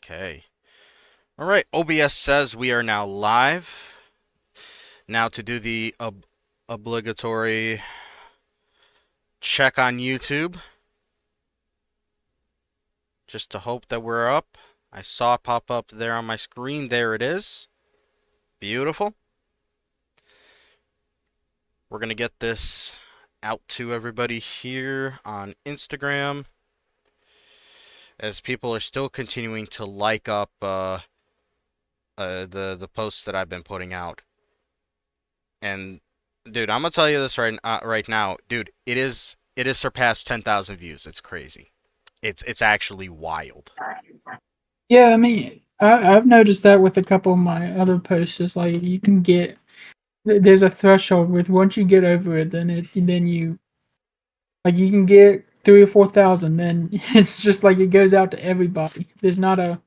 Okay. All right. OBS says we are now live. Now to do the obligatory check on YouTube, just to hope that we're up. I saw it pop up there on my screen. There it is. Beautiful. We're going to get this out to everybody here on Instagram, as people are still continuing to like up the posts that I've been putting out. And dude, I'm gonna tell you this right now, dude. It is surpassed 10,000 views. It's crazy. It's actually wild. Yeah, I mean, I've noticed that with a couple of my other posts. It's like you can get there's a threshold with once you get over it, then you like you can get 3 or 4 thousand. Then it's just like it goes out to everybody. There's not a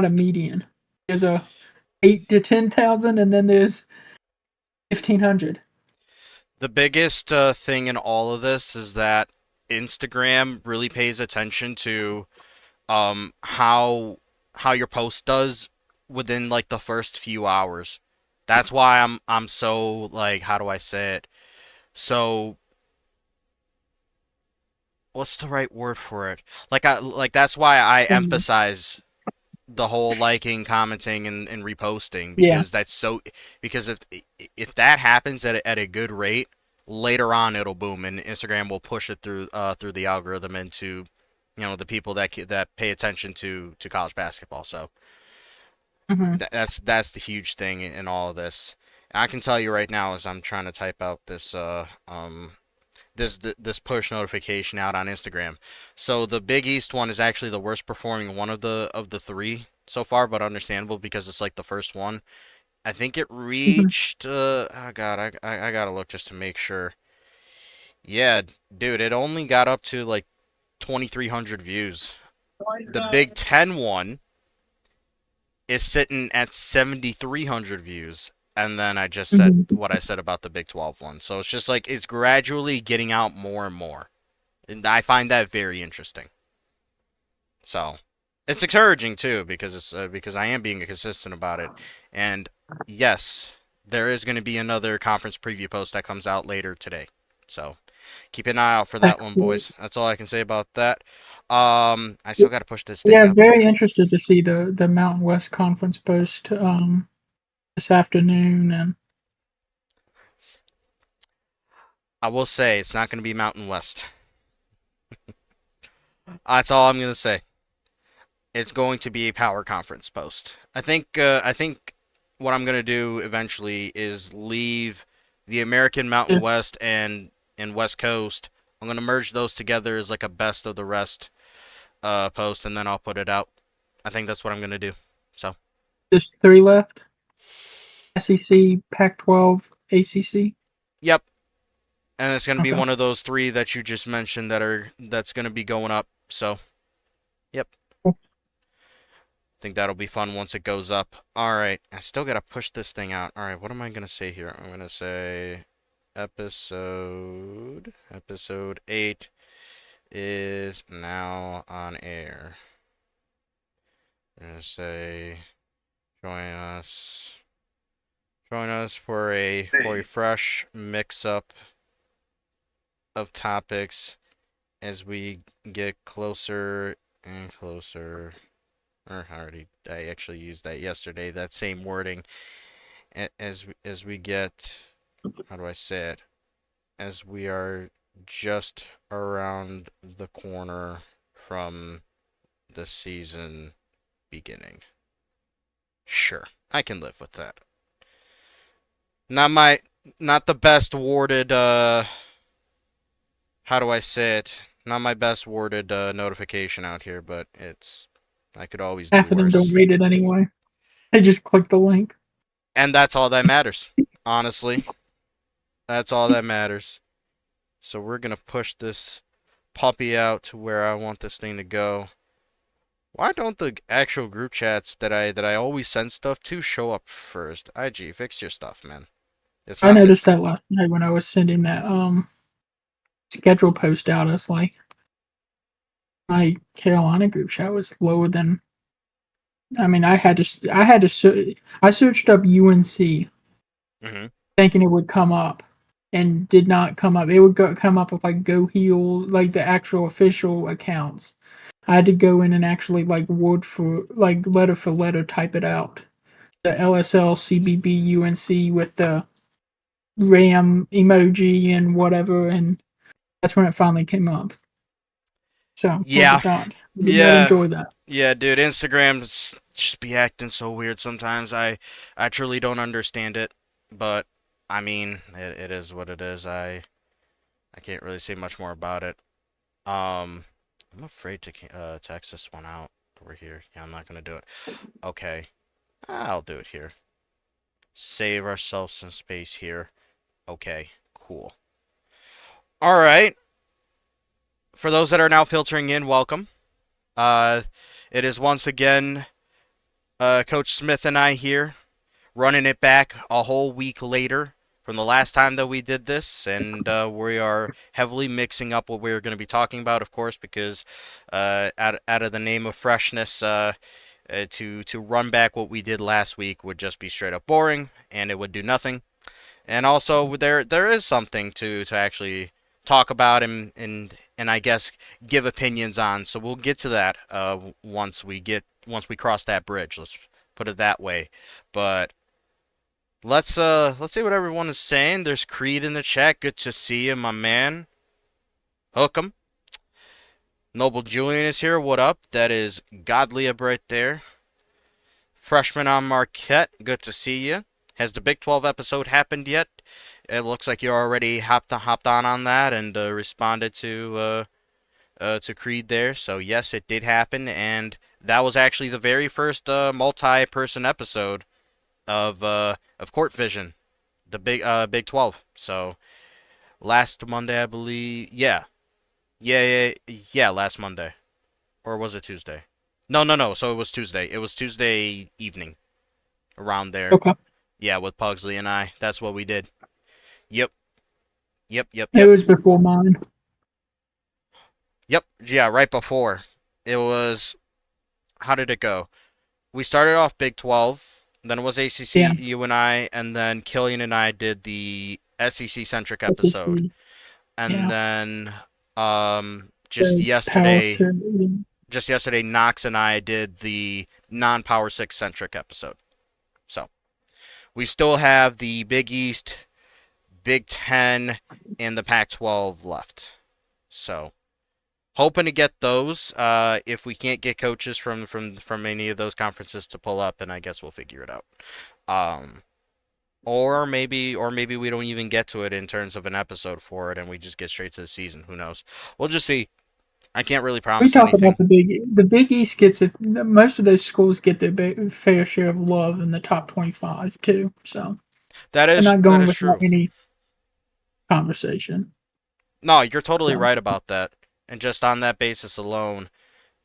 median. There's a 8 to 10,000, and then there's 1,500. The biggest thing in all of this is that Instagram really pays attention to how your post does within like the first few hours. That's why I'm so, like, how do I say it? So what's the right word for it? Like that's why I emphasize the whole liking, commenting, and reposting, Yeah. because that's so, because if that happens at a good rate, later on it'll boom, and Instagram will push it through the algorithm into, the people that pay attention to college basketball. So Hmm. that's the huge thing in all of this. And I can tell you right now, as I'm trying to type out this push notification out on Instagram. So the Big East one is actually the worst performing one of the three so far, but understandable because it's like the first one. I think it Hmm. reached. Oh God, I gotta look just to make sure. Yeah, dude, it only got up to like 2,300 views. The Big Ten one is sitting at 7,300 views. And then I just said Hmm. what I said about the Big 12 one. So it's just like it's gradually getting out more and more. And I find that very interesting. So it's encouraging too, because I am being consistent about it. And yes, there is going to be another conference preview post that comes out later today. So keep an eye out for that one, Excellent. boys. That's all I can say about that. I still got to push this thing Yeah, up. very interested to see the Mountain West Conference post this afternoon. And I will say it's not going to be Mountain West. That's all I'm going to say. It's going to be a power conference post. I think what I'm gonna do eventually is leave the American Mountain just West and West Coast. I'm gonna merge those together as like a best of the rest post, and then I'll put it out. I think that's what I'm gonna do. So, just three left: SEC, Pac-12, ACC. yep, and it's gonna be Okay. one of those three that you just mentioned that's gonna be going up. So, yep. Cool. Think that'll be fun once it goes up. All right, I still gotta push this thing out. All right, what am I gonna say here? I'm gonna say episode 8 is now on air. I'm gonna say join us for a fresh mix up of topics as we get closer and closer. Or I actually used that yesterday, that same wording. As we get, how do I say it? As we are just around the corner from the season beginning. Sure, I can live with that. Not my, not the best worded. How do I say it? Not my best worded notification out here, but it's. I could always do Half of them don't worse, read it anyway. They just click the link. and that's all that matters. Honestly, that's all that matters. So we're gonna push this puppy out to where I want this thing to go. Why don't the actual group chats that I always send stuff to show up first? IG, fix your stuff, man. It's I not it. noticed that last night when I was sending that schedule post out. It's like my Carolina group chat was lower than I mean, I had to, I searched up UNC Hmm. thinking it would come up, and did not come up. It would come up with like Go Heal, like the actual official accounts. I had to go in and actually like word for like letter for letter type it out. The LSL CBB UNC with the RAM emoji and whatever, and that's when it finally came up. So I Yeah, did not yeah, enjoy that. yeah, dude. Instagram just be acting so weird sometimes. I truly don't understand it, but I mean, it is what it is. I can't really say much more about it. Um, I'm afraid to text this one out over here. Yeah, I'm not gonna do it. Okay, I'll do it here. Save ourselves some space here. Okay, cool. All right. For those that are now filtering in, welcome. Uh, it is once again Coach Smith and I here, running it back a whole week later from the last time that we did this, and we are heavily mixing up what we're going to be talking about, of course, because out of the name of freshness, to run back what we did last week would just be straight up boring, and it would do nothing. And also, there is something to actually talk about and I guess give opinions on. So we'll get to that once we cross that bridge. Let's put it that way. But let's see what everyone is saying. There's Creed in the chat. Good to see you, my man. Hook 'em. Noble Julian is here. What up? That is Godliab right there. Freshman on Marquette. Good to see you. Has the Big 12 episode happened yet? It looks like you already hopped on that and responded to Creed there. So yes, it did happen, and that was actually the very first multi-person episode of Court Vision, the Big 12. So last Monday, I believe. Yeah, yeah. Last Monday, or was it Tuesday? No, no, no. So it was Tuesday. It was Tuesday evening around there. Okay, Yeah, with Pugsley and I. That's what we did. Yep, yep, yep, it yep. was before mine. Yep, yeah, right before. It was, how did it go? We started off Big 12, then it was ACC, Yeah, you and I, and then Killian and I did the SEC centric episode. SEC. And Yeah, then the power set. just yesterday Knox and I did the non-Power 6 centric episode. So, we still have the Big East, Big 10, and the Pac-12 left. So, hoping to get those. If we can't get coaches from any of those conferences to pull up, then I guess we'll figure it out. Um, or maybe we don't even get to it in terms of an episode for it, and we just get straight to the season. Who knows? We'll just see. I can't really We promise talk about anything. the Big East gets it. Most of those schools get their fair share of love in the top 25 too. So they're not That going is without true. any conversation. No, you're totally So right about that. And just on that basis alone,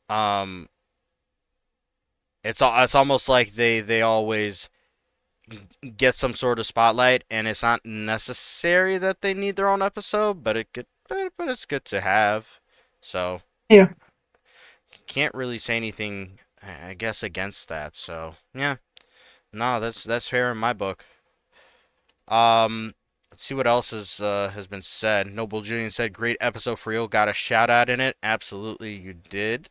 um, it's almost like they always get some sort of spotlight, and it's not necessary that they need their own episode, but it's good to have. So yeah, can't really say anything, I guess, against that. So yeah, no, that's fair in my book. Let's see what else has been said. Noble Julian said, "Great episode for real. Got a shout out in it. Absolutely, you did.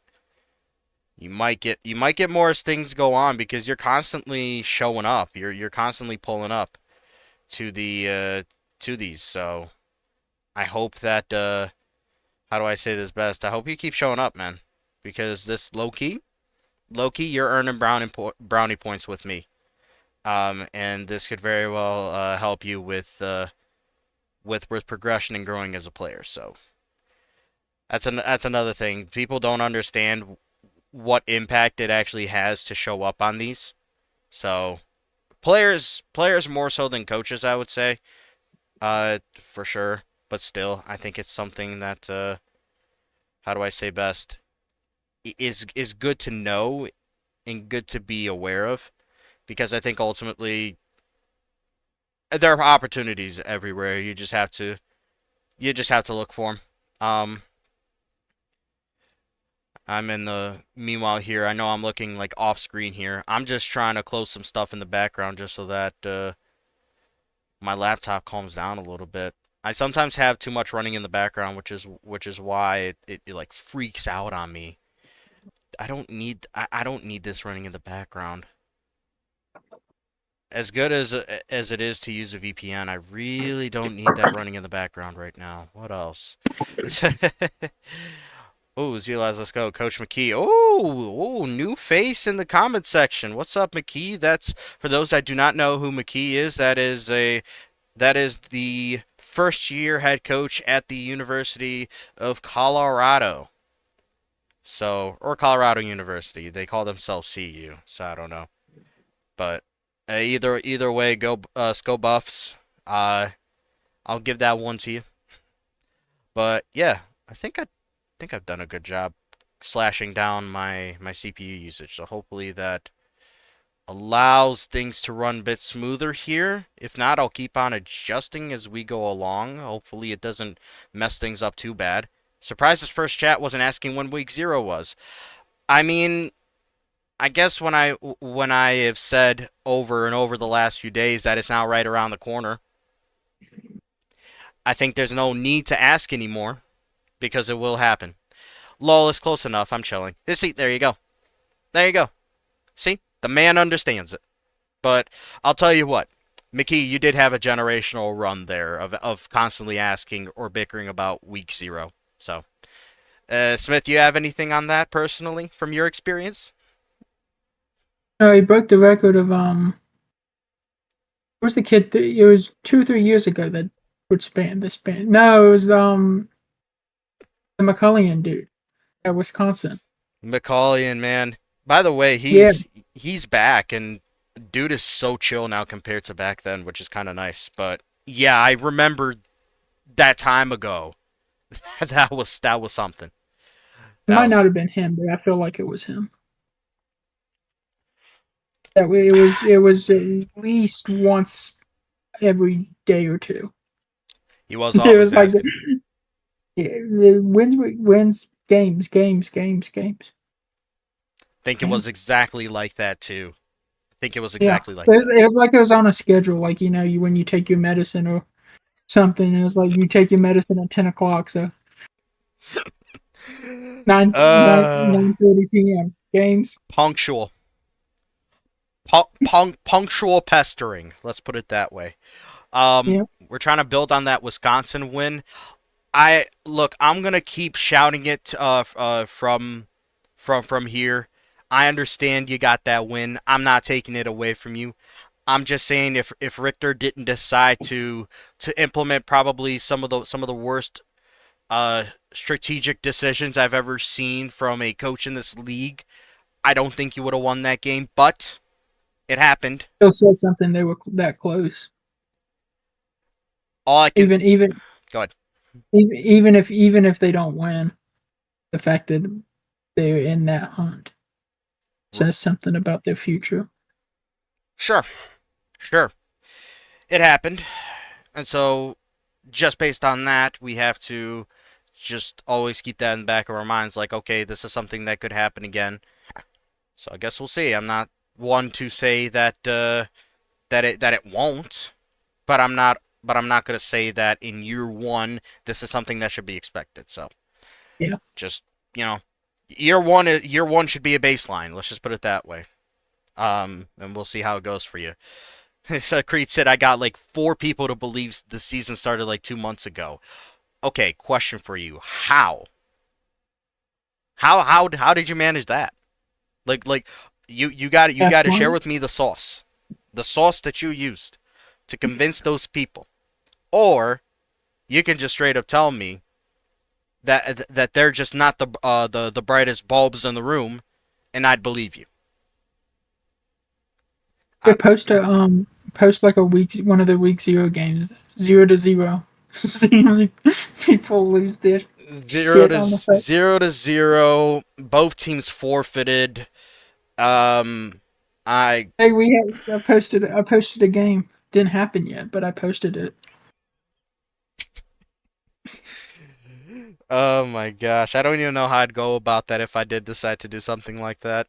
You might get more as things go on because you're constantly showing up. You're constantly pulling up to to these. So I hope that how do I say this best? I hope you keep showing up, man, because this low key, you're earning brownie points with me. And this could very well help you with progression and growing as a player. So that's another thing. People don't understand what impact it actually has to show up on these. So players more so than coaches, I would say, for sure. But still, I think it's something that how do I say best is good to know and good to be aware of because I think ultimately there are opportunities everywhere. You just have to look for them. Um, I'm in the meanwhile here. I know I'm looking like off screen here. I'm just trying to close some stuff in the background just so that my laptop calms down a little bit. I sometimes have too much running in the background, which is why it like freaks out on me. I don't need this running in the background. As good as it is to use a VPN, I really don't need that running in the background right now. What else? Oh, Zelaz, let's go. Coach McKee. Oh, new face in the comment section. What's up, McKee? That's for those that do not know who McKee is. That is the first year head coach at the University of Colorado. So, or Colorado University. They call themselves CU. So I don't know, but either way, go Buffs. Uh, I'll give that one to you. But yeah, I think I've done a good job slashing down my CPU usage. So hopefully that allows things to run a bit smoother here. If not, I'll keep on adjusting as we go along. Hopefully it doesn't mess things up too bad. Surprised this first chat wasn't asking when week 0 was. I mean, I guess when I have said over and over the last few days that it's now right around the corner, I think there's no need to ask anymore because it will happen. Lol, it's close enough. I'm chilling. See, there you go. There you go. See, the man understands it. But I'll tell you what, McKee, you did have a generational run there of constantly asking or bickering about week 0. So, Smith, you have anything on that personally from your experience? No, he broke the record of who's the kid? It was 2 or 3 years ago that would span the span. No, it was the McCullion dude at Wisconsin. McCallion, man. By the way, Yeah, he's back, and dude is so chill now compared to back then, which is kind of nice. But yeah, I remember that time ago. that was something. it That might not was have been him, but I feel like it was him. That way, it was at least once every day or two. he was It always was like asking. the wins games. Think it was Games. exactly like that too. Think it was Yeah, exactly like that. it was like it was on a schedule. Like you when you take your medicine or something. It was like you take your medicine at 10 o'clock, so 9:30 p.m. games. Punctual. Punctual pestering. Let's put it that way. Yeah, We're trying to build on that Wisconsin win. I look. I'm gonna keep shouting it from here. I understand you got that win. I'm not taking it away from you. I'm just saying if Richter didn't decide to implement probably some of the worst strategic decisions I've ever seen from a coach in this league, I don't think you would have won that game. But it happened. still said something. They were that close. All I can Even even go ahead. even if they don't win, the fact that they're in that hunt says something about their future. Sure, sure. It happened, and so just based on that, we have to just always keep that in the back of our minds. Like, okay, this is something that could happen again. So I guess we'll see. I'm not one to say that it won't, but I'm not gonna say that in year one this is something that should be expected. So Yeah, just you know, year one should be a baseline. Let's just put it that way. And we'll see how it goes for you. So Creed said I got like 4 people to believe the season started like 2 months ago. Okay, question for you: How? How did you manage that? Like you got to share Gasoline. with me the sauce that you used to convince those people, or you can just straight up tell me that they're just not the brightest bulbs in the room, and I'd believe you. Yeah, I, post like a week one of the week 0 games 0-0. See people lose their zero shit to on the face. 0-0. Both teams forfeited. Um, I Hey, I posted a game. Didn't happen yet, but I posted it. Oh my gosh, I don't even know how I'd go about that if I did decide to do something like that.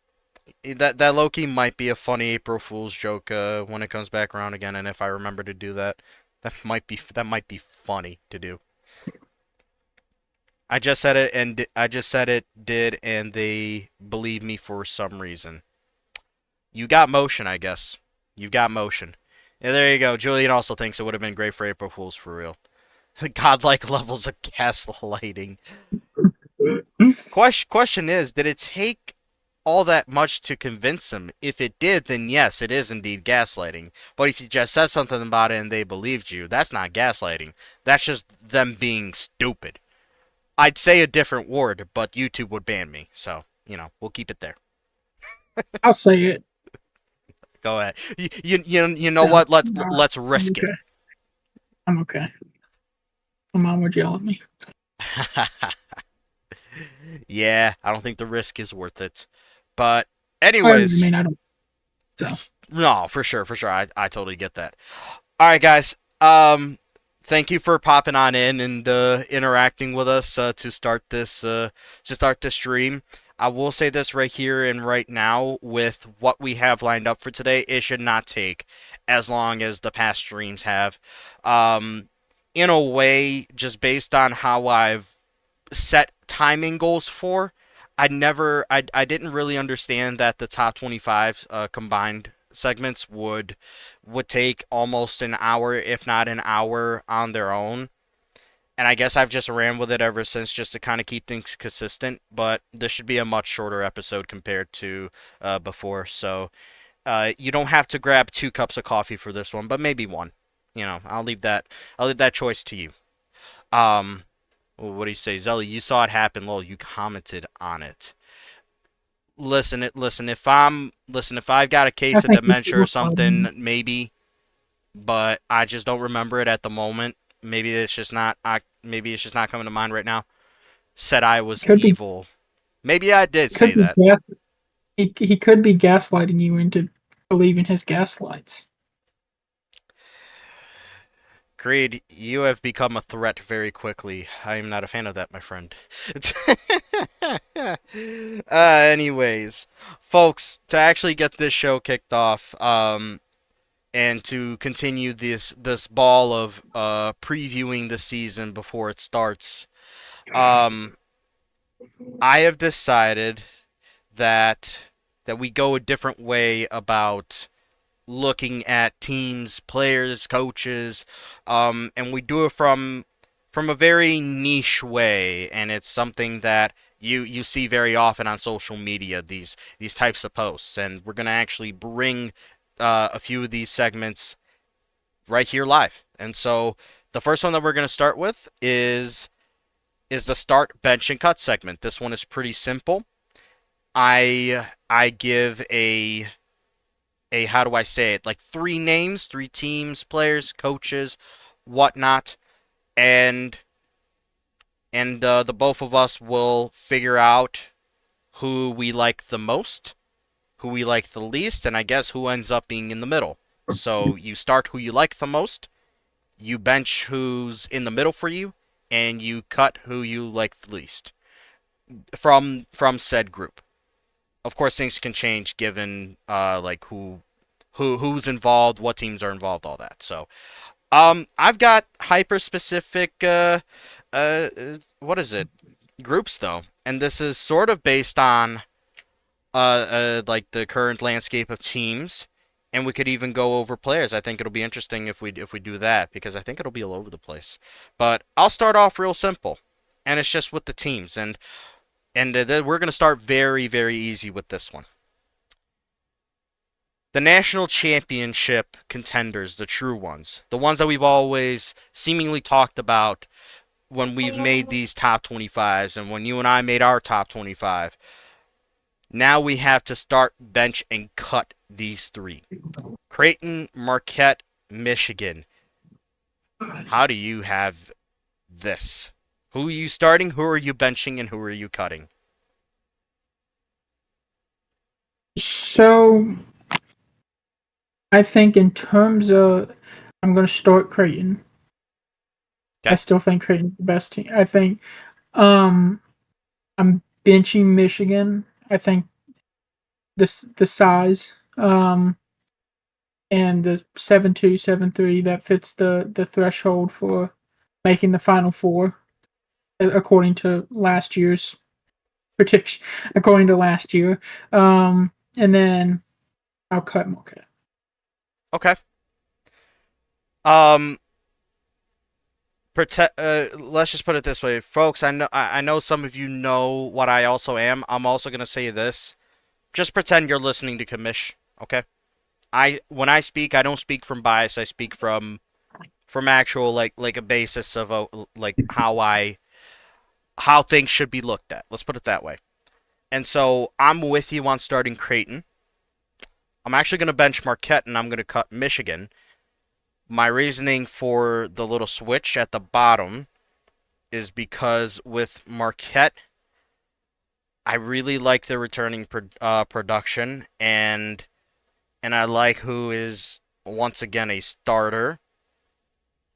That low-key might be a funny April Fool's joke when it comes back around again, and if I remember to do that, that might be funny to do. I just said it and I just said it did, and they believe me for some reason. You got motion, I guess. You got motion. Yeah, there you go. Julian also thinks it would have been great for April Fools for real. Godlike levels of gaslighting. Question is, did it take all that much to convince them? If it did, then yes, it is indeed gaslighting. But if you just said something about it and they believed you, that's not gaslighting. That's just them being stupid. I'd say a different word, but YouTube would ban me. So, we'll keep it there. I'll say it. Go ahead. You know No, what? Let's no, let's I'm risk it. okay. I'm okay. My mom would yell at me. Yeah, I don't think the risk is worth it. But I anyways, mean, I don't. So no, for sure, for sure. I totally get that. All right, guys. Thank you for popping on in and interacting with us to start this stream. I will say this right here and right now with what we have lined up for today. It should not take as long as the past streams have. Um, in a way, just based on how I've set timing goals for. I didn't really understand that the top 25 combined segments would take almost an hour, if not an hour, on their own. And I guess I've just ran with it ever since, just to kind of keep things consistent. But this should be a much shorter episode compared to before. So you don't have to grab 2 cups of coffee for this one, but maybe one. I'll leave that choice to you. Um, well, what do you say, Zelly? You saw it happen, lol. You commented on it. Listen. If I've got a I case of think you dementia or were fighting. something, maybe, but I just don't remember it at the moment. Maybe it's just not coming to mind right now. Said I was Could be evil. Maybe I did say could be that. gas. He could be gaslighting you into believing his gaslights. Creed, you have become a threat very quickly. I am not a fan of that, my friend. Anyways, folks, to actually get this show kicked off, and to continue this ball of previewing the season before it starts, um, I have decided that we go a different way about looking at teams, players, coaches, and we do it from a very niche way, and it's something that you see very often on social media. These types of posts, and we're gonna actually bring a few of these segments right here live. And so the first one that we're gonna start with is the start, bench, and cut segment. This one is pretty simple. I give a how do I say it? Like 3 names, 3 teams, players, coaches, whatnot, and the both of us will figure out who we like the most, who we like the least, and I guess who ends up being in the middle. So you start who you like the most, you bench who's in the middle for you, and you cut who you like the least from said group. Of course, things can change given like who's involved, what teams are involved, all that. So, I've got hyper specific what is it? Groups though, and this is sort of based on like the current landscape of teams, and we could even go over players. I think it'll be interesting if we do that because I think it'll be all over the place. But I'll start off real simple, and it's just with the teams, and we're gonna start very very easy with this one. The national championship contenders, the true ones, the ones that we've always seemingly talked about when we've made these top 25s and when you and I made our top 25. Now we have to start, bench, and cut these 3. Creighton, Marquette, Michigan. How do you have this? Who are you starting? Who are you benching? And who are you cutting? So I think in terms of, I'm going to start Creighton. I Okay. still think Creighton's the best team. I think Um, I'm benching Michigan. I think the size and the 7-2, 7-3 that fits the threshold for making the Final Four, according to last year's prediction. According to last year, and then I'll cut Marquette. Okay. Um, let's just put it this way, folks. I know some of you know what I also am. I'm also gonna say this. Just pretend you're listening to Kamish. Okay. When I speak, I don't speak from bias. I speak from actual like a basis of like how things should be looked at. Let's put it that way. And so I'm with you on starting Creighton. I'm actually going to bench Marquette and I'm going to cut Michigan. My reasoning for the little switch at the bottom is because with Marquette, I really like the returning production and I like who is once again a starter.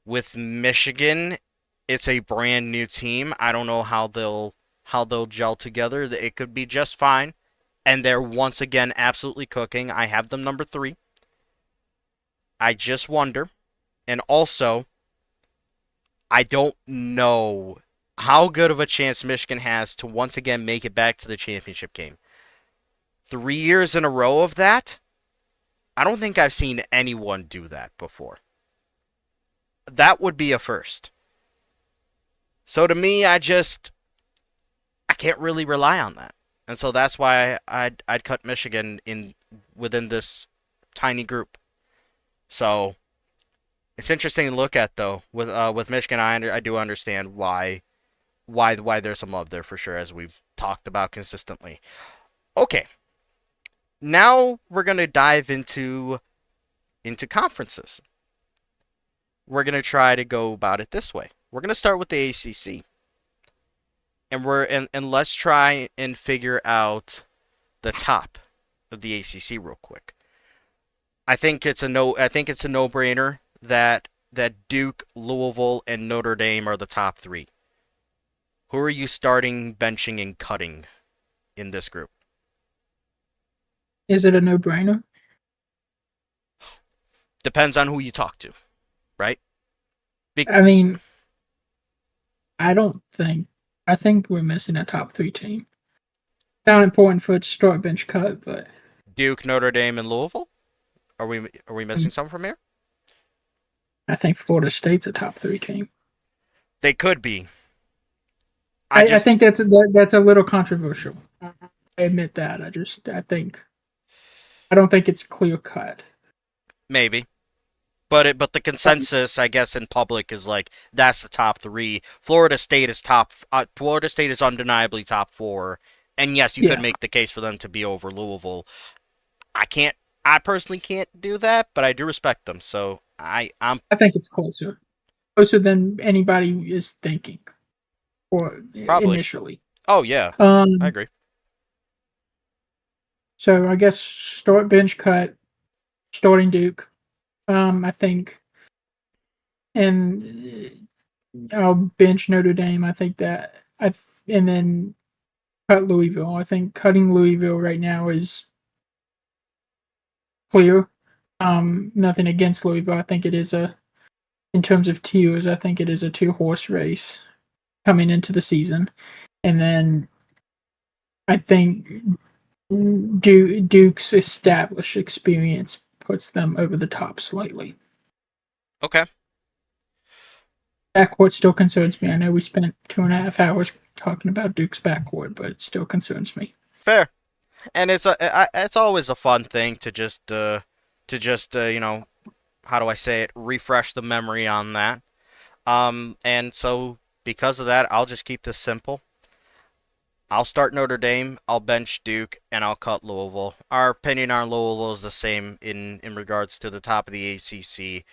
With Michigan, it's a brand new team. I don't know how they'll gel together. It could be just fine. And they're once again absolutely cooking. I have them number 3. I just wonder. And also, I don't know how good of a chance Michigan has to once again make it back to the championship game. 3 years in a row of that? I don't think I've seen anyone do that before. That would be a first. So to me, I can't really rely on that. And so that's why I'd cut Michigan in within this tiny group. So it's interesting to look at though. With Michigan, I do understand why there's some love there for sure, as we've talked about consistently. Okay, now we're gonna dive into conferences. We're gonna try to go about it this way. We're gonna start with the ACC, and let's try and figure out the top of the ACC real quick. I think it's a no-brainer that Duke, Louisville, and Notre Dame are the top 3. Who are you starting, benching, and cutting in this group? Is it a no brainer? Depends on who you talk to, right? Be- I mean, I don't think. I think we're missing a top three team. Not important for it to start bench cut, but Duke, Notre Dame, and Louisville. Are we missing um, some from here? I think Florida State's a top three team. They could be. I I just think that's a little controversial. I admit that. I don't think it's clear cut. maybe, but the consensus, I guess, in public is like that's the top 3. Florida State is top. Florida State is undeniably top 4, and yes, you could Yeah, make the case for them to be over Louisville. I can't. I personally can't do that, but I do respect them. So I'm I think it's closer than anybody is thinking or probably. initially. Oh yeah, I Um, agree. so I guess start bench cut, starting Duke. I think, and I'll bench Notre Dame. I think that and then cut Louisville. I think cutting Louisville right now is clear. Nothing against Louisville. I think it is in terms of tiers, I think it is a two-horse race coming into the season. And then I think Duke's established experience puts them over the top slightly. Okay, Backcourt still concerns me. I know we spent 2.5 hours talking about Duke's backcourt, but it still concerns me. fair. And it's always a fun thing to just how do I say it, refresh the memory on that. And so because of that, I'll just keep this simple. I'll start Notre Dame, I'll bench Duke, and I'll cut Louisville. Our opinion on Louisville is the same in regards to the top of the ACC.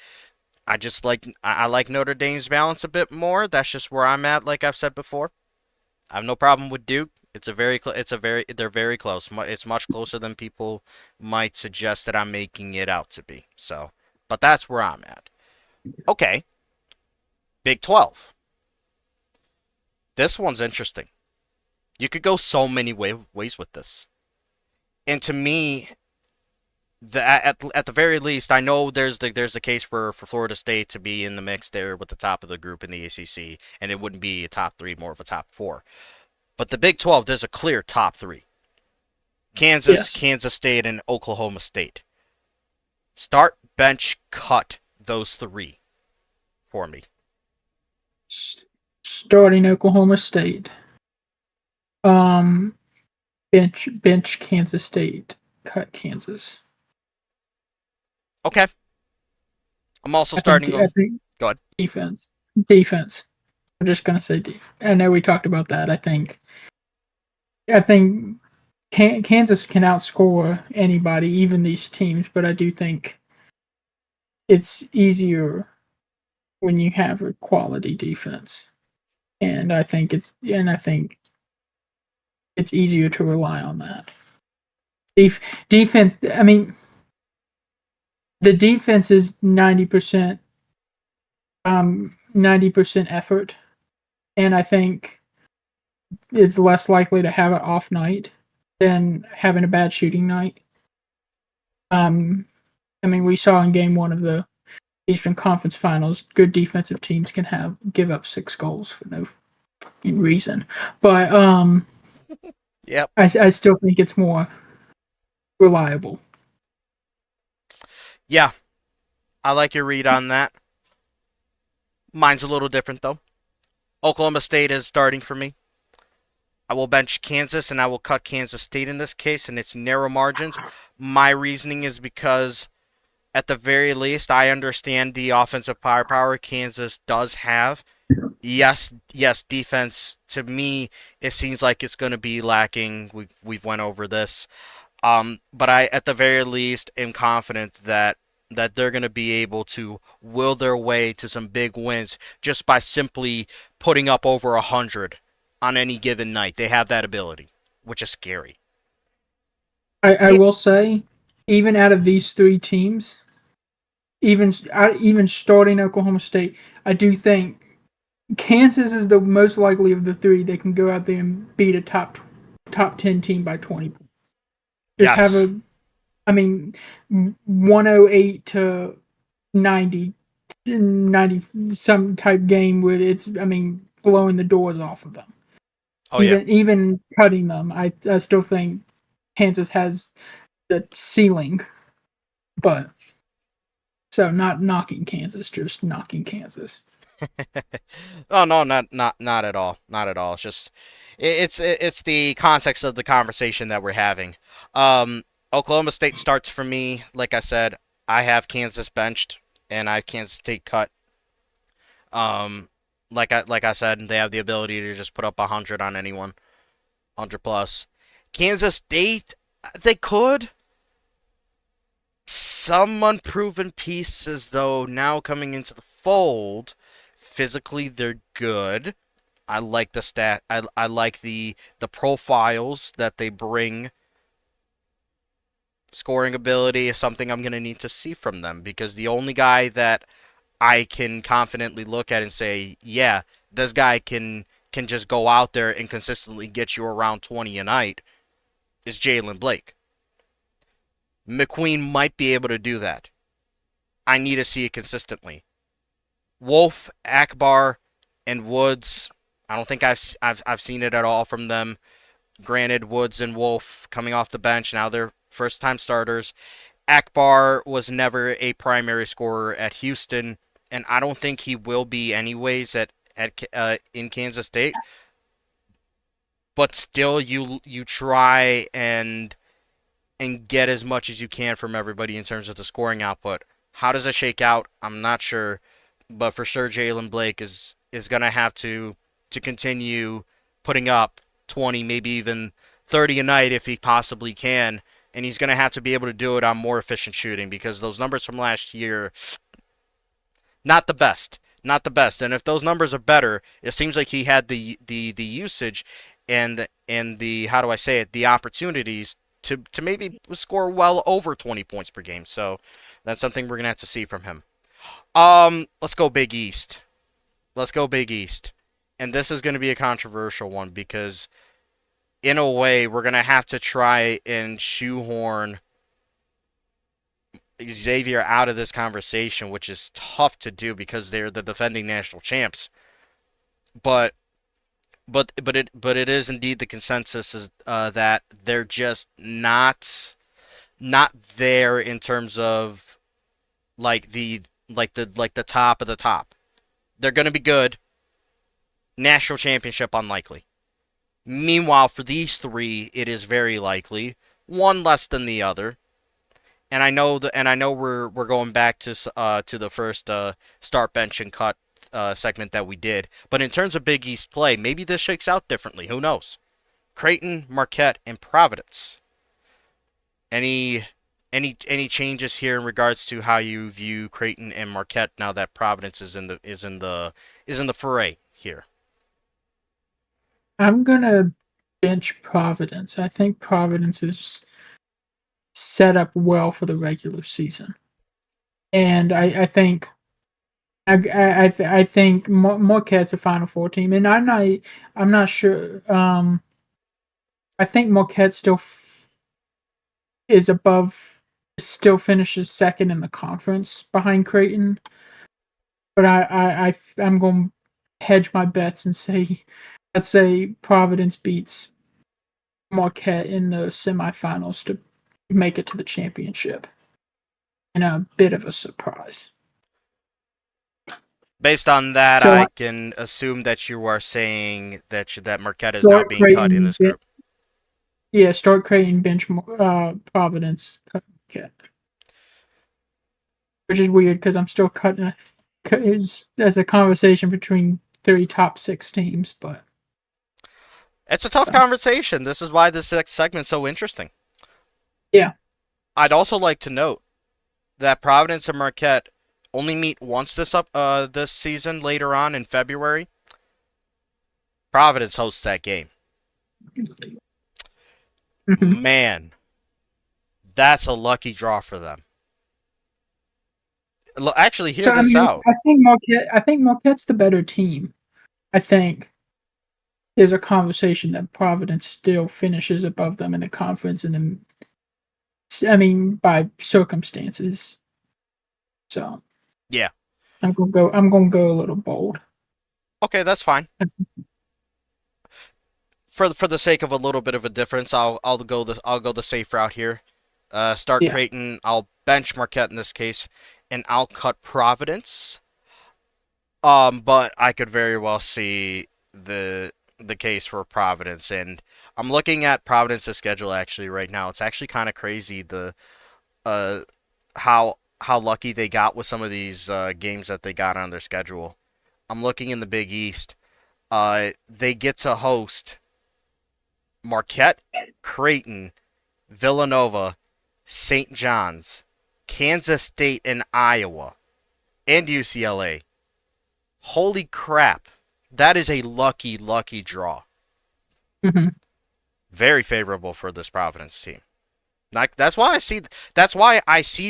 I like Notre Dame's balance a bit more. That's just where I'm at. Like I've said before, I have no problem with Duke. They're very close. It's much closer than people might suggest that I'm making it out to be. So, but that's where I'm at. Okay, Big 12. This one's interesting. You could go so many ways with this. And to me, at the very least, I know there's the case for Florida State to be in the mix there with the top of the group in the ACC, and it wouldn't be a top three, more of a top four. But the Big 12, there's a clear top three: Kansas, Yes. Kansas State, and Oklahoma State. Start, bench, cut those three for me. Starting Oklahoma State. Um, bench Kansas State. Cut Kansas. Okay. I'm also I think starting I them. think Go ahead. defense. Defense. I'm just gonna say. I know we talked about that. I think Kansas can outscore anybody, even these teams. But I do think it's easier when you have a quality defense, and I think it's easier to rely on that. Def- defense. I mean, the defense is 90% effort, and I think it's less likely to have an off night than having a bad shooting night. Um, I mean, we saw in game one of the Eastern Conference Finals, good defensive teams can give up 6 goals for no reason. But Yep. I still think it's more reliable. Yeah, I like your read on that. Mine's a little different though. Oklahoma State is starting for me. I will bench Kansas and I will cut Kansas State in this case, and it's narrow margins. My reasoning is because, at the very least, I understand the offensive firepower Kansas does have. Yes, yes, defense. To me, it seems like it's going to be lacking. We've went over this. But I, at the very least, am confident that they're going to be able to will their way to some big wins just by simply putting up over 100 on any given night. They have that ability, which is scary. I Yeah. will say, even out of these 3 teams, even starting Oklahoma State, I do think Kansas is the most likely of the 3 that can go out there and beat a top 10 team by 20. Just have Yes. a, I mean, 108 to 90, 90 some type game where it's, I mean, blowing the doors off of them. Oh yeah. Even cutting them, I still think Kansas has the ceiling, but so not knocking Kansas, just knocking Kansas. Oh no, not at all. Not at all. It's just it's the context of the conversation that we're having. Um, Oklahoma State starts for me. Like I said, I have Kansas benched and I have Kansas State cut. Um, like I said, they have the ability to just put up 100 on anyone, 100 plus. Kansas State, they could. Some unproven pieces, though, now coming into the fold. Physically, they're good. I like the stat. I like the profiles that they bring. Scoring ability is something I'm gonna need to see from them because the only guy that I can confidently look at and say, yeah, this guy can just go out there and consistently get you around 20 a night is Jalen Blake. McQueen might be able to do that. I need to see it consistently. Wolf, Akbar, and Woods. I don't think I've seen it at all from them. Granted, Woods and Wolf coming off the bench now they're first time starters. Akbar was never a primary scorer at Houston, and I don't think he will be anyways at in Kansas State. But still, you try and get as much as you can from everybody in terms of the scoring output. How does it shake out? I'm not sure, but for sure Jalen Blake is gonna have to continue putting up 20, maybe even 30 a night if he possibly can, and he's gonna have to be able to do it on more efficient shooting because those numbers from last year, not the best, not the best. And if those numbers are better, it seems like he had the usage and the how do I say it, the opportunities to maybe score well over 20 points per game. So that's something we're gonna have to see from him. Let's go Big East. Let's go Big East. and this is going to be a controversial one because, in a way, we're going to have to try and shoehorn Xavier out of this conversation, which is tough to do because they're the defending national champs. But it is indeed the consensus is that they're just not there in terms of like the top of the top. They're going to be good. National championship unlikely. Meanwhile, for these three, it is very likely. One less than the other. And I know we're going back to the first start bench and cut segment that we did. But in terms of Big East play, maybe this shakes out differently. Who knows? Creighton, Marquette, and Providence. Any any changes here in regards to how you view Creighton and Marquette now that Providence is in the fray here? I'm gonna bench Providence. I think Providence is set up well for the regular season, and I think Marquette's a Final Four team, and I'm not sure. I think Marquette is above, still finishes second in the conference behind Creighton, but I'm going to hedge my bets and say, let's say Providence beats Marquette in the semifinals to make it to the championship, and a bit of a surprise. Based on that, So I can assume that you are saying that Marquette is now start being cut in Creighton, this group. yeah, start Creighton, bench Providence, Marquette, which is weird because I'm still cutting. There's a conversation between three top six teams, but It's a tough uh, conversation. This is why this next segment's so interesting. yeah. I'd also like to note that Providence and Marquette only meet once this season later on in February. Providence hosts that game. Mhm. Man, that's a lucky draw for them. Actually, hear So I this mean, out. I think Marquette's the better team. I think there's a conversation that Providence still finishes above them in the conference, and then I mean by circumstances. So Yeah. I'm gonna go a little bold. Okay, that's fine. For the sake of a little bit of a difference, I'll go the safe route here. Start Yeah. Creighton. I'll bench Marquette in this case, and I'll cut Providence. But I could very well see the case for Providence, and I'm looking at Providence's schedule actually right now. It's actually kind of crazy the uh how lucky they got with some of these games that they got on their schedule. I'm looking in the Big East. They get to host Marquette, Creighton, Villanova, St. John's, Kansas State, and Iowa, and UCLA. Holy crap. That is a lucky, lucky draw. Hmm. Very favorable for this Providence team. Like that's why I see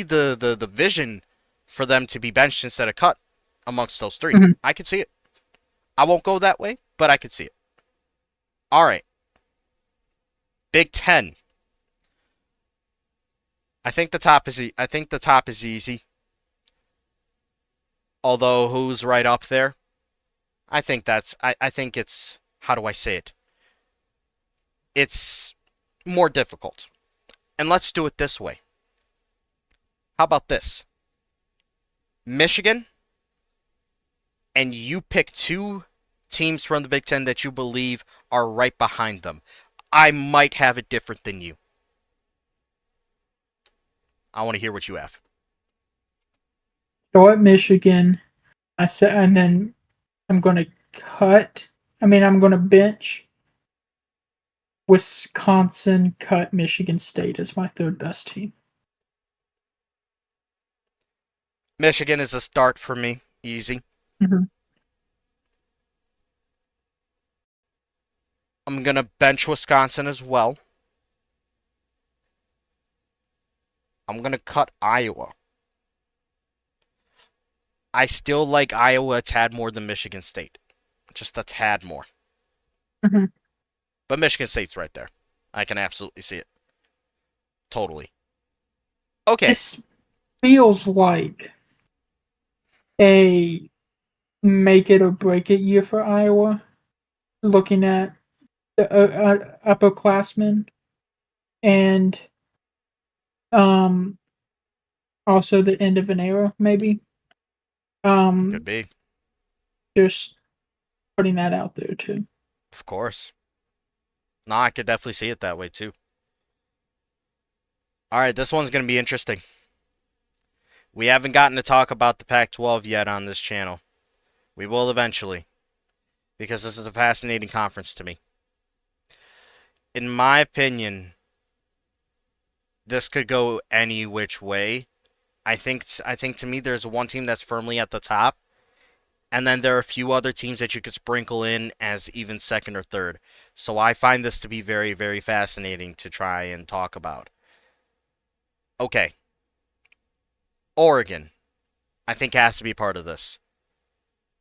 the vision for them to be benched instead of cut amongst those three. Hmm. I can see it. I won't go that way, but I can see it. All right. Big 10. I think the top is easy. Although who's right up there? I think it's, how do I say it? It's more difficult. And let's do it this way. How about this? Michigan, and you pick two teams from the Big Ten that you believe are right behind them. I might have it different than you. I want to hear what you have. Start Michigan. I said, and then I'm gonna cut. I'm gonna bench Wisconsin. Cut Michigan State as my third best team. Michigan is a start for me. Easy. Hmm. I'm going to bench Wisconsin as well. I'm going to cut Iowa. I still like Iowa a tad more than Michigan State. just a tad more. Mhm. But Michigan State's right there. I can absolutely see it. Totally. Okay. This feels like a make it or break it year for Iowa. Looking at the upperclassmen and um also the end of an era, maybe. Could Um, be. just putting that out there too. Of course. No, I could definitely see it that way too. All right, this one's going to be interesting. We haven't gotten to talk about the Pac 12 yet on this channel. We will eventually, because this is a fascinating conference to me. In my opinion, this could go any which way. I think to me there's one team that's firmly at the top, and then there are a few other teams that you could sprinkle in as even second or third. So I find this to be very, very fascinating to try and talk about. Okay, Oregon, I think has to be part of this.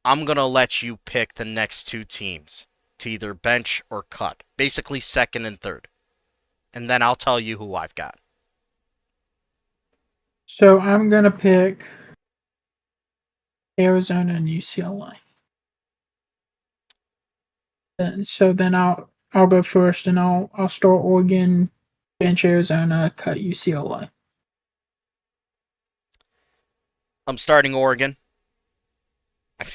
I'm going to let you pick the next two teams to either bench or cut. Basically, second and third. And then I'll tell you who I've got. So I'm gonna pick Arizona and UCLA. So then I'll go first, and I'll start Oregon, bench Arizona, cut UCLA. I'm starting Oregon. I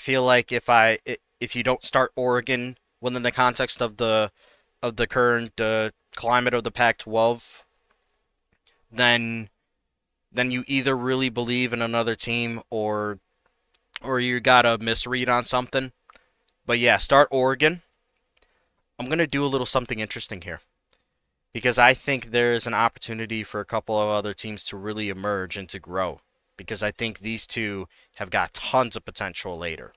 feel like if you don't start Oregon within the context of the current climate of the Pac-12, then you either really believe in another team or you got a misread on something. But yeah, start Oregon. I'm gonna do a little something interesting here because I think there's an opportunity for a couple of other teams to really emerge and to grow because I think these two have got tons of potential later.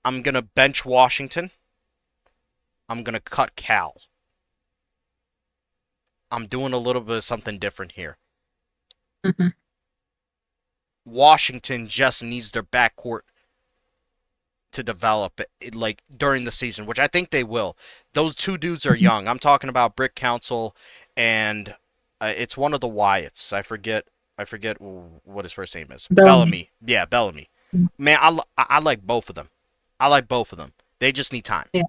I'm gonna bench Washington. I'm gonna cut Cal. I'm doing a little bit of something different here. Mhm. Washington just needs their backcourt to develop like during the season, which I think they will. Those two dudes are Mhm. young. I'm talking about Brick Council and it's one of the Wyatts. I forget what his first name is. Bellamy. Bellamy. Yeah, Bellamy. Man, I like both of them. I like both of them. They just need time. Yeah,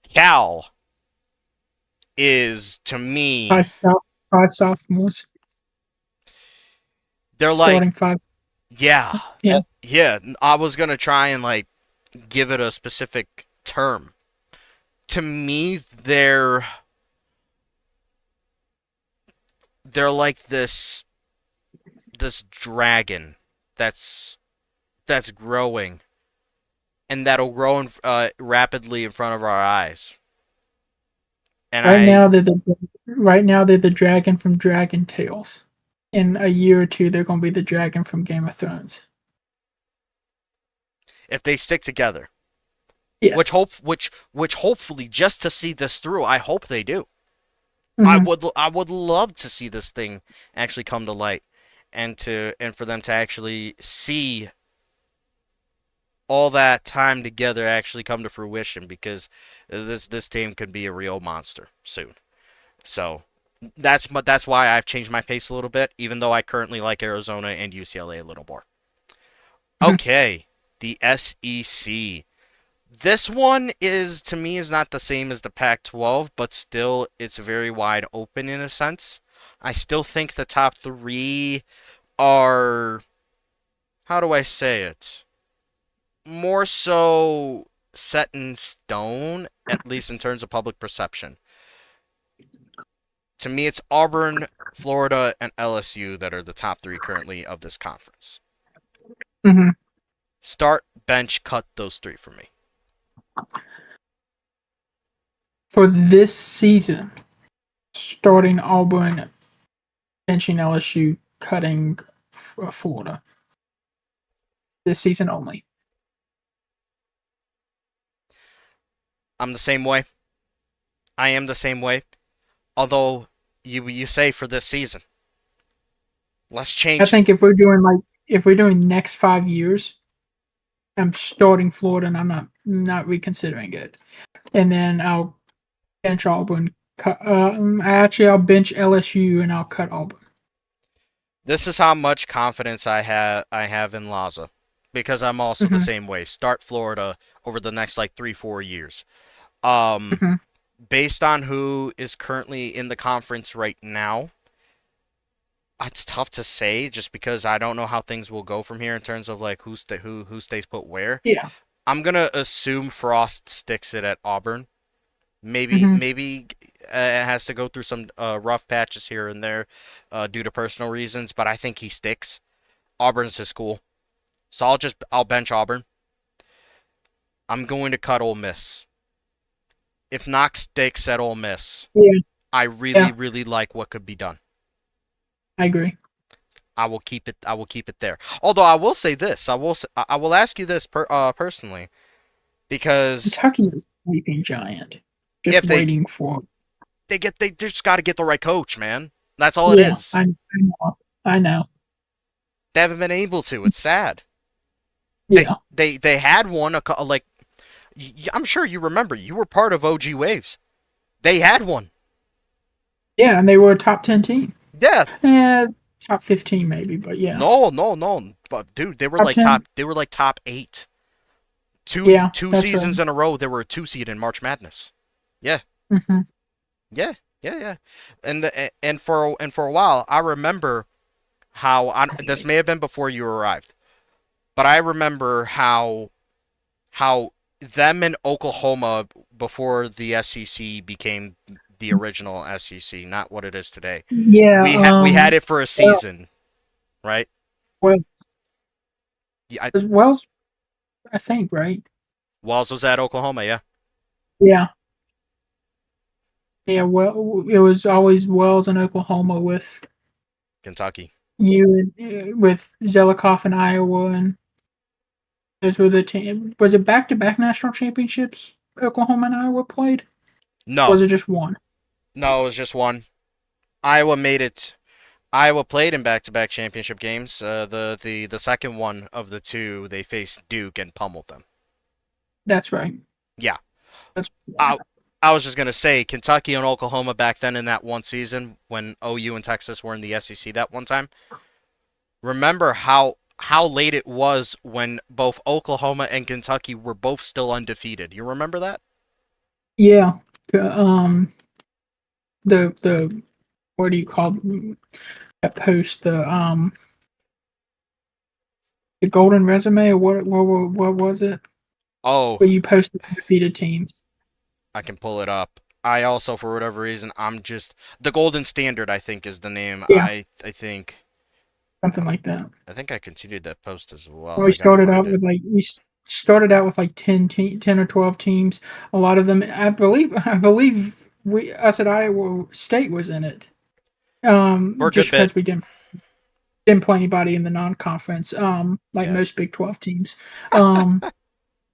Cal is to me, five soph- five sophomores they're like starting five. yeah. Yeah, Oh, yeah, I was going to try and like give it a specific term. To me, they're like this dragon that's growing and that'll grow rapidly in front of our eyes. And right now they're the dragon from Dragon Tales. In a year or two, they're gonna be the dragon from Game of Thrones. if they stick together, Yes. which hopefully just to see this through, I hope they do. Hmm. I would love to see this thing actually come to light and for them to actually see all that time together actually come to fruition because this team could be a real monster soon. So that's why I've changed my pace a little bit, even though I currently like Arizona and UCLA a little more. Hmm. Okay, the SEC. This one is to me is not the same as the Pac-12, but still it's very wide open in a sense. I still think the top three are, how do I say it? More so set in stone, at least in terms of public perception. To me, it's Auburn, Florida, and LSU that are the top three currently of this conference. Hmm. Start, bench, cut those three for me. For this season, starting Auburn, benching LSU, cutting Florida. This season only. I'm the same way. I am the same way. Although you say for this season, let's I change. think if we're doing next 5 years, I'm starting Florida and I'm not reconsidering it. And then I'll bench Auburn. Actually, I'll bench LSU and I'll cut Auburn. This is how much confidence I have in Laza, because I'm also the Hmm. same way. Start Florida over the next like 3-4 years. Um, Hmm. Based on who is currently in the conference right now, it's tough to say just because I don't know how things will go from here in terms of like who stays put where. Yeah. I'm gonna assume Frost sticks it at Auburn. Maybe Hmm. maybe it has to go through some rough patches here and there due to personal reasons, but I think he sticks. Auburn's his school, so I'll bench Auburn. I'm going to cut Ole Miss. If Knox sticks at Ole Miss, Yeah. I really Yeah. really like what could be done. I agree. I will keep it. I will keep it there. Although I will say this, I will ask you this personally because Kentucky's a sleeping giant, just if waiting for. they just got to get the right coach, man. That's all it Yeah, is. I know. I know. They haven't been able to. It's sad. Yeah. They had one like I'm sure you remember. You were part of OG Waves. They had one. Yeah, and they were a top 10 team. Yeah. Eh, top 15 maybe, but yeah. No, no, no. But dude, they were Top like 10. top. They were like top 8. Two Yeah, two that's right. seasons in a row, they were a 2 seed in March Madness. Yeah. Hmm. Yeah. Yeah. Yeah. And for a while, I remember how this may have been before you arrived, but I remember how them in Oklahoma before the SEC became the original SEC, not what it is today. Yeah, We had it for a well, season, right? well, Yeah, as well, I think, right? Walls was at Oklahoma, yeah. Yeah. Yeah, well, it was always Wells in Oklahoma with Kentucky. you and with Zelikoff in Iowa, and those were the team. Was it back-to-back national championships Oklahoma and Iowa played? Or No, was it just one? no, it was just one. Iowa made it. Iowa played in back-to-back championship games. The second one of the two, they faced Duke and pummeled them. That's right. Yeah, That's I I was just gonna say Kentucky and Oklahoma back then in that one season when OU and Texas were in the SEC that one time. Remember how late it was when both Oklahoma and Kentucky were both still undefeated. You remember that? yeah. The what do you call that post? The golden resume or what was it? Oh, Where you post the undefeated teams. I can pull it up. I also, for whatever reason, I'm just the Golden Standard. I think is the name. Yeah, something like that. I think I continued that post as well. We I gotta started find out it. with started out with like 10 or 12 teams. A lot of them, I believe we us at Iowa State was in it. For a good Just bit. because we didn't play anybody in the non-conference, like Yeah. most Big 12 teams. Um,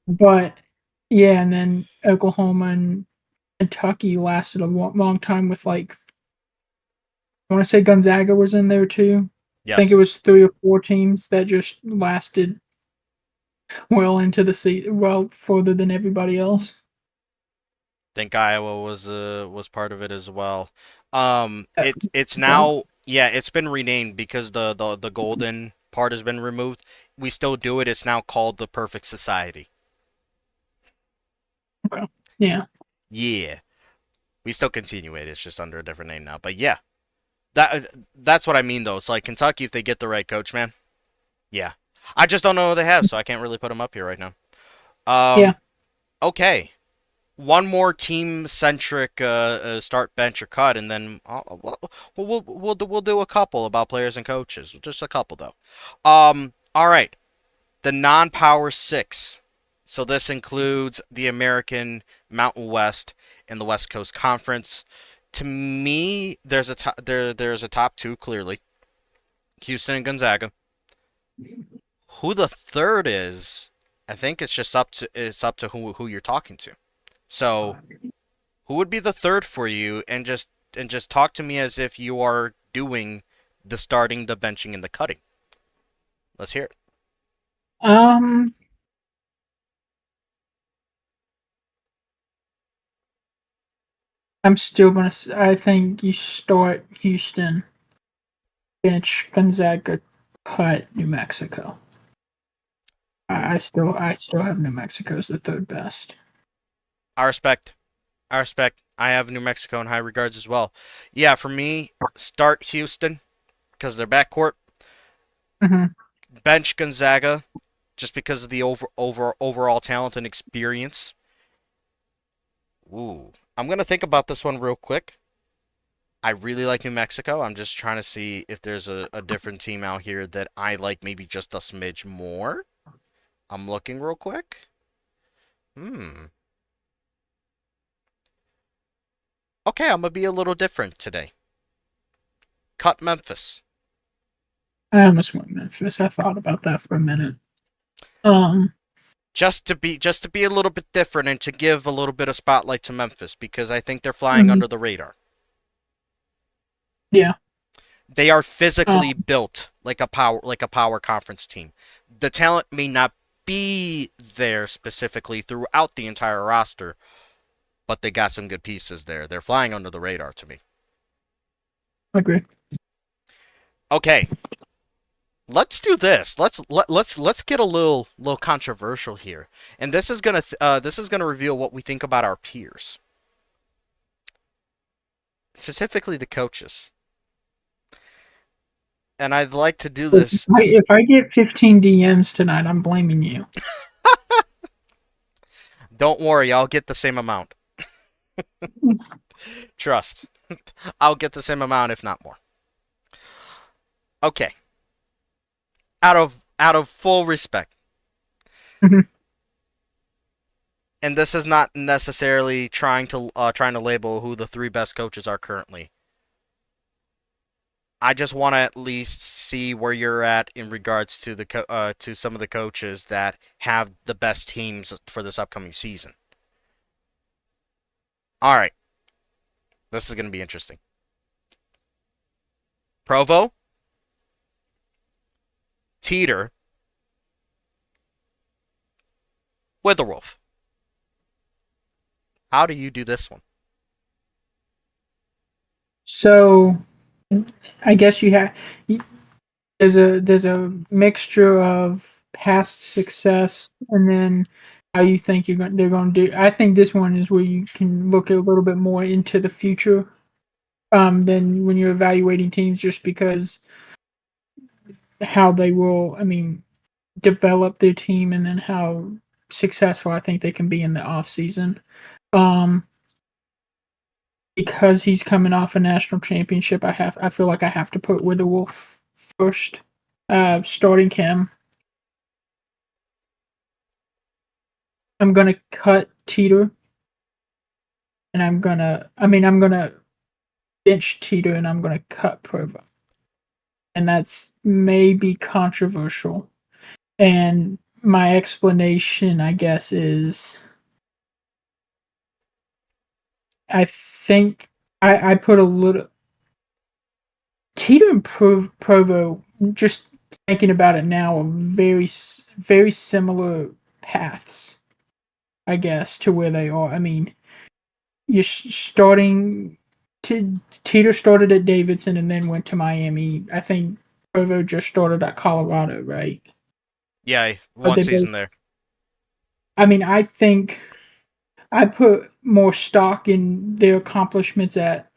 but yeah, and then Oklahoma and Kentucky lasted a long time with like I want to say Gonzaga was in there too. I think it Yes. was 3 or 4 teams that just lasted well into the season, well further than everybody else. Think Iowa was part of it as well. Uh, It's well, now, yeah, it's been renamed because the golden part has been removed. We still do it. It's now called the Perfect Society. okay, yeah, Yeah. We still continue it. It's just under a different name now. But yeah, that's what I mean though. It's like Kentucky if they get the right coach, man. Yeah. I just don't know who they have, so I can't really put them up here right now. yeah. Um. Okay. One more team centric start bench or cut, and then we'll do a couple about players and coaches. Just a couple though. All right. The non-power six. So this includes the American, Mountain West, and the West Coast Conference. To me, there's a top two clearly. Houston and Gonzaga. Who the third is, I think it's up to who you're talking to. So who would be the third for you, and just talk to me as if you are doing the starting, the benching, and the cutting. Let's hear it. Um, I'm still gonna. I think you start Houston, bench Gonzaga, cut New Mexico. I still have New Mexico as the third best. I respect. I respect. I have New Mexico in high regards as well. Yeah, for me, start Houston because of their backcourt. Hmm. Bench Gonzaga just because of the overall talent and experience. Ooh, I'm gonna think about this one real quick. I really like New Mexico. I'm just trying to see if there's a different team out here that I like maybe just a smidge more. I'm looking real quick. Hmm. Okay, I'm gonna be a little different today. Cut Memphis. I almost went Memphis. I thought about that for a minute. Um, Just to be a little bit different and to give a little bit of spotlight to Memphis because I think they're flying mhm, under the radar. yeah. They are physically Um, built like a power conference team. The talent may not be there specifically throughout the entire roster, but they got some good pieces there. They're flying under the radar to me. I agree. Okay, let's do this. Let's get a little controversial here, and this is gonna reveal what we think about our peers, specifically the coaches. And I'd like to do If this. I, if I get 15 DMs tonight, I'm blaming you. Don't worry, I'll get the same amount. Trust. I'll get the same amount, if not more. Okay. Out of full respect, Mhm. and this is not necessarily trying to label who the three best coaches are currently. I just want to at least see where you're at in regards to to some of the coaches that have the best teams for this upcoming season. All right, this is going to be interesting. Provo, Teeter, Witherwolf. How do you do this one? So I guess you have there's a mixture of past success and then how you think they're going to do. I think this one is where you can look a little bit more into the future than when you're evaluating teams, just because how they will. I mean, develop their team and then how successful I think they can be in the off season. Um, because he's coming off a national championship, I feel like I have to put Witherwolf first. Starting him, I'm gonna cut Teeter, and I'm gonna bench Teeter, and I'm gonna cut Provo, and that's maybe controversial. And my explanation, I guess, is I think I put a little Teeter and Provo. Just thinking about it now, are very similar paths, I guess, to where they are. I mean, you're starting to Teeter started at Davidson and then went to Miami. I think Provo just started at Colorado, right? Yeah, But one they both. season there. I mean, I think I put more stock in their accomplishments at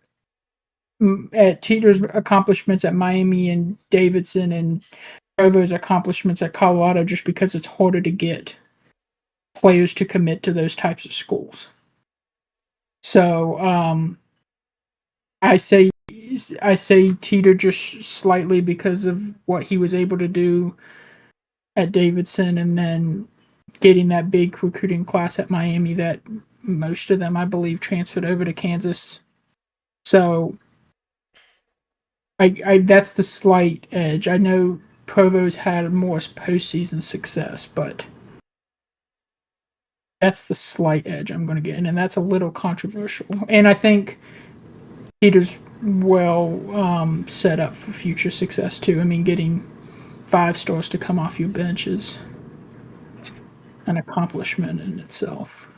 Teeter's accomplishments at Miami and Davidson and Provo's accomplishments at Colorado, just because it's harder to get players to commit to those types of schools. So I say I say Teeter just slightly because of what he was able to do at Davidson, and then getting that big recruiting class at Miami that most of them, I believe, transferred over to Kansas. So I that's the slight edge. I know Provo's had more postseason success, but that's the slight edge I'm going to get, and that's a little controversial. And I think Peter's well set up for future success too. I mean, getting 5 stars to come off your bench is an accomplishment in itself.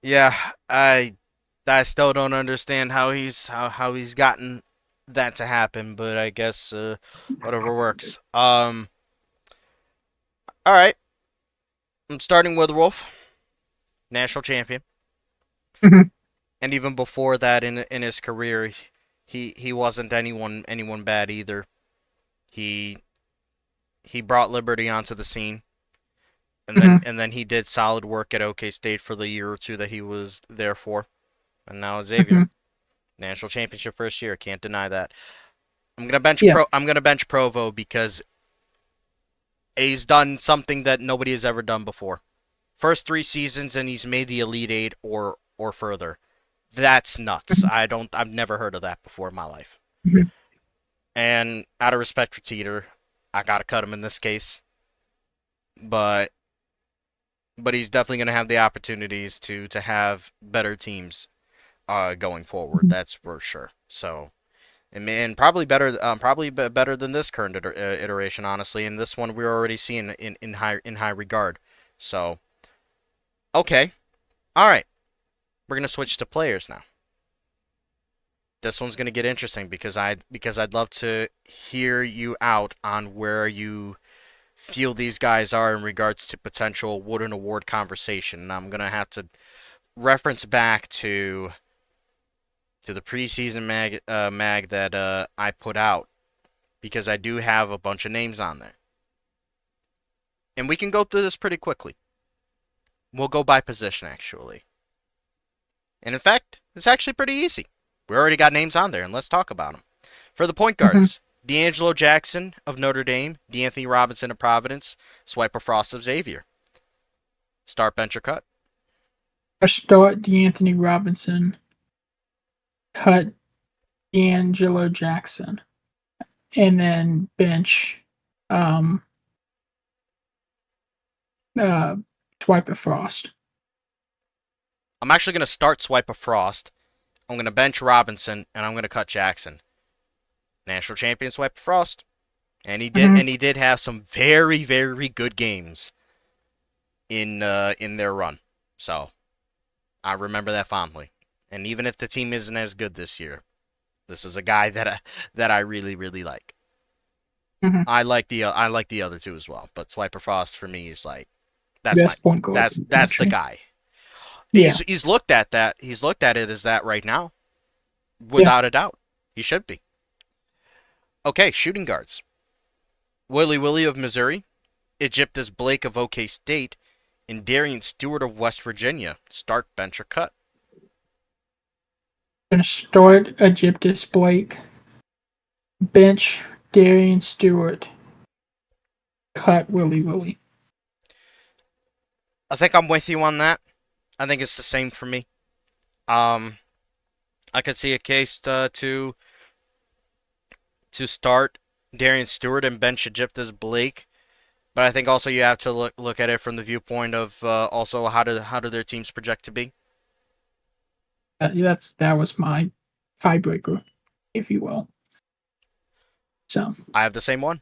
Yeah, I I still don't understand how he's gotten that to happen, but I guess whatever works. All right. I'm starting with Wolf, national champion, Mhm. and even before that in his career, he wasn't anyone bad either. He he brought Liberty onto the scene, Mhm. and then he did solid work at OK State for the year or two that he was there for, and now Xavier, Mhm. national championship first year. Can't deny that. Yeah. I'm gonna bench Provo because he's done something that nobody has ever done before. First 3 seasons and he's made the Elite Eight or further. That's nuts. Mhm. I've never heard of that before in my life. Mhm. And out of respect for Teeter, I gotta cut him in this case. But he's definitely gonna have the opportunities to have better teams going forward. Mhm. That's for sure. So and probably better, better than this current iteration, honestly. And this one we're already seeing in high regard. So okay, all right, we're gonna switch to players now. This one's gonna get interesting because I'd love to hear you out on where you feel these guys are in regards to potential Wooden Award conversation. And I'm gonna have to reference back to the preseason mag that I put out because I do have a bunch of names on there. And we can go through this pretty quickly. We'll go by position, actually. And in fact, it's actually pretty easy. We already got names on there, and let's talk about them. For the point Mhm. guards, D'Angelo Jackson of Notre Dame, D'Anthony Robinson of Providence, Swiper Frost of Xavier. Start, bench, or cut? I start D'Anthony Robinson, cut D'Angelo Jackson, and then bench um uh Swiper Frost. I'm actually going to start Swiper Frost. I'm going to bench Robinson, and I'm going to cut Jackson. National champion Swiper Frost. Mhm. And he did have some very, very good games in their run. So I remember that fondly. And even if the team isn't as good this year, this is a guy that I really really like. Mhm. I like the other two as well, but Swiper Frost for me is like that's my Best point guards in the that's the country. guy. Yeah. He's looked at that. He's looked at it as that right now, Yeah. without a doubt. He should be. Okay, shooting guards. Willie of Missouri, Egyptus Blake of OK State, and Darian Stewart of West Virginia. Start, bench, or cut? Gonna start Egyptus Blake, bench Darian Stewart, cut Willie. I think I'm with you on that. I think it's the same for me. Um, I could see a case to start Darian Stewart and bench Egyptus Blake, but I think also you have to look at it from the viewpoint of also how do their teams project to be. That was my tiebreaker, if you will. So I have the same one.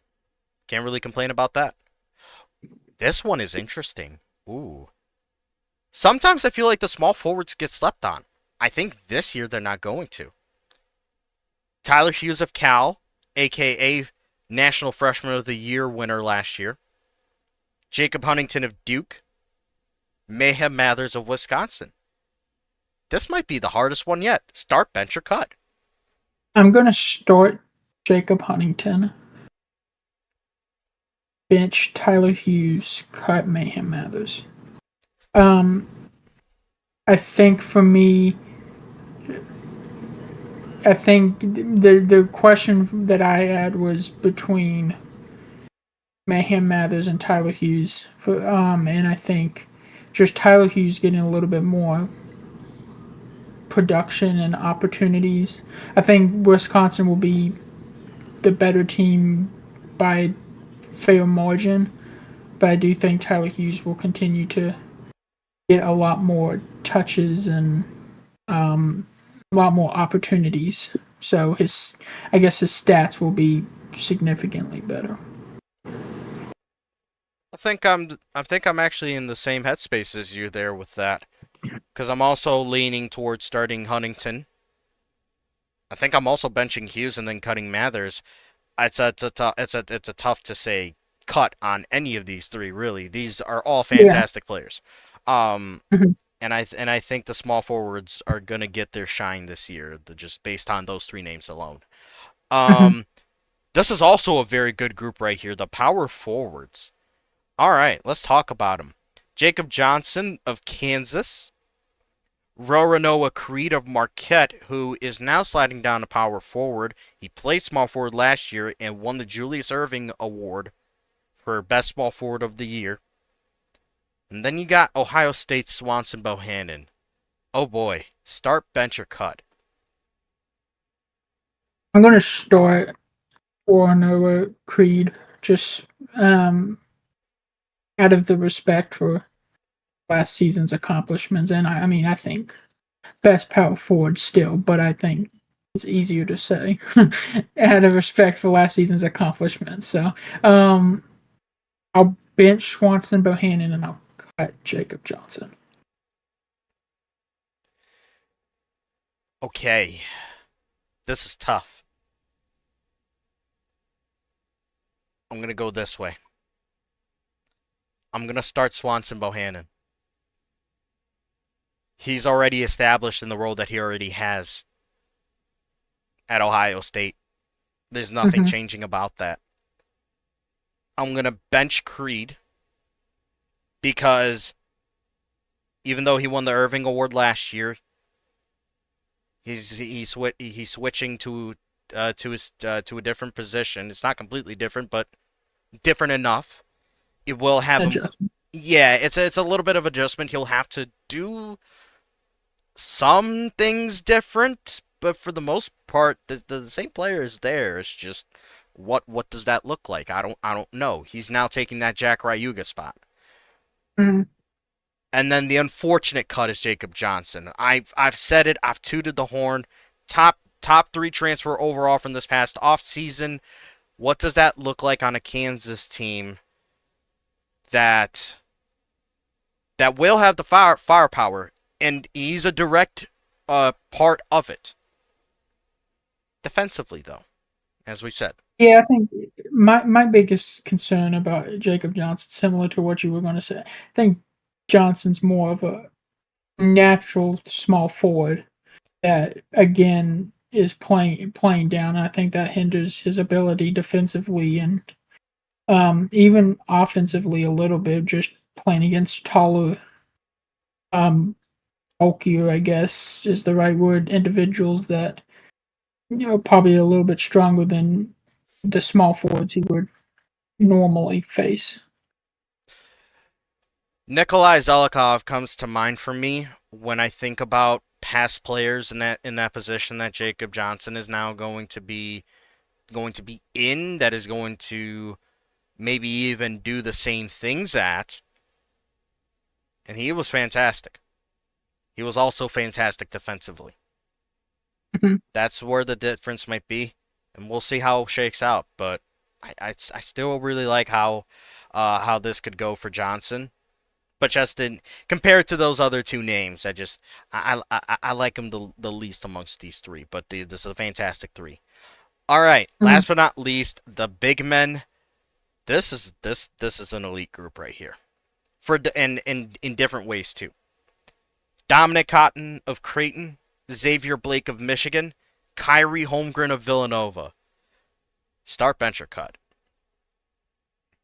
Can't really complain about that. This one is interesting. Ooh. Sometimes I feel like the small forwards get slept on. I think this year they're not going to. Tyler Hughes of Cal, aka National Freshman of the Year winner last year. Jacob Huntington of Duke. Mayhem Mathers of Wisconsin. This might be the hardest one yet. Start, bench, or cut. I'm gonna start Jacob Huntington, bench Tyler Hughes, cut Mayhem Mathers. Um, I think for me, I think the question that I had was between Mayhem Mathers and Tyler Hughes. And I think just Tyler Hughes getting a little bit more production and opportunities. I think Wisconsin will be the better team by fair margin, but I do think Tyler Hughes will continue to get a lot more touches and a lot more opportunities. So I guess his stats will be significantly better. I think I'm actually in the same headspace as you there with that. because I'm also leaning towards starting Huntington. I think I'm also benching Hughes and then cutting Mathers. It's a tough to say cut on any of these three. Really, these are all Yeah. fantastic players. Um, Mhm. and I think the small forwards are gonna get their shine this year, just based on those three names alone. Mhm. Um, this is also a very good group right here. The power forwards. All right, let's talk about them. Jacob Johnson of Kansas, Roronoa Creed of Marquette, who is now sliding down to power forward. He played small forward last year and won the Julius Erving Award for Best Small Forward of the Year. And then you got Ohio State's Swanson Bohannon. Oh boy, start, bench, or cut. I'm gonna start for Noah Creed, just um, out of the respect for last season's accomplishments, and I mean, I think best power forward still, but I think it's easier to say out of respect for last season's accomplishments. So, um, I'll bench Swanson Bohannon and I'll cut Jacob Johnson. Okay, this is tough. I'm gonna go this way. I'm gonna start Swanson Bohannon. He's already established in the role that he already has at Ohio State. There's nothing Mm-hmm. changing about that. I'm gonna bench Creed because even though he won the Irving Award last year, he's switching to a different position. It's not completely different, but different enough. It will have him. Adjustment. Yeah, it's a little bit of adjustment. He'll have to do some things different, but for the most part, the same player is there. It's just what does that look like? I don't know. He's now taking that Jack Ryuga spot. Mm-hmm. And then the unfortunate cut is Jacob Johnson. I've said it. I've tooted the horn. Top three transfer overall from this past off season. What does that look like on a Kansas team that will have the firepower, and he's a direct part of it. Defensively, though, as we said. Yeah, I think my biggest concern about Jacob Johnson, similar to what you were going to say, I think Johnson's more of a natural small forward that again is playing down. I think that hinders his ability defensively and even offensively a little bit. Just playing against taller, um, bulkier, I guess is the right word. Individuals that probably a little bit stronger than the small forwards he would normally face. Nikolai Zelikov comes to mind for me when I think about past players in that position that Jacob Johnson is now going to be in, that is going to maybe even do the same things at, and he was fantastic. He was also fantastic defensively. Mhm. That's where the difference might be, and we'll see how it shakes out. But I still really like how this could go for Johnson. But just in compared to those other two names, I like him the least amongst these three. But this is a fantastic three. All right, Mhm. last but not least, the big men. This is an elite group right here and in different ways too. Dominic Cotton of Creighton, Xavier Blake of Michigan, Kyrie Holmgren of Villanova. Start, bench, or cut.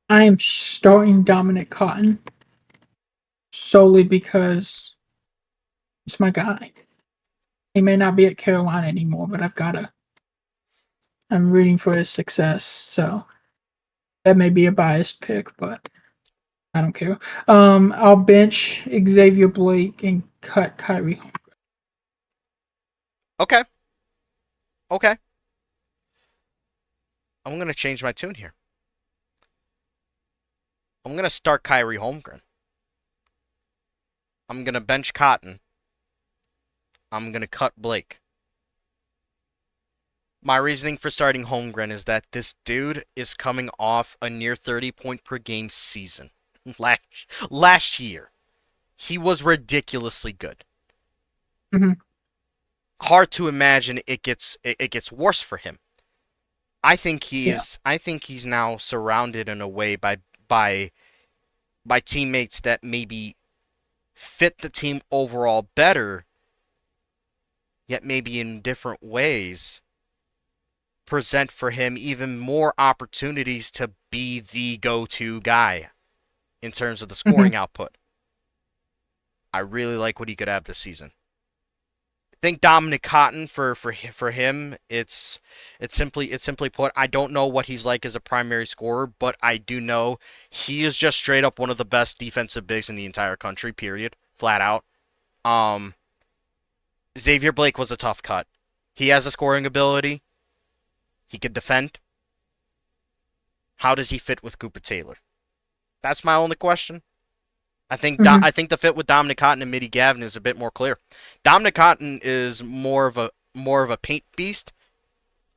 I am starting Dominic Cotton solely because it's my guy. He may not be at Carolina anymore, but I'm rooting for his success. So that may be a biased pick, but I don't care. I'll bench Xavier Blake and cut Kyrie. Okay, okay. I'm gonna change my tune here. I'm gonna start Kyrie Holmgren. I'm gonna bench Cotton. I'm gonna cut Blake. My reasoning for starting Holmgren is that this dude is coming off a near 30 point per game season last year. he was ridiculously good. Hmm. Hard to imagine it gets worse for him. Yeah. I think he's now surrounded in a way by by teammates that maybe fit the team overall better, yet maybe in different ways present for him even more opportunities to be the go-to guy in terms of the Hmm. scoring output. I really like what he could have this season. I think Dominic Cotton for him, it's simply put. I don't know what he's like as a primary scorer, but I do know he is just straight up one of the best defensive bigs in the entire country. Period, flat out. Um, Xavier Blake was a tough cut. He has a scoring ability. He could defend. How does he fit with Cooper Taylor? That's my only question. Hmm. I think the fit with Dominic Cotton and Mitty Gavin is a bit more clear. Dominic Cotton is more of a paint beast.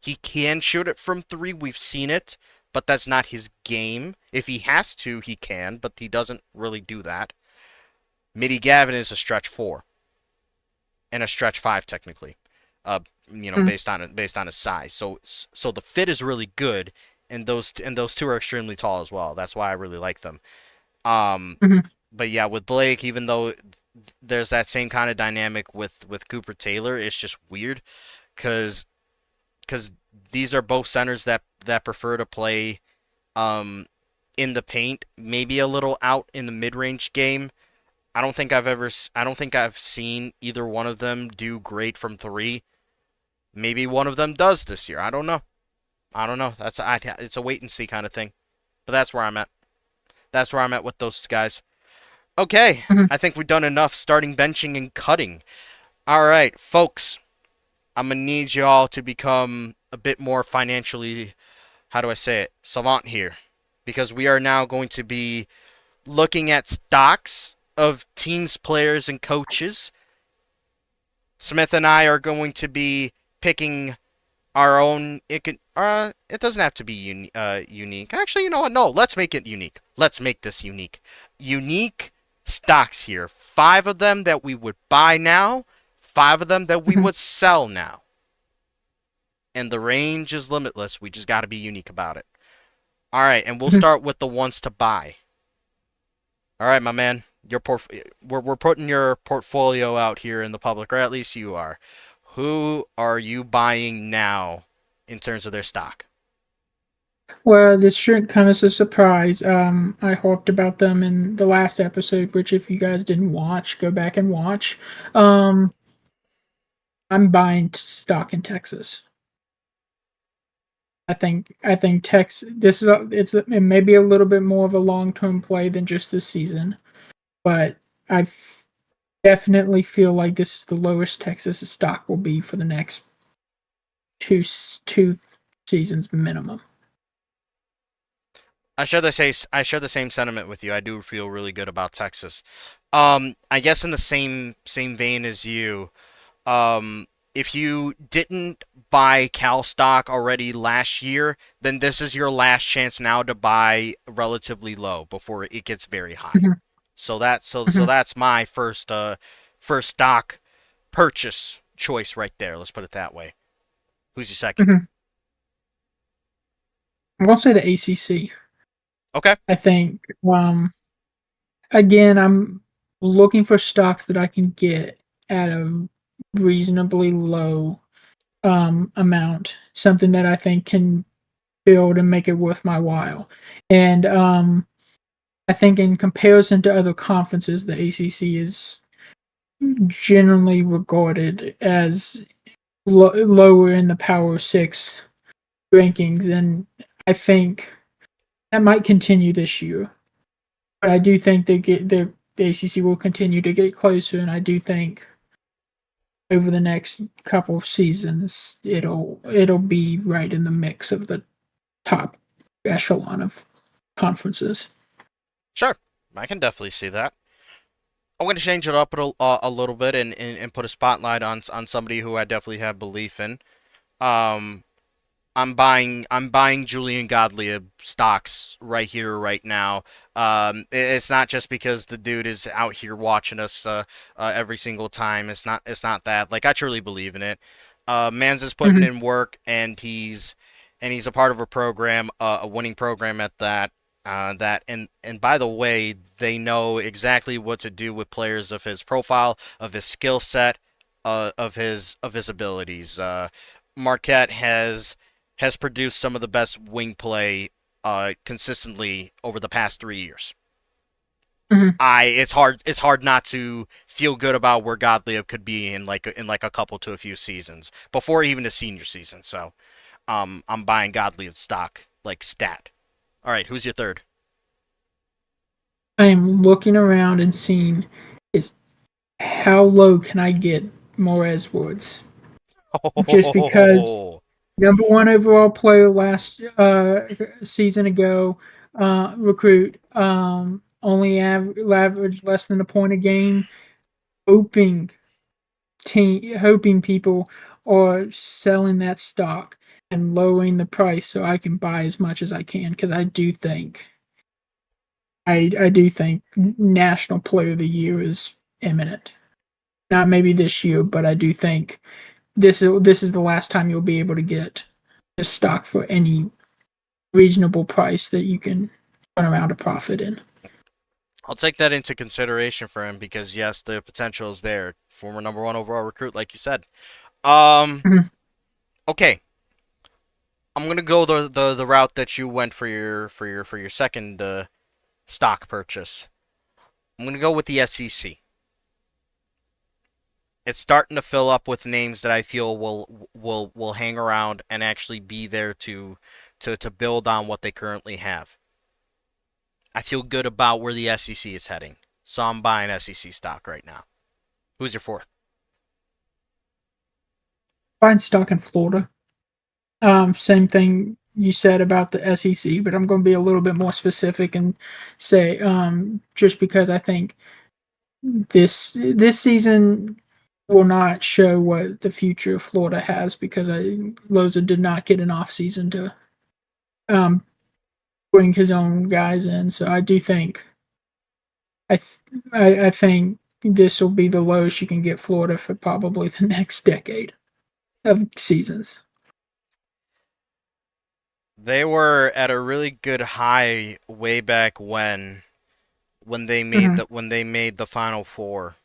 He can shoot it from three. We've seen it, but that's not his game. If he has to, he can, but he doesn't really do that. Mitty Gavin is a stretch four and a stretch five technically. Uh, Hmm. based on his size. So the fit is really good, and those two are extremely tall as well. That's why I really like them. Um, Hmm. but yeah, with Blake, even though there's that same kind of dynamic with Cooper Taylor, it's just weird because because these are both centers that prefer to play um in the paint, maybe a little out in the mid-range game. I don't think I've seen either one of them do great from three. Maybe one of them does this year. I don't know. I don't know. It's a wait and see kind of thing. But that's where I'm at. That's where I'm at with those guys. Okay, Hmm. I think we've done enough starting benching and cutting. All right, folks, I'm gonna need y'all to become a bit more financially, how do I say it, savant here, because we are now going to be looking at stocks of teams, players, and coaches. Smith and I are going to be picking our own. It doesn't have to be unique. Actually, you know what? No, let's make it unique. Let's make this unique. Unique stocks here. 5 of them that we would buy now. 5 of them that we Hmm. would sell now. And the range is limitless. We just got to be unique about it. All right, and we'll Hmm. start with the ones to buy. All right, my man. We're putting your portfolio out here in the public, or at least you are. Who are you buying now in terms of their stock? Well, this shouldn't come as a surprise. I talked about them in the last episode, which if you guys didn't watch, go back and watch. Um, I'm buying stock in Texas. I think Tex. This is it may be a little bit more of a long term play than just this season, but definitely feel like this is the lowest Texas stock will be for the next two seasons minimum. I share the same sentiment with you. I do feel really good about Texas. I guess in the same vein as you, um, if you didn't buy Cal stock already last year, then this is your last chance now to buy relatively low before it gets very high. Mhm. So Mhm. that's my first stock purchase choice right there. Let's put it that way. Who's your second? Mhm. I'm gonna say the ACC. Okay. I think again I'm looking for stocks that I can get at a reasonably low amount, something that I think can build and make it worth my while. And I think in comparison to other conferences, the ACC is generally regarded as lower in the Power Six rankings, and I think that might continue this year. But I do think the ACC will continue to get closer, and I do think over the next couple of seasons it'll be right in the mix of the top echelon of conferences. Sure. I can definitely see that. I'm going to change it up a little bit and put a spotlight on somebody who I definitely have belief in. Um, I'm buying Julian Gottlieb stocks right here, right now. It's not just because the dude is out here watching us every single time. It's not that. Like I truly believe in it. Mans is putting Hmm. in work, and he's a part of a program, a winning program at that. And by the way, they know exactly what to do with players of his profile, of his skill set, of his abilities. Marquette has produced some of the best wing play consistently over the past 3 years. Hmm. It's hard not to feel good about where Gottlieb could be in like a couple to a few seasons before even the senior season. So I'm buying Gottlieb stock like stat. All right, who's your third? I am looking around and seeing is how low can I get Morez Woods? Just because Oh, number one overall player last season ago, recruit, only averaged less than a point a game, hoping hoping people are selling that stock and lowering the price so I can buy as much as I can because I do think National Player of the Year is imminent. Not maybe this year, but I do think this is the last time you'll be able to get this stock for any reasonable price that you can turn around a profit in. I'll take that into consideration for him because yes, the potential is there. Former number one overall recruit, like you said. Um, Mhm. okay, I'm gonna go the route that you went for your second stock purchase. I'm gonna go with the SEC. It's starting to fill up with names that I feel will hang around and actually be there to build on what they currently have. I feel good about where the SEC is heading, so I'm buying SEC stock right now. Who's your fourth? Buying stock in Florida. Same thing you said about the SEC, but I'm going to be a little bit more specific and say just because I think this season will not show what the future of Florida has because Loza did not get an off season to um, bring his own guys in. So I do think I th- I think this will be the lowest you can get Florida for probably the next decade of seasons. They were at a really good high way back when they made Hmm. the Final Four.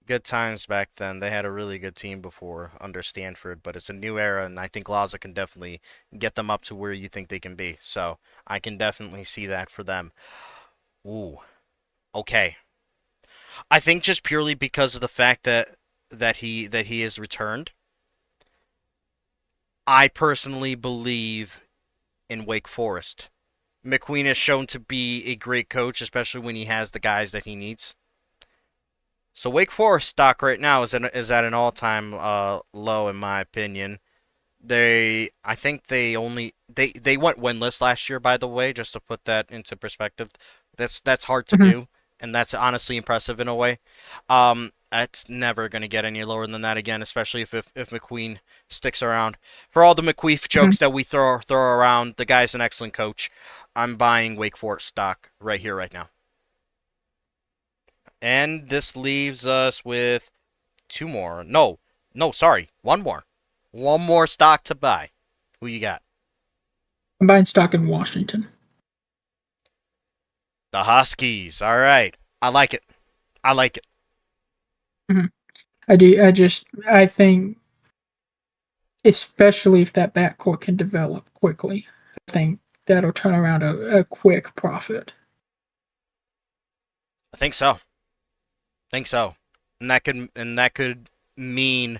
Good times back then. They had a really good team before under Stanford, but it's a new era, and I think Laza can definitely get them up to where you think they can be. So I can definitely see that for them. Ooh, okay. I think just purely because of the fact that he has returned, I personally believe in Wake Forest. McQueen has shown to be a great coach, especially when he has the guys that he needs. So Wake Forest stock right now is at an all-time low in my opinion. I think they went winless last year, by the way, just to put that into perspective. That's hard to Hmm. do, and that's honestly impressive in a way. It's never gonna get any lower than that again, especially if McQueen sticks around. For all the McQueen Hmm. jokes that we throw around, the guy's an excellent coach. I'm buying Wake Forest stock right here, right now. And this leaves us with two more. No, no, sorry, one more. One more stock to buy. Who you got? I'm buying stock in Washington. The Huskies. All right. I like it. I like it. Hmm. I do. I think, especially if that backcourt can develop quickly, I think that'll turn around a quick profit. I think so. Think so. And that could mean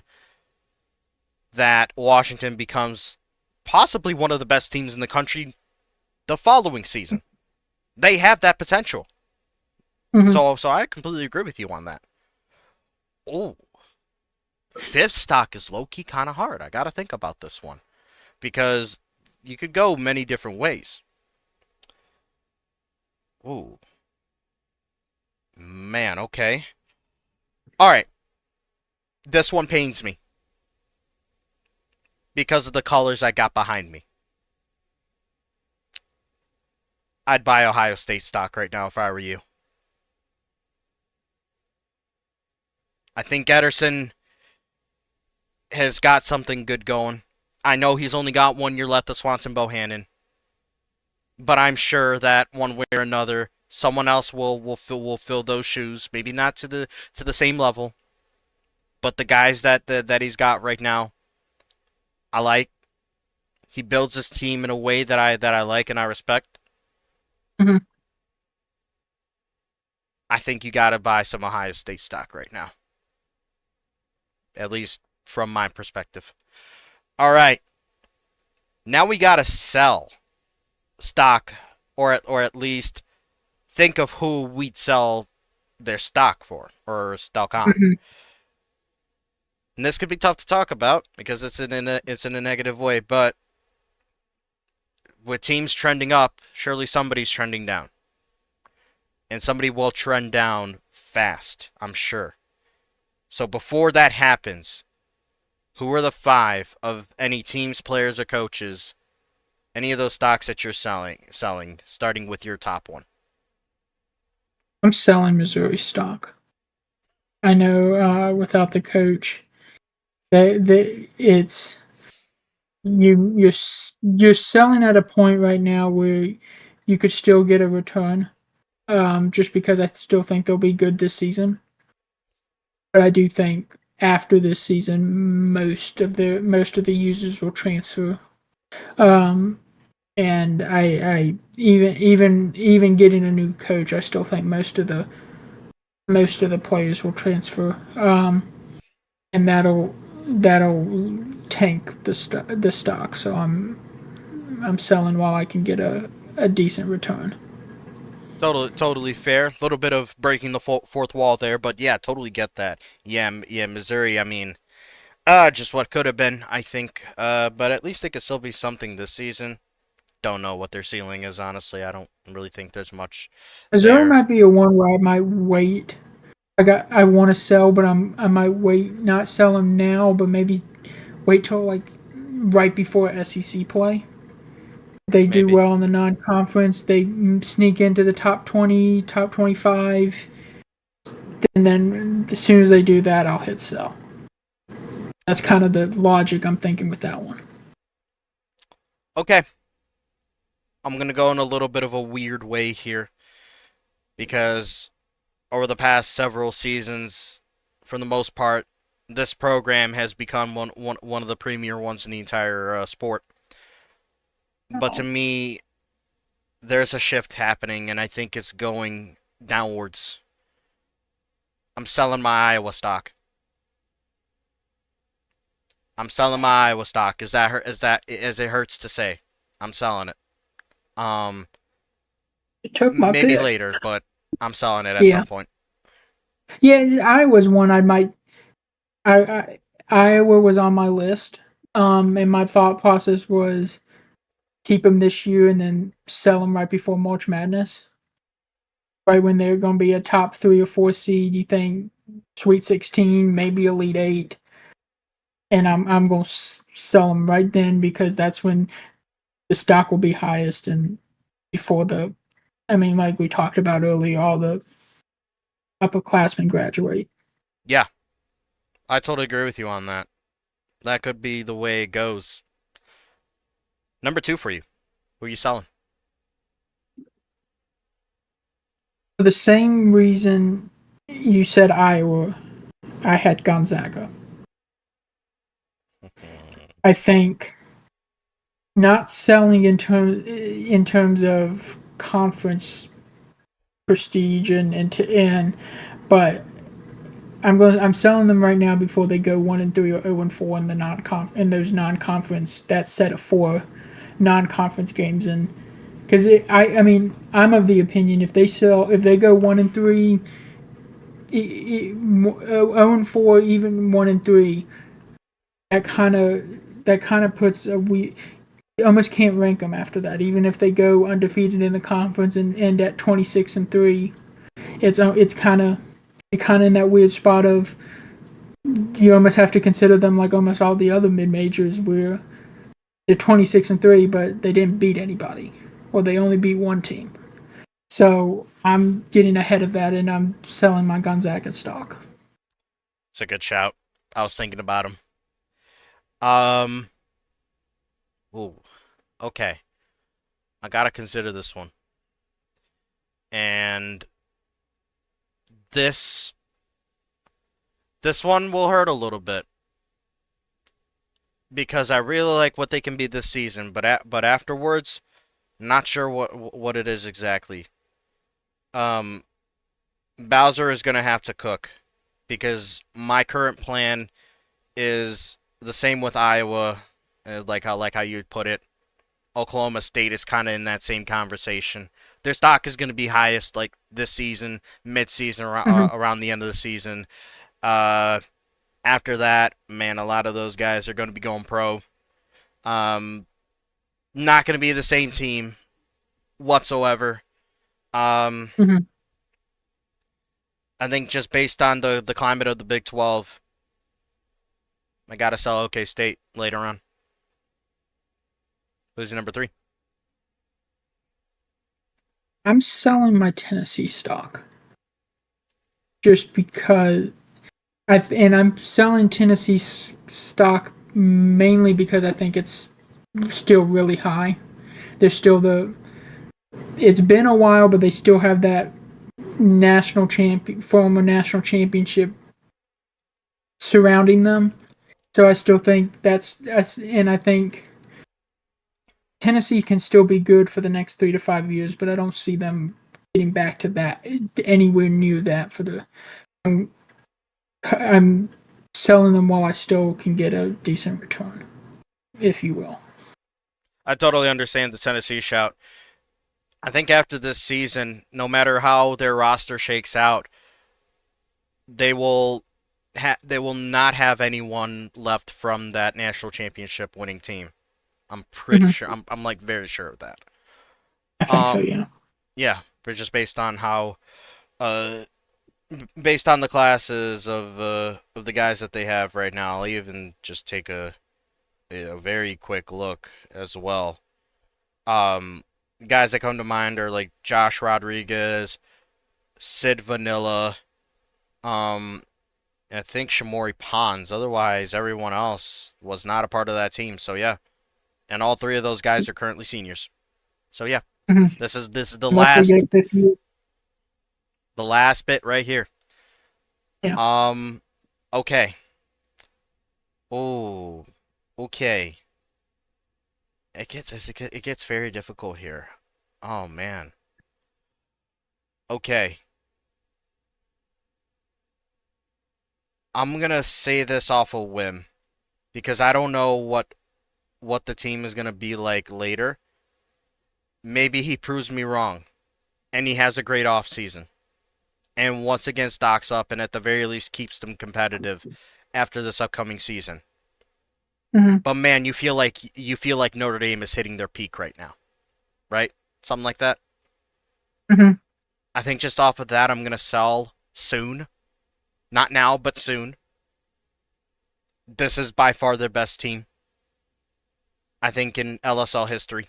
that Washington becomes possibly one of the best teams in the country the following season. They have that potential. Hmm. So I completely agree with you on that. Oh, fifth stock is low key kind of hard. I got to think about this one because you could go many different ways. Ooh, man, okay. All right. This one pains me because of the colors I got behind me. I'd buy Ohio State stock right now if I were you. I think Ederson has got something good going. I know he's only got 1 year left of Swanson Bohannon, but I'm sure that one way or another, someone else will fill those shoes. Maybe not to the same level, but the guys that he's got right now, I like. He builds his team in a way that I like and I respect. Mhm. I think you got to buy some Ohio State stock right now, at least from my perspective. All right, now we got to sell stock, or at least think of who we'd sell their stock for or stock on. Mhm. And this could be tough to talk about because it's in a negative way, but with teams trending up, surely somebody's trending down. And somebody will trend down fast, I'm sure. So before that happens, who are the five of any teams, players, or coaches, any of those stocks that you're selling, starting with your top one? I'm selling Missouri stock. I know without the coach, it's you're selling at a point right now where you could still get a return. Just because I still think they'll be good this season, but I do think after this season, most of the users will transfer. Um, and I even getting a new coach, I still think most of the players will transfer. And that'll tank the stock. So I'm selling while I can get a decent return. Totally fair. A little bit of breaking the fourth wall there, but yeah, totally get that. Yeah, Missouri. I mean, just what could have been, I think. But at least it could still be something this season. Don't know what their ceiling is, honestly. I don't really think there's much Missouri there. might be a one where I might wait. I want to sell, but I might wait, not sell them now, but maybe wait till like right before SEC play. They do Maybe. well in the non-conference. They sneak into the top 20, top 25, and then as soon as they do that, I'll hit sell. That's kind of the logic I'm thinking with that one. Okay, I'm gonna go in a little bit of a weird way here because over the past several seasons, for the most part, this program has become one of the premier ones in the entire sport. But to me, there's a shift happening, and I think it's going downwards. I'm selling my Iowa stock. I'm selling my Iowa stock. Is that as it hurts to say? I'm selling it. Um, It took my maybe pick. later, but I'm selling it at Yeah, some point. yeah. Iowa's one I might. I Iowa was on my list. And my thought process was keep them this year and then sell them right before March Madness, right when they're going to be a top 3 or 4 seed. You think Sweet 16, maybe Elite Eight, and I'm going to sell them right then because that's when the stock will be highest and before the. I mean, like we talked about earlier, all the upperclassmen graduate. Yeah, I totally agree with you on that. That could be the way it goes. Number two for you. Who are you selling? For the same reason you said Iowa, I had Gonzaga. I think not selling in terms of conference prestige and but I'm selling them right now before they go 1-3 or 0-4 in the in those non-conference that set of 4 non-conference games. And because I mean I'm of the opinion if they go 1-3, 0-4, even 1-3, that kind of puts a we you almost can't rank them after that. Even if they go undefeated in the conference and end at 26-3, it's kind of in that weird spot of you almost have to consider them like almost all the other mid majors where they're 26-3, but they didn't beat anybody, or they only beat one team. So I'm getting ahead of that, and I'm selling my Gonzaga stock. It's a good shout. I was thinking about him. Um, ooh, okay. I gotta consider this one. And this this one will hurt a little bit because I really like what they can be this season, but afterwards, not sure what it is exactly. Um, Bowser is gonna have to cook because my current plan is the same with Iowa, like how you put it. Oklahoma State is kind of in that same conversation. Their stock is going to be highest like this season, mid-season, Mm-hmm. around the end of the season. Uh, After that, man, a lot of those guys are going to be going pro. Um, Not going to be the same team whatsoever. Um, Mm-hmm. I think just based on the climate of the Big 12, I got to sell OK State later on. Who's number three? I'm selling my Tennessee stock just because and I'm selling Tennessee stock mainly because I think it's still really high. They're still the. It's been a while, but they still have that former national championship surrounding them. So I still think and I think Tennessee can still be good for the next 3 to 5 years, but I don't see them getting back to that anywhere near that for the. I'm, I'm selling them while I still can get a decent return, if you will. I totally understand the Tennessee shout. I think after this season, no matter how their roster shakes out, they will not have anyone left from that national championship winning team. I'm pretty Mm-hmm. sure. I'm like very sure of that. I think so. Um, Yeah. yeah, but just based on how uh based on the classes of the guys that they have right now, I'll even just take a very quick look as well. Um, Guys that come to mind are like Josh Rodriguez, Sid Vanilla, um, I think Shamori Pons. Otherwise, everyone else was not a part of that team. So yeah, and all three of those guys are currently seniors. So yeah, Mm-hmm. this is Unless they get 50. the last bit right here. Yeah. Um, okay. Oh, okay. It gets very difficult here. Oh man. Okay. I'm gonna say this off a whim because I don't know what the team is gonna be like later. Maybe he proves me wrong and he has a great off season and once again stocks up and at the very least keeps them competitive after this upcoming season. Mm-hmm. But man, you feel like Notre Dame is hitting their peak right now, right? Something like that. Mm-hmm. I think just off of that, I'm gonna sell soon. Not now, but soon. This is by far their best team. I think in LSL history.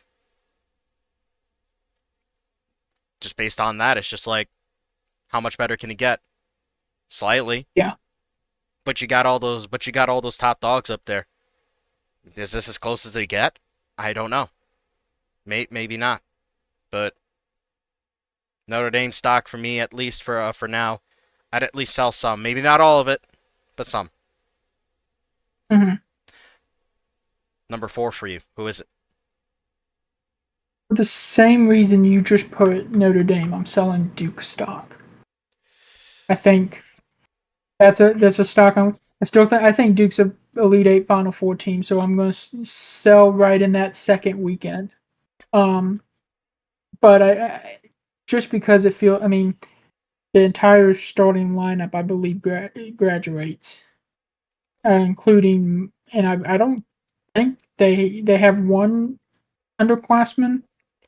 Just based on that, it's just like how much better can it get? Slightly, Yeah. but you got all those top dogs up there. Is this as close as they get? I don't know. Maybe not. But Notre Dame stock for me, at least for now, I'd at least sell some. Maybe not all of it, but some. Mm-hmm. Number four for you. Who is it? For the same reason you just put Notre Dame, I'm selling Duke stock. I think that's a stock. I still think I think Duke's a Elite Eight Final Four team, so I'm going to sell right in that second weekend. Um, but just because it feel, I mean, the entire starting lineup, I believe, graduates, including, and I don't think they have one underclassman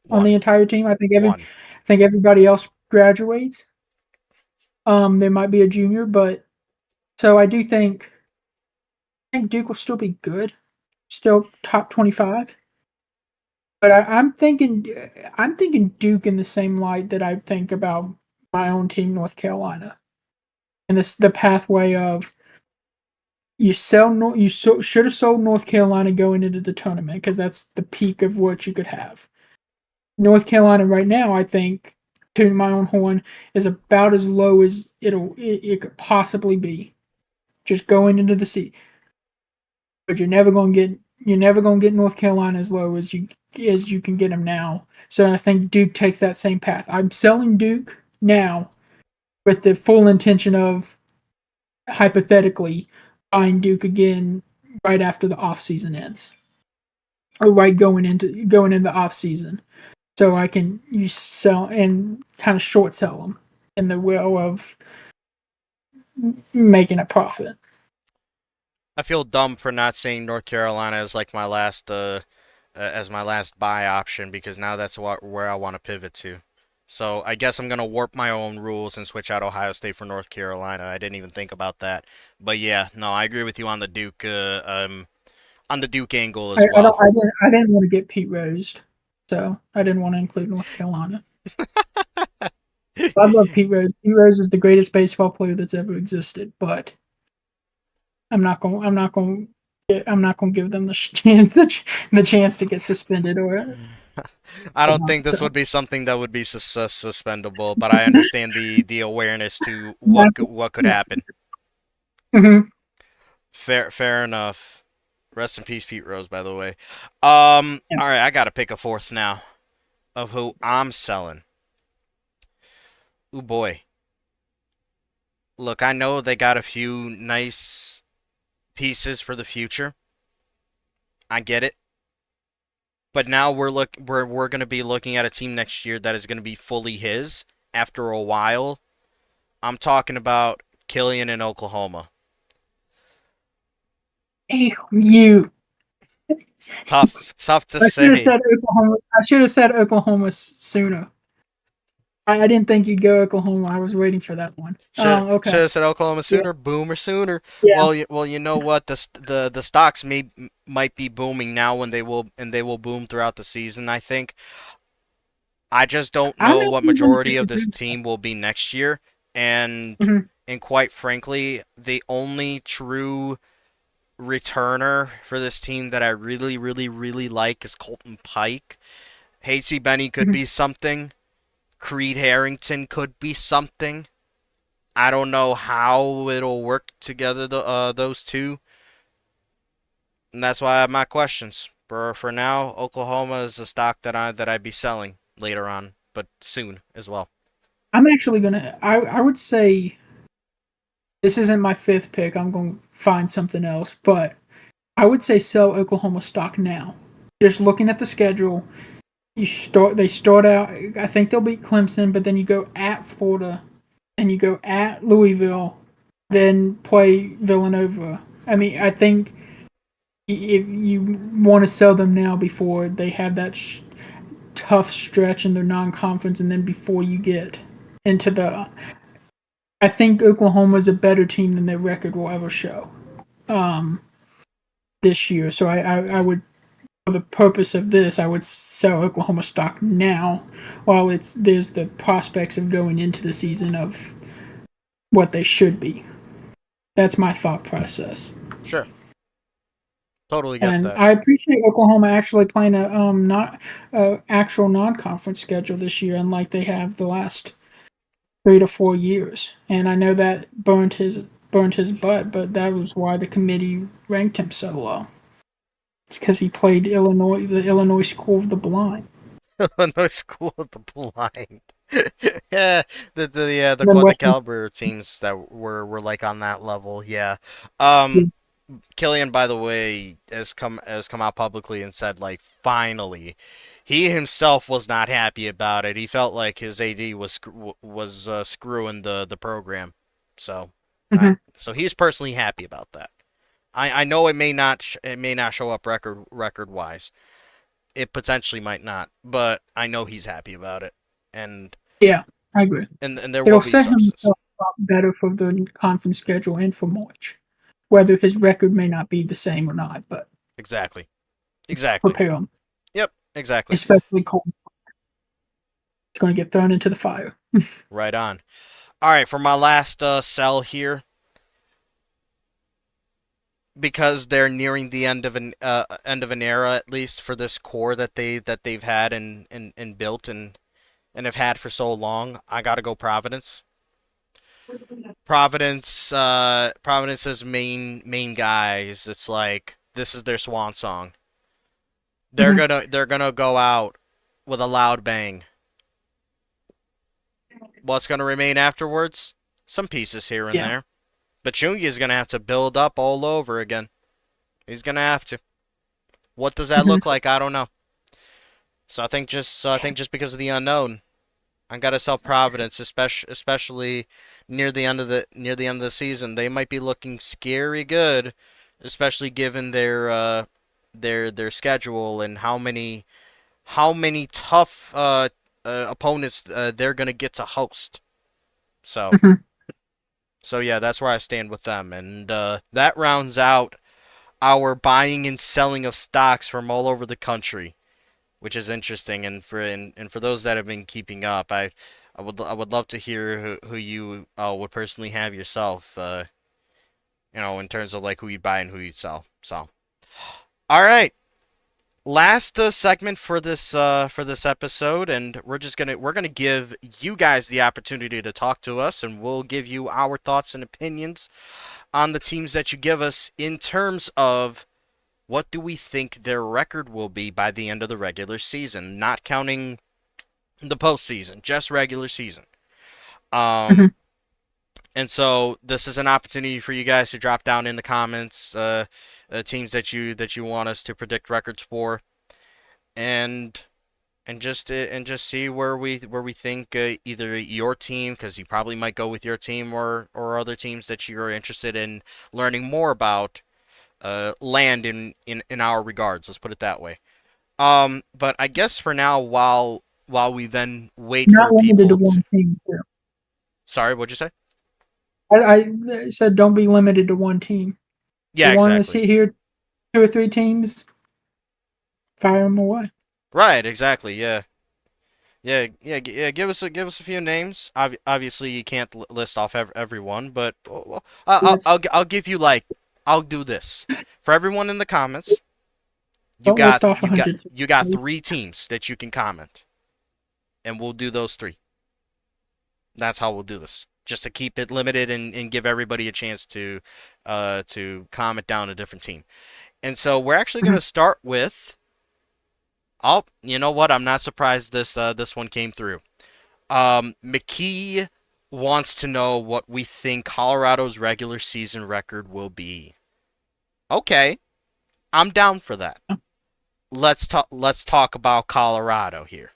on the One. entire team. One. I think everybody else graduates. There might be a junior, but so I think Duke will still be good, still top 25. But I'm thinking Duke in the same light that I think about my own team, North Carolina, and this the pathway of should have sold North Carolina going into the tournament because that's the peak of what you could have. North Carolina right now, I think, to my own horn, is about as low as it could possibly be. Just going into the sea, but you're never gonna get North Carolina as low as you can get them now. So I think Duke takes that same path. I'm selling Duke now with the full intention of hypothetically buying Duke again right after the off season ends, or right going into the off season, so I can you sell and kind of short sell them in the will of making a profit. I feel dumb for not saying North Carolina as like my last as my last buy option because now that's where I want to pivot to. So I guess I'm gonna warp my own rules and switch out Ohio State for North Carolina. I didn't even think about that, but yeah, no, I agree with you on the Duke angle as I well. don't I didn't want to get Pete Rosed, so I didn't want to include North Carolina. I love Pete Rose. Pete Rose is the greatest baseball player that's ever existed, but I'm not going to give them the chance the chance to get suspended or I don't whatnot. think this So would be something that would be suspendable, but I understand the awareness to not, what could yeah. happen. Mhm. Fair enough. Rest in peace, Pete Rose, by the way. Yeah. All right, I gotta pick a fourth now of who I'm selling. Ooh boy. Look, I know they got a few nice pieces for the future. I get it. But now we're gonna be looking at a team next year that is gonna be fully his after a while. I'm talking about Killian in Oklahoma. Hey, you. Tough to say. I should have said Oklahoma sooner. I didn't think you'd go Oklahoma. I was waiting for that one. Should Okay. have said Oklahoma Yeah. sooner. Boomer sooner. Yeah. Well, you know what? The stocks might be booming now when they will boom throughout the season. I think. I just don't I'm know what actually going to majority of disagree this with that. team will be next year, and Mhm. quite frankly, the only true returner for this team that I really like is Colton Pike. Hasty Benny could Mhm. be something. Creed Harrington could be something. I don't know how it'll work together, those two, and that's why I have my questions. For now, Oklahoma is a stock that I'd be selling later on, but soon as well. I'm actually gonna. I would say this isn't my fifth pick. I'm going to find something else, but I would say sell Oklahoma stock now. Just looking at the schedule, they start out. I think they'll beat Clemson, but then you go at Florida, and you go at Louisville, then play Villanova. I mean, I think if you want to sell them now before they have that tough stretch in their non-conference, and then before you get into the, I think Oklahoma is a better team than their record will ever show um, this year. So I would, for the purpose of this, I would sell Oklahoma stock now, while there's the prospects of going into the season of what they should be. That's my thought process. Sure, totally get And that. I appreciate Oklahoma actually playing a not actual non-conference schedule this year, unlike they have the last 3 to 4 years. And I know that burned his butt, but that was why the committee ranked him so low. It's because he played the Illinois School of the Blind. No school of the blind. Yeah, the Then caliber teams that were like on that level. Yeah. Um, Killian, by the way, has come out publicly and said like finally, he himself was not happy about it. He felt like his AD was screwing the program. So, Mhm. so he's personally happy about that. I know it may not show up record wise. It potentially might not, but I know he's happy about it, and Yeah, I agree. there will It'll be set substance. himself up better for the conference schedule and for March. Whether his record may not be the same or not, but Exactly. Exactly. prepare him. Yep. Exactly. especially cold. It's going to get thrown into the fire. Right on. All right, for my last sell here, because they're nearing the end of an era, at least for this core that they've had and built and have had for so long. I gotta go Providence. Providence's main guys. It's like this is their swan song. They're Mhm. gonna they're gonna go out with a loud bang. What's gonna remain afterwards? Some pieces here and Yeah. there. But Chungi is gonna have to build up all over again. He's gonna have to. What does that Mhm. look like? I don't know. So I think just because of the unknown, I gotta sell Providence, especially near the end of the season. They might be looking scary good, especially given their schedule and how many tough opponents they're gonna get to host. So Mhm. so yeah, that's where I stand with them, and that rounds out our buying and selling of stocks from all over the country, which is interesting. And for those that have been keeping up, I would love to hear who you would personally have yourself. In terms of like who you buy and who you sell. So, all right, last segment for this episode, and we're gonna give you guys the opportunity to talk to us, and we'll give you our thoughts and opinions on the teams that you give us in terms of what do we think their record will be by the end of the regular season, not counting the postseason, just regular season. Um, Mhm. and so this is an opportunity for you guys to drop down in the comments teams that you want us to predict records for, and and just see where we think either your team, because you probably might go with your team, or other teams that you're interested in learning more about, land in our regards. Let's put it that way. But I guess for now, while we then wait for Not limited to people one to. team. Too. Sorry, what'd you say? I said don't be limited to one team. You Yeah, want to exactly. see here two or three teams, fire them away. Right, exactly. Yeah, yeah. Give us a few names. Obviously, you can't list off everyone, but well, List, I'll give you like I'll do this for everyone in the comments. You don't got list off a you got hundred you got teams. 3 teams that you can comment, and we'll do those 3. That's how we'll do this. Just to keep it limited and give everybody a chance to comment down a different team. And so we're actually Mhm. gonna start with. Oh, you know what? I'm not surprised this one came through. McKee wants to know what we think Colorado's regular season record will be. Okay, I'm down for that. Let's talk about Colorado here.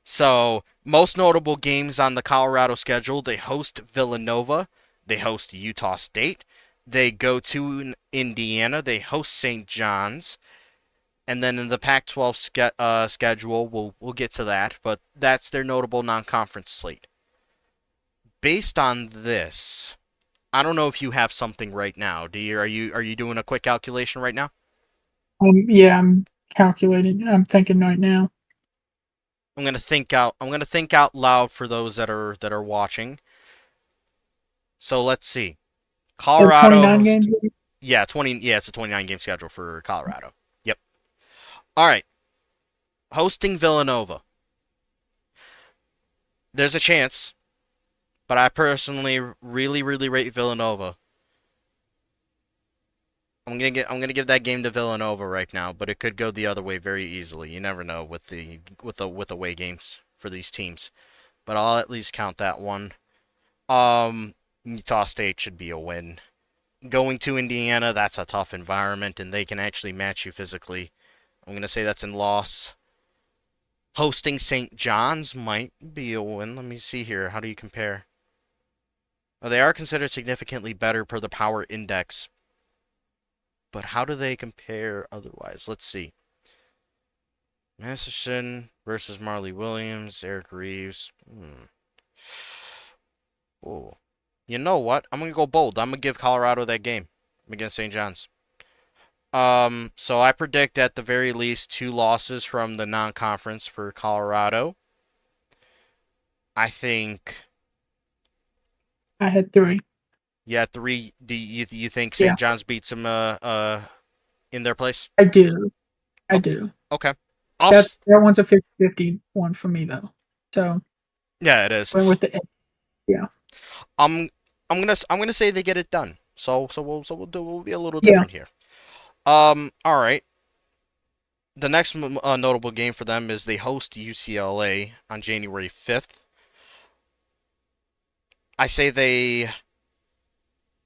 So, most notable games on the Colorado schedule, they host Villanova, they host Utah State, they go to Indiana, they host St. John's, and then in the Pac-12 schedule, we'll get to that, but that's their notable non-conference slate. Based on this, I don't know if you have something right now. Are you doing a quick calculation right now? Yeah, I'm calculating. I'm thinking right now. I'm gonna think out loud for those that are watching. So let's see. Colorado 29 host. games. Yeah, 20. Yeah, it's a 29 game schedule for Colorado. Yep. All right. Hosting Villanova. There's a chance, but I personally really, really rate Villanova. I'm gonna give that game to Villanova right now, but it could go the other way very easily. You never know with away games for these teams. But I'll at least count that one. Utah State should be a win. Going to Indiana, that's a tough environment, and they can actually match you physically. I'm gonna say that's in loss. Hosting St. John's might be a win. Let me see here. How do you compare? Well, they are considered significantly better per the power index, but how do they compare otherwise? Let's see. Masterson versus Marley Williams, Eric Reeves. Oh, you know what? I'm gonna go bold. I'm gonna give Colorado that game against St. John's. So I predict at the very least two losses from the non-conference for Colorado. I think, I had three. yeah, three. Do you think Yeah, St. John's beats them in their place? I do. I Oh, do. okay. That that one's a 50-50 one for me though. So Yeah, it is. went with the yeah. I'm I'm gonna say they get it done. We'll be a little Yeah. different here. All right. The next notable game for them is they host UCLA on January 5th. I say they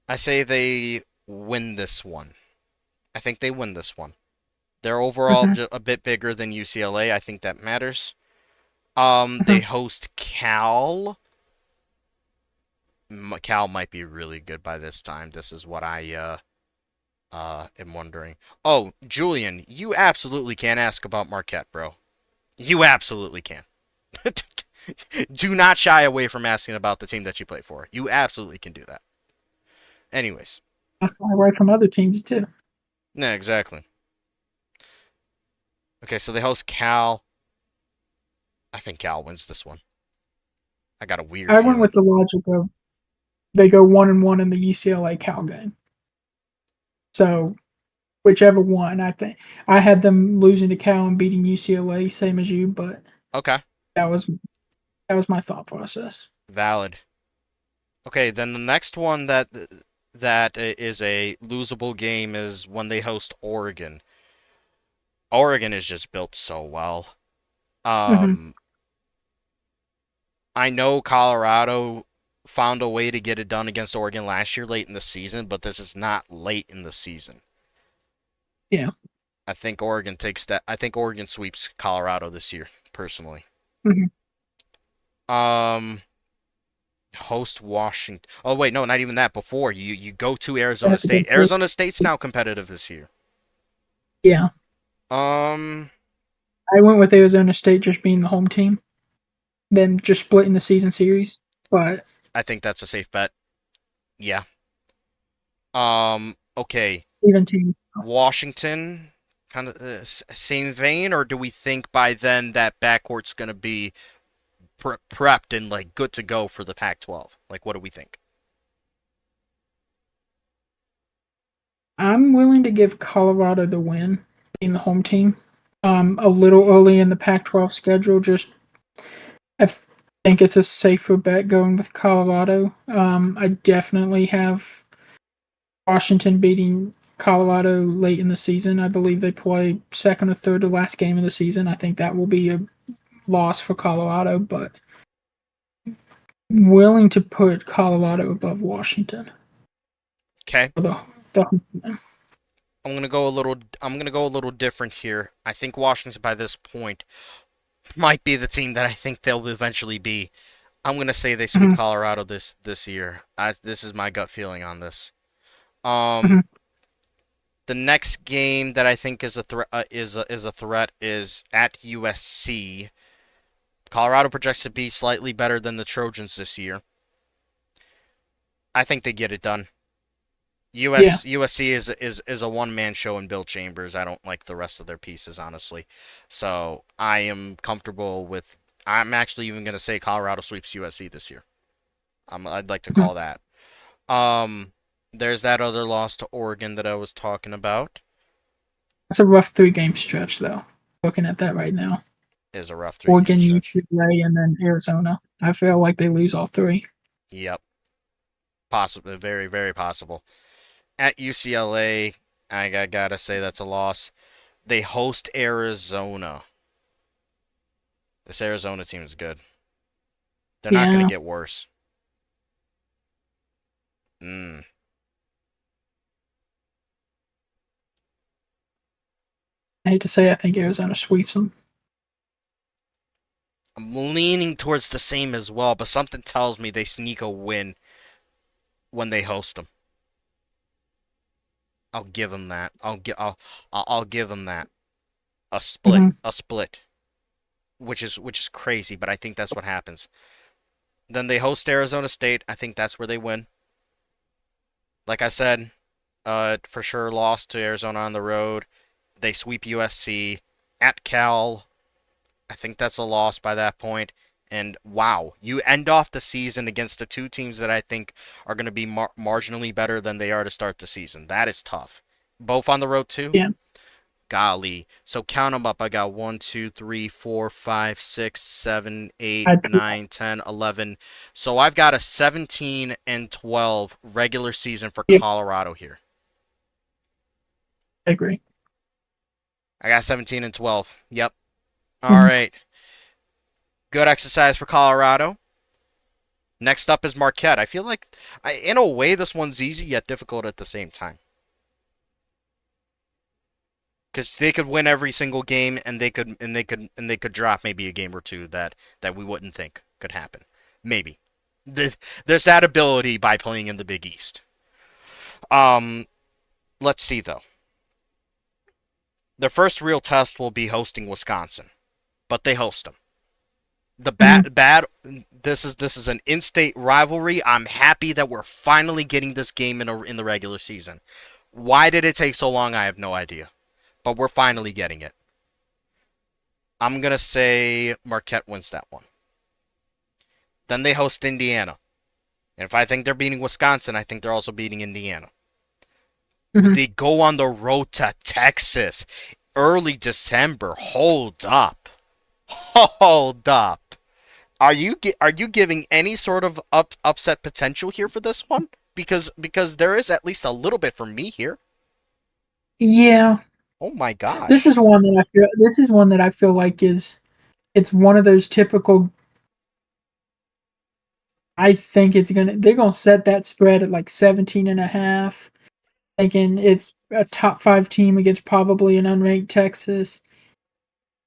I say they win this one. I think they win this one. They're overall Hmm. a bit bigger than UCLA. I think that matters. They Hmm. host Cal. Cal might be really good by this time. This is what I am wondering. Oh, Julian, you absolutely can't ask about Marquette, bro. You absolutely can. Do not shy away from asking about the team that you play for. You absolutely can do that. Anyways, That's all right from other teams too. yeah, exactly. Okay, so they host Cal. I think Cal wins this one. I got a weird I went feeling. with the logic of they go 1-1 in the UCLA Cal game. So whichever one, I think I had them losing to Cal and beating UCLA, same as you, but Okay, that was that was my thought process. valid. Okay, then the next one that is a losable game is when they host Oregon. Oregon is just built so well. Hmm. Um, I know Colorado found a way to get it done against Oregon last year late in the season, but this is not late in the season. Yeah. I think Oregon takes that. I think Oregon sweeps Colorado this year, personally. Hmm. Um, host Washington. Oh wait, no, not even that. Before you go to They Arizona have to go State. to Arizona State's now competitive this year. yeah. Um, I went with Arizona State just being the home team, then just splitting the season series. But I think that's a safe bet. Yeah. Okay. even team, Washington, kind of same vein, or do we think by then that backcourt's gonna be prepped and like good to go for the Pac-12? Like, what do we think? I'm willing to give Colorado the win, being the home team. A little early in the Pac-12 schedule, just I think it's a safer bet going with Colorado. I definitely have Washington beating Colorado late in the season. I believe they play second or third to last game of the season. I think that will be a loss for Colorado, but willing to put Colorado above Washington Okay. for the I'm gonna go a little different here. I think Washington by this point might be the team that I think they'll eventually be. I'm gonna say they sweep Mhm, Colorado this year. This is my gut feeling on this. mhm. Um, the next game that I think is a threat is a threat is at USC. Colorado projects to be slightly better than the Trojans this year. I think they get it done. Yeah, USC is a one man show in Bill Chambers. I don't like the rest of their pieces, honestly. So I am comfortable with. I'm actually even gonna say Colorado sweeps USC this year. I'd like to mhm. call that. Um, there's that other loss to Oregon that I was talking about. That's a rough 3 game stretch though. Looking at that right now, Is a rough three-game Oregon, stretch. UCLA, and then Arizona. I feel like they lose all three. Yep, possible, very very possible. At UCLA, I gotta say that's a loss. They host Arizona. This Arizona team is good. They're not gonna Yeah, get worse. Mm. I hate to say I think Arizona sweeps them. I'm leaning towards the same as well, but something tells me they sneak a win when they host them. I'll give them that. I'll give them that. Hmm. A split, which is crazy, but I think that's what happens. Then they host Arizona State. I think that's where they win. Like I said, for sure lost to Arizona on the road. They sweep USC at Cal. I think that's a loss by that point. And wow, you end off the season against the two teams that I think are going to be marginally better than they are to start the season. That is tough. Both on the road too. Yeah, Golly. So count them up. I got 1, 2, 3, 4, 5, 6, 7, 8, I 9, 10, 11. So I've got a 17 and 12 regular season for yeah, Colorado here. I agree. I got 17 and 12. Yep. All Mhm. right. Good exercise for Colorado. Next up is Marquette. I feel like, in a way, this one's easy yet difficult at the same time. Because they could win every single game, and they could drop maybe a game or two that we wouldn't think could happen. Maybe. There's that ability by playing in the Big East. Um, let's see though. Their first real test will be hosting Wisconsin, but they host them. The Mhm. bad. This is an in-state rivalry. I'm happy that we're finally getting this game in the regular season. Why did it take so long? I have no idea, but we're finally getting it. I'm gonna say Marquette wins that one. Then they host Indiana, and if I think they're beating Wisconsin, I think they're also beating Indiana. Mhm. They go on the road to Texas, early December. Hold up, hold up. Are you giving any sort of upset potential here for this one? Because there is at least a little bit for me here. Yeah, Oh my this gosh. is one that I feel. This is one that I feel like is it's one of those typical. I think they're gonna set that spread at like 17 and a half, thinking it's a top five team against probably an unranked Texas,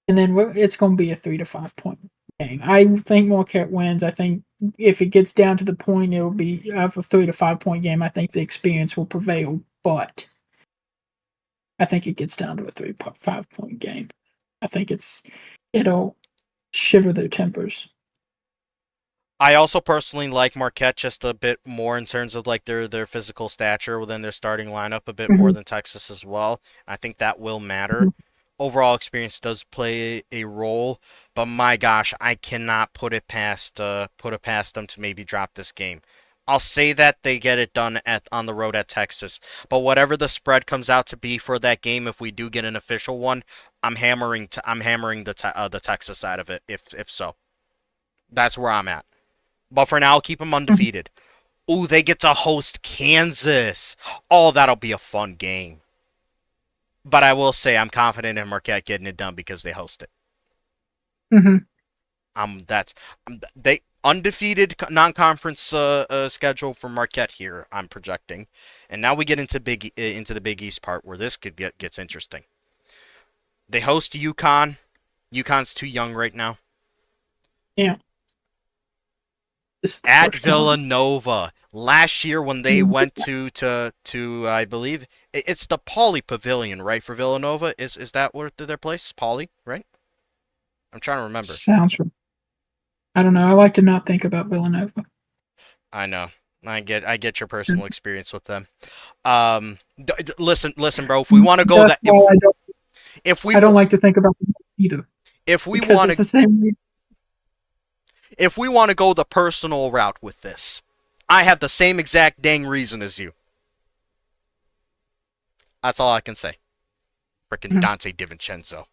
and then it's gonna be a 3 to 5 point game. I think Marquette wins. I think if it gets down to the point, it'll be a 3 to 5 point game. I think the experience will prevail, but I think it gets down to a 3 to 5 point game. I think it'll shiver their tempers. I also personally like Marquette just a bit more in terms of like their physical stature within their starting lineup a bit more Mhm, than Texas as well. I think that will matter. mhm, Overall experience does play a role, but my gosh, I cannot put it past them to maybe drop this game. I'll say that they get it done at on the road at Texas, but whatever the spread comes out to be for that game, if we do get an official one, I'm hammering the Texas side of it if so. That's where I'm at. But for now, I'll keep them mhm, undefeated. Ooh, they get to host Kansas. Oh, that'll be a fun game. But I will say I'm confident in Marquette getting it done because they host it. mhm. That's they undefeated non-conference schedule for Marquette here. I'm projecting, and now we get into the Big East part where this gets interesting. They host UConn. UConn's too young right now. Yeah, this is the At first one. Villanova last year when they went to I believe it's the Pauley Pavilion, right, for Villanova. Is that what their place? Pauley, right? I'm trying to remember. Sounds. I don't know. I like to not think about Villanova. I know. I get your personal Mhm. experience with them. Listen, bro. If we want to go That's that why if we I don't wa- like to think about the Knicks either if we because want of to the same reason. if we want to go the personal route with this, I have the same exact dang reason as you. That's all I can say. Freaking Mhm. Dante DiVincenzo.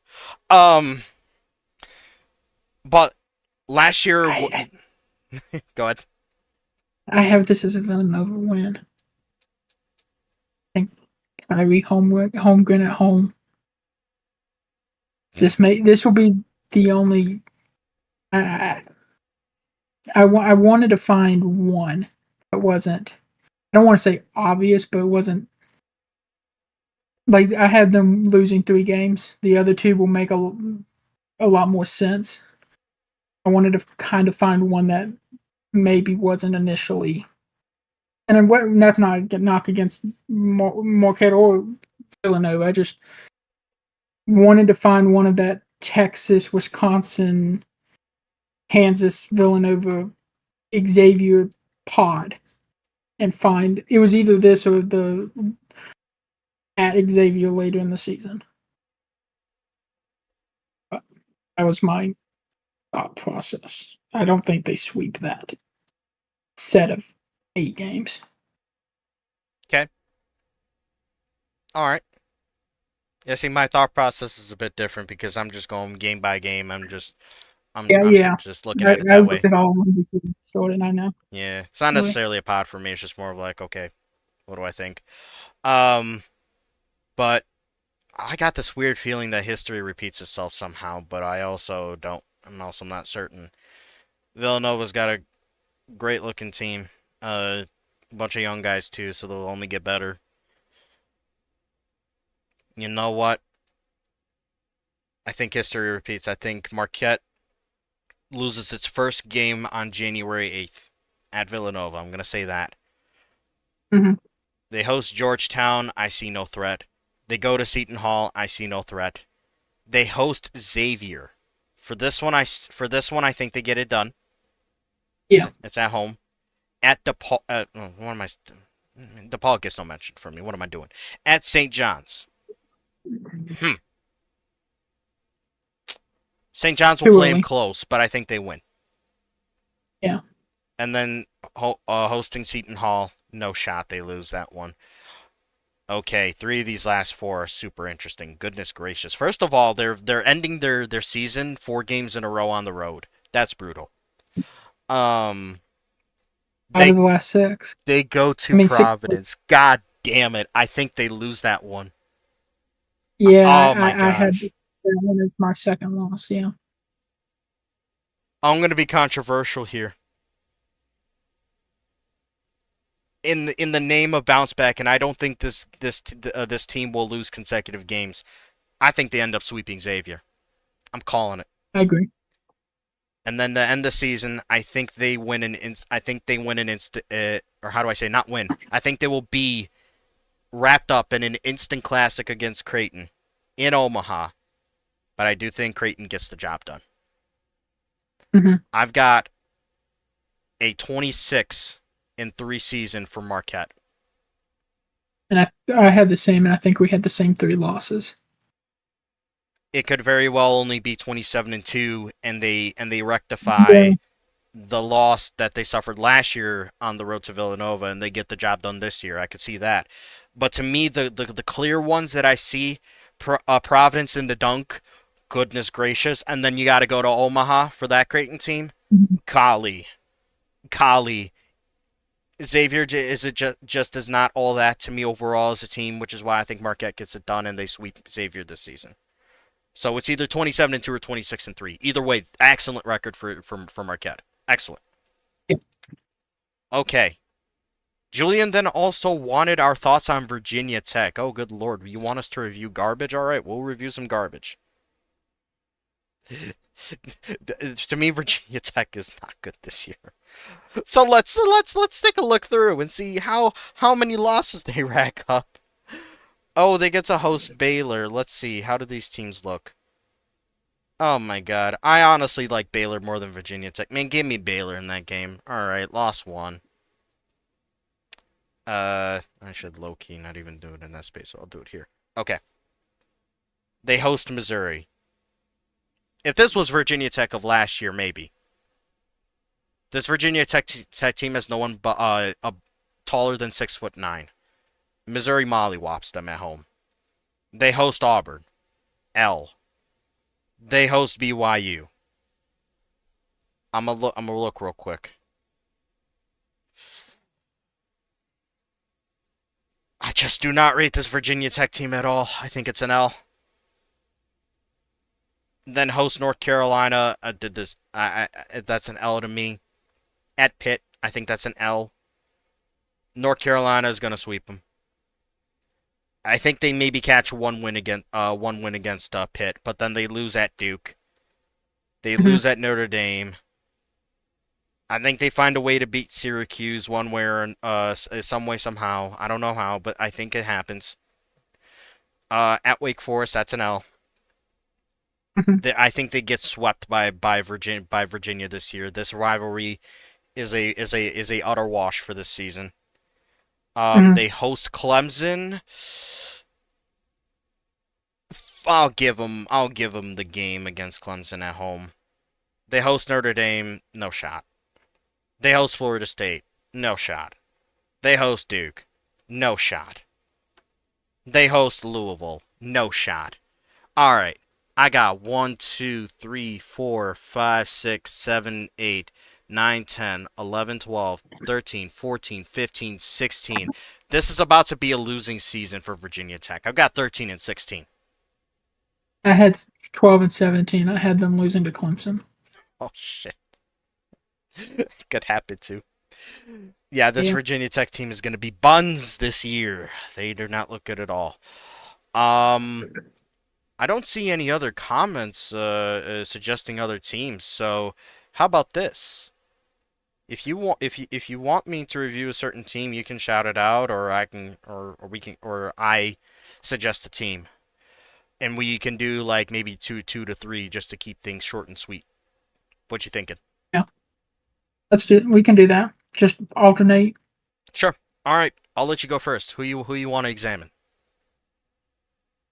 Um, but last year, I go ahead. I have this as a Villanova win. I think Kyrie Holmgren at home. This will be the only. I I wanted to find one that wasn't. I don't want to say obvious, but it wasn't like I had them losing 3 games. The other two will make a lot more sense. I wanted to kind of find one that maybe wasn't initially, that's not a knock against Marquette or Villanova. I just wanted to find one of that Texas, Wisconsin, Kansas, Villanova, Xavier pod and find it was either this or at Xavier later in the season. But that was my thought process. I don't think they sweep that set of 8 games. Okay. All right. Yeah, see, my thought process is a bit different because I'm just going game by game. Yeah, I'm yeah. just looking I, at it I that looked way. at all of them before we started. I know. Yeah, it's not Really. necessarily a pod for me. It's just more of like, okay, what do I think? Um, but I got this weird feeling that history repeats itself somehow. But I also don't. I'm also not certain. Villanova's got a great looking team. A bunch of young guys too, so they'll only get better. You know what? I think history repeats. I think Marquette loses its first game on January 8th at Villanova. I'm going to say that. Hmm. They host Georgetown. I see no threat. They go to Seton Hall. I see no threat. They host Xavier. For this one, I think they get it done. Yeah. It's at home. At DePaul. What am I? DePaul gets no mention for me. What am I doing? At St. John's. Hmm. St. John's will Too play them early. close, but I think they win. Yeah. And then hosting Seton Hall, no shot. They lose that one. Okay, three of these last four are super interesting. Goodness gracious! First of all, they're ending their season 4 games in a row on the road. That's brutal. Um, Out of they the last 6. they go I to mean, 6. Providence. God damn it! I think they lose that one. Yeah, Oh my I had gosh! that one as my second loss. Yeah. I'm gonna be controversial here. In the name of bounce back, and I don't think this team will lose consecutive games. I think they end up sweeping Xavier. I'm calling it. I agree. And then to end the season, I think they win an. I think they win an instant. Or how do I say? Not win. I think they will be wrapped up in an instant classic against Creighton in Omaha. But I do think Creighton gets the job done. Hmm. I've got a 26-3 season for Marquette. And I had the same, and I think we had the same 3 losses. It could very well only be 27-2, and they Yeah. rectify the loss that they suffered last year on the road to Villanova, and they get the job done this year. I could see that. But to me, the clear ones that I see, Providence in the dunk, goodness gracious, and then you got to go to Omaha for that Creighton team. Mhm. Kali, Kali, Xavier is it just is not all that to me overall as a team, which is why I think Marquette gets it done and they sweep Xavier this season. So it's either 27-2 or 26-3. Either way, excellent record for Marquette. Excellent. Yeah. Okay. Julian then also wanted our thoughts on Virginia Tech. Oh, good lord. You want us to review garbage? All right, we'll review some garbage. To me, Virginia Tech is not good this year. So let's take a look through and see how many losses they rack up. Oh, they get to host Baylor. Let's see. How do these teams look? Oh my god. I honestly like Baylor more than Virginia Tech. Man, give me Baylor in that game. Alright, lost one. I should low-key not even do it in that space, so I'll do it here. Okay. They host Missouri. If this was Virginia Tech of last year, maybe. This Virginia Tech team has no one but taller than 6'9". Missouri mollywops them at home. They host Auburn. L. They host BYU. I'm gonna look real quick. I just do not rate this Virginia Tech team at all. I think it's an L. Then host North Carolina. Did this? That's an L to me. At Pitt, I think that's an L. North Carolina is gonna sweep them. I think they maybe catch one win against Pitt, but then they lose at Duke. They Mhm. lose at Notre Dame. I think they find a way to beat Syracuse one way or some way somehow. I don't know how, but I think it happens. At Wake Forest, that's an L. Mhm. I think they get swept by Virginia this year. This rivalry is a utter wash for this season. Mhm. They host Clemson. I'll give them the game against Clemson at home. They host Notre Dame, no shot. They host Florida State, no shot. They host Duke, no shot. They host Louisville, no shot. All right, I got 1, 2, 3, 4, 5, 6, 7, 8, 9, 10, 11, 12, 13, 14, 15, 16. This is about to be a losing season for Virginia Tech. I've got 13 and 16. I had 12 and 17. I had them losing to Clemson. Oh shit. Could happen too. Yeah, this Yeah. Virginia Tech team is going to be buns this year. They do not look good at all. Um, I don't see any other comments suggesting other teams. So, how about this? If you want me to review a certain team, you can shout it out, or I can, or we can, or I suggest a team, and we can do like maybe two to three, just to keep things short and sweet. What you thinking? Yeah. Let's do it. We can do that. Just alternate. Sure. All right. I'll let you go first. Who you want to examine?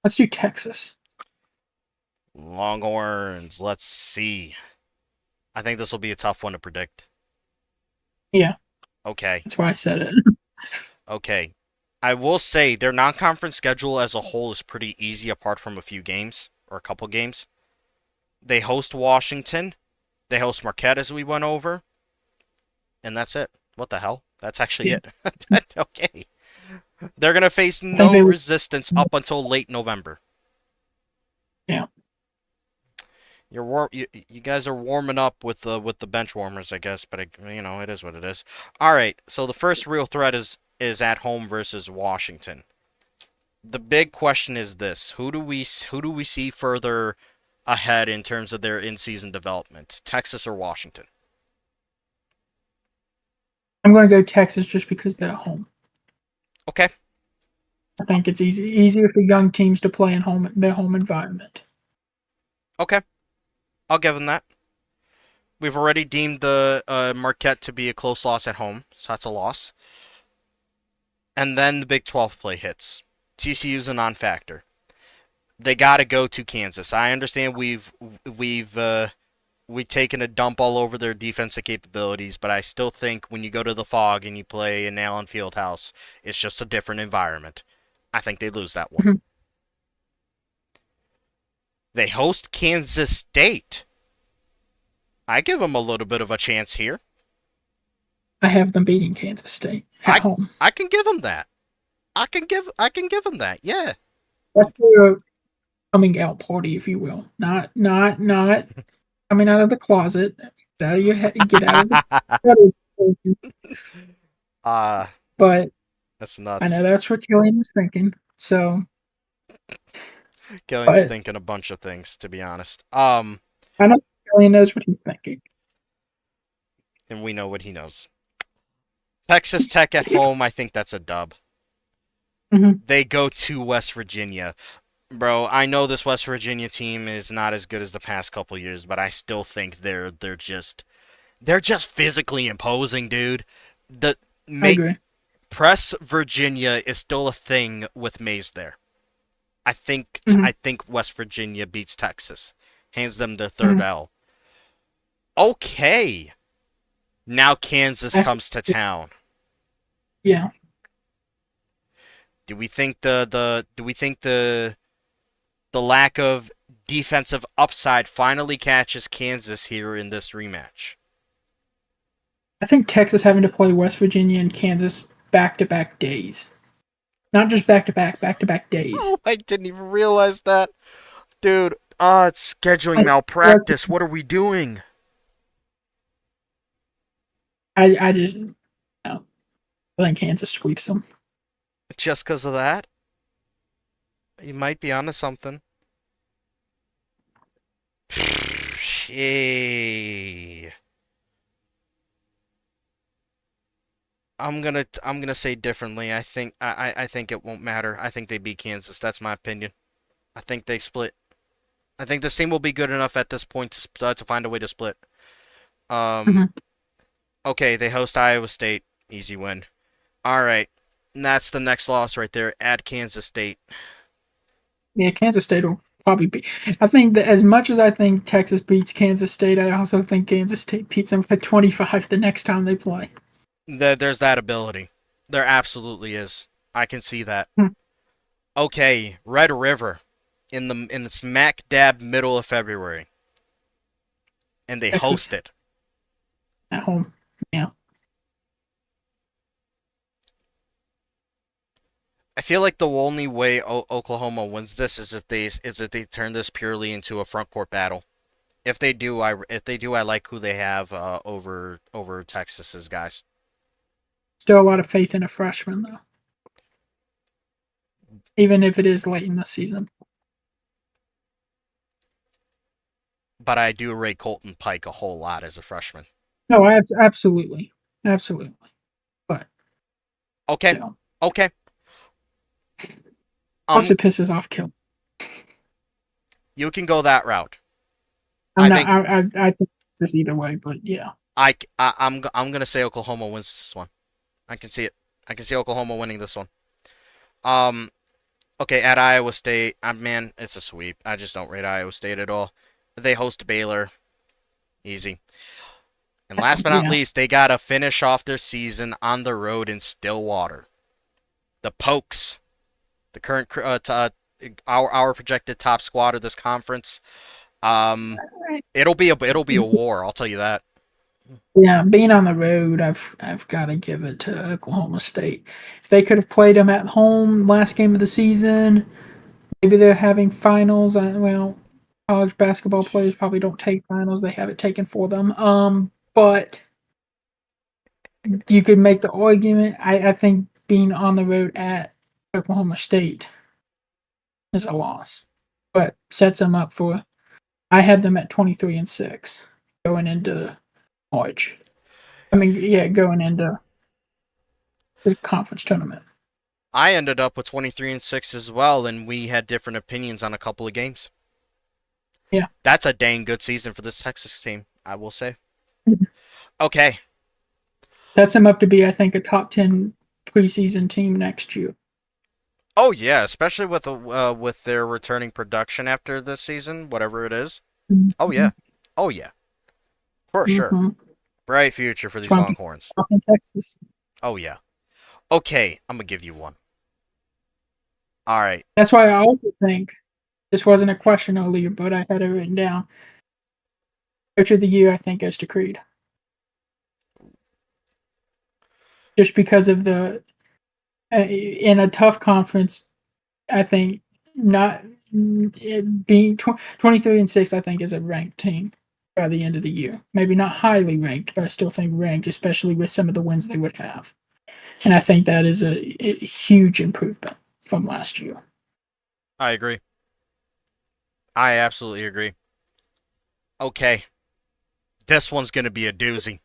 Let's do Texas. Longhorns. Let's see. I think this will be a tough one to predict. Yeah. Okay. That's why I said it. Okay. I will say their non-conference schedule as a whole is pretty easy apart from a few games or a couple games. They host Washington. They host Marquette as we went over. And that's it. What the hell? That's actually Yeah. it. Okay. They're going to face I think no they would. resistance up until late November. Yeah. You guys are warming up with the bench warmers, I guess, but you know, it is what it is. All right. So the first real threat is at home versus Washington. The big question is this: who do we see further ahead in terms of their in-season development? Texas or Washington? I'm going to go Texas just because they're at home. Okay. I think it's easier for young teams to play in their home environment. Okay. I'll give them that. We've already deemed the Marquette to be a close loss at home, so that's a loss. And then the Big 12 play hits. TCU's a non-factor. They got to go to Kansas. I understand we've taken a dump all over their defensive capabilities, but I still think when you go to the Fog and you play in Allen Fieldhouse, it's just a different environment. I think they lose that one. Mhm. They host Kansas State. I give them a little bit of a chance here. I have them beating Kansas State at I home. I can give them that. I can give them that. Yeah. That's their coming out party, if you will. Not coming out of the closet. Out of your head, get out of the. uh But that's I know nuts. that's what Killian was thinking. So, Killian's but thinking a bunch of things, to be honest. I know Killian knows what he's thinking. And we know what he knows. Texas Tech at home, I think that's a dub. Mhm. They go to West Virginia. Bro, I know this West Virginia team is not as good as the past couple years, but I still think they're just physically imposing, dude. The I make agree. press Virginia is still a thing with Mays there. Mhm. I think West Virginia beats Texas, hands them their third Mhm. L. Okay, now Kansas I, comes to town. yeah, Do we think the lack of defensive upside finally catches Kansas here in this rematch? I think Texas having to play West Virginia and Kansas back to back days, not just back to back days. Oh, I didn't even realize that, dude. Ah, it's scheduling I malpractice. What are we doing? I just no. I think Kansas sweeps them. Just because of that? You might be onto something. Hey. I'm gonna say differently. I think it won't matter. I think they beat Kansas. That's my opinion. I think they split. I think this team will be good enough at this point to find a way to split. Um, Mhm. okay, they host Iowa State. Easy win. All right. And that's the next loss right there at Kansas State. Yeah, Kansas State will probably be. I think that as much as I think Texas beats Kansas State, I also think Kansas State beats them by 25 the next time they play. There's that ability. There absolutely is. I can see that. Hmm. Okay, Red River in the smack dab middle of February, and they host Texas it. at home. Yeah. I feel like the only way Oklahoma wins this is if they turn this purely into a front court battle. If they do, I like who they have over Texas's guys. Still a lot of faith in a freshman, though, even if it is late in the season. But I do rate Colton Pike a whole lot as a freshman. No, absolutely. Absolutely. But Okay, still. okay. Plus, Um, it pisses off Kill. you can go that route. I'm I not. think I think this either way, but yeah. I'm gonna say Oklahoma wins this one. I can see it. I can see Oklahoma winning this one. Um, okay, at Iowa State, man, it's a sweep. I just don't rate Iowa State at all. They host Baylor, easy. And last but not Yeah. least, they gotta finish off their season on the road in Stillwater. The Pokes, the current our projected top squad of this conference. Um, it'll be a war. I'll tell you that. Yeah, being on the road, I've got to give it to Oklahoma State. If they could have played them at home last game of the season, maybe they're having finals. Well, college basketball players probably don't take finals; they have it taken for them. But you could make the argument. I think being on the road at Oklahoma State is a loss, but sets them up for. I had them at 23-6 going into March. I mean, yeah, going into the conference tournament. I ended up with 23-6 as well, and we had different opinions on a couple of games. Yeah. That's a dang good season for this Texas team, I will say. Okay. Sets them up to be, I think, a top 10 preseason team next year. Oh yeah, especially with their returning production after this season, whatever it is. Oh Mm-hmm. yeah. Oh yeah. For sure. Mm-hmm. Bright future for That's these why I'm Longhorns. up in Texas. Oh yeah. Okay, I'm gonna give you one. All right. That's why I also think this wasn't a question earlier, but I had it written down. Coach of the year, I think, goes to Creed. Just because of in a tough conference, I think not it being 23-6, I think, is a ranked team by the end of the year. Maybe not highly ranked, but I still think ranked, especially with some of the wins they would have. And I think that is a huge improvement from last year. I agree. I absolutely agree. Okay. This one's gonna be a doozy.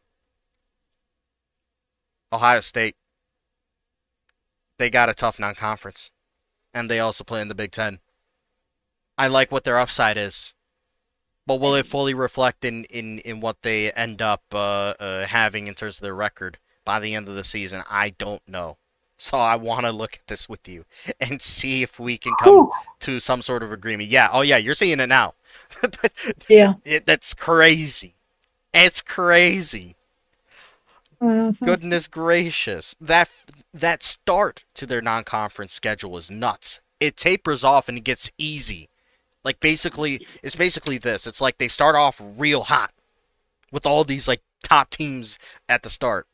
Ohio State. They got a tough non-conference, and they also play in the Big Ten. I like what their upside is, but will it fully reflect in what they end up having in terms of their record by the end of the season? I don't know. So I want to look at this with you and see if we can come Whew. to some sort of agreement. Yeah, oh yeah, you're seeing it now. Yeah. That's crazy. It's crazy. Mhm. Goodness gracious. That start to their non-conference schedule is nuts. It tapers off and it gets easy. Like it's basically this. It's like they start off real hot with all these like top teams at the start.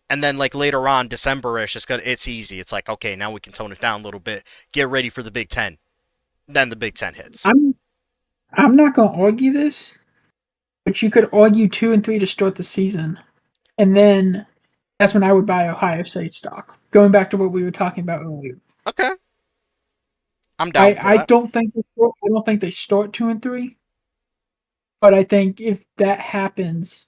And then like later on, December-ish, it's easy. It's like, okay, now we can tone it down a little bit. Get ready for the Big Ten. Then the Big Ten hits. I'm I'm not gonna argue this, but you could argue 2 and 3 to start the season, and then that's when I would buy Ohio State stock. Going back to what we were talking about earlier, Okay. I'm down I for I that. don't think I don't think they start 2 and 3, but I think if that happens,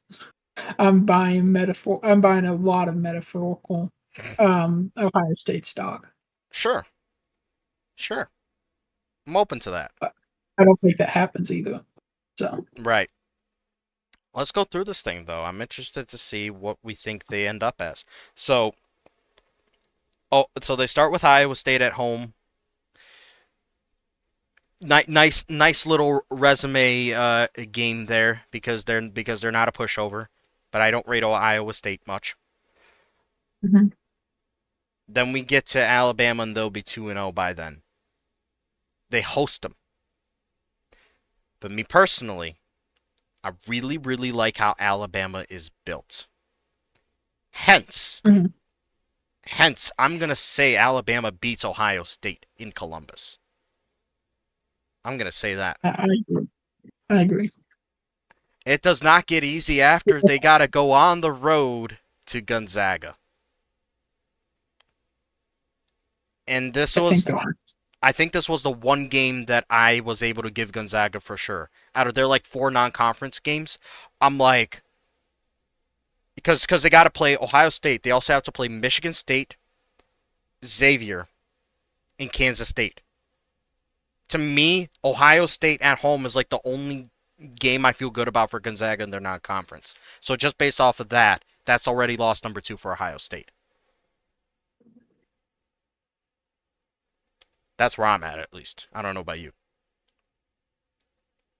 I'm buying metaphor. I'm buying a lot of metaphorical Ohio State stock. Sure. Sure. I'm open to that. But I don't think that happens either. So Right. Let's go through this thing though. I'm interested to see what we think they end up as. So, so they start with Iowa State at home. Nice little resume game there because they're not a pushover, but I don't rate Iowa State much. Mhm. Then we get to Alabama and they'll be 2-0 by then. They host them. But me personally, I really like how Alabama is built. Hence, Mhm. hence I'm going to say Alabama beats Ohio State in Columbus. I'm going to say that. I agree. I agree. It does not get easy after they got to go on the road to Gonzaga. And this I think was they'll. I think this was the one game that I was able to give Gonzaga for sure. Out of their like four non-conference games, I'm like because they got to play Ohio State. They also have to play Michigan State, Xavier, and Kansas State. To me, Ohio State at home is like the only game I feel good about for Gonzaga in their non-conference. So just based off of that, that's already lost number 2 for Ohio State. That's where I'm at least. I don't know about you.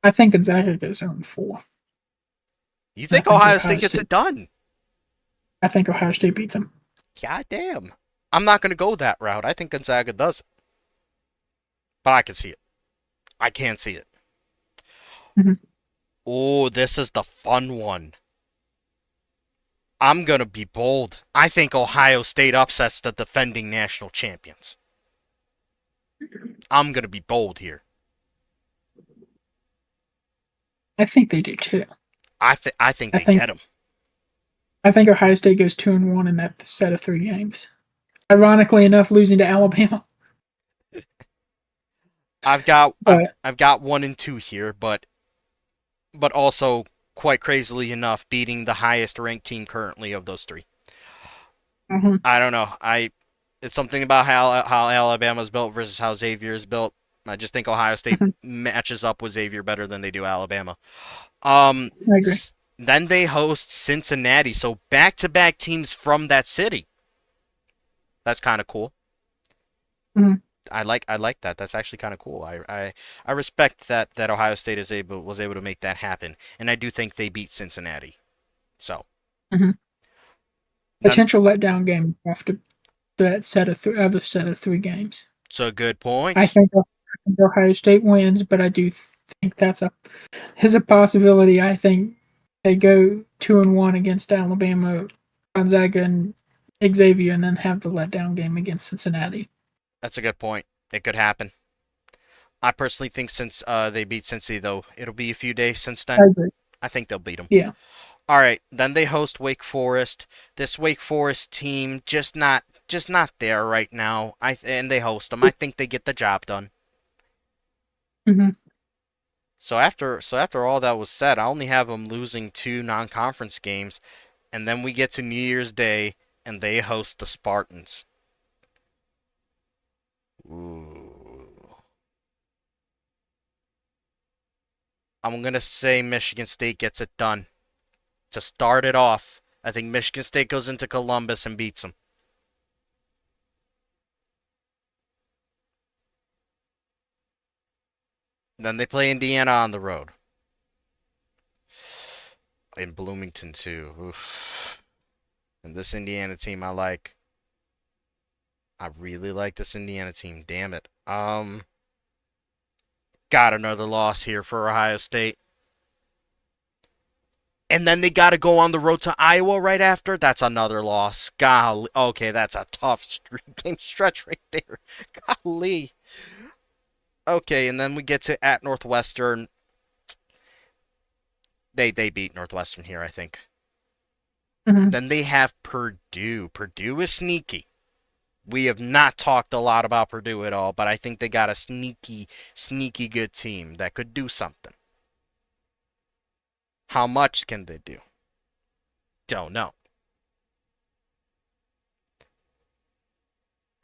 I think Gonzaga goes 0-4. You And I think think Ohio State Ohio gets State. it done? I think Ohio State beats them. God damn. I'm not going to go that route. I think Gonzaga does it. But I can see it. I can't see it. Mhm. Oh, this is the fun one. I'm going to be bold. I think Ohio State upsets the defending national champions. I'm going to be bold here. I think they do too. I think I they think get them. I think Ohio State goes 2-1 in that set of 3 games. Ironically enough, losing to Alabama. I've got I've, But I've got 1 and 2 here, but also quite crazily enough beating the highest ranked team currently of those 3. mhm, I don't know. It's something about how Alabama's built versus how Xavier is built. I just think Ohio State mhm, matches up with Xavier better than they do Alabama. Um, I agree. then they host Cincinnati, so back-to-back teams from that city. That's kind of cool. Mhm, I like that. That's actually kind of cool. I respect that Ohio State was able to make that happen, and I do think they beat Cincinnati. So mhm. then Potential letdown game after that other set of 3 games. it's a good I point. think, Ohio State wins, but I do think that's a is a possibility. I think they go 2-1 against Alabama, Gonzaga, and Xavier, and then have the letdown game against Cincinnati. That's a good point. It could happen. I personally think since they beat Cincy though, it'll be a few days since I then. agree. I think they'll beat them. Yeah. All right, then they host Wake Forest. This Wake Forest team just not there right now. And they host them. I think they get the job done. Hmm. So after all that was said, I only have them losing 2 non-conference games, and then we get to New Year's Day and they host the Spartans. Ooh. I'm gonna say Michigan State gets it done. To start it off, I think Michigan State goes into Columbus and beats them. Then they play Indiana on the road. In Bloomington too. Oof. And this Indiana team I like. I really like this Indiana team. Damn it. Got another loss here for Ohio State. And then they got to go on the road to Iowa right after. That's another loss. Golly. Okay, that's a tough game stretch right there. Golly. Okay, and then we get to at Northwestern. They beat Northwestern here, I think. Hmm. Then they have Purdue. Purdue is sneaky. We have not talked a lot about Purdue at all, but I think they got a sneaky good team that could do something. How much can they do? Don't know.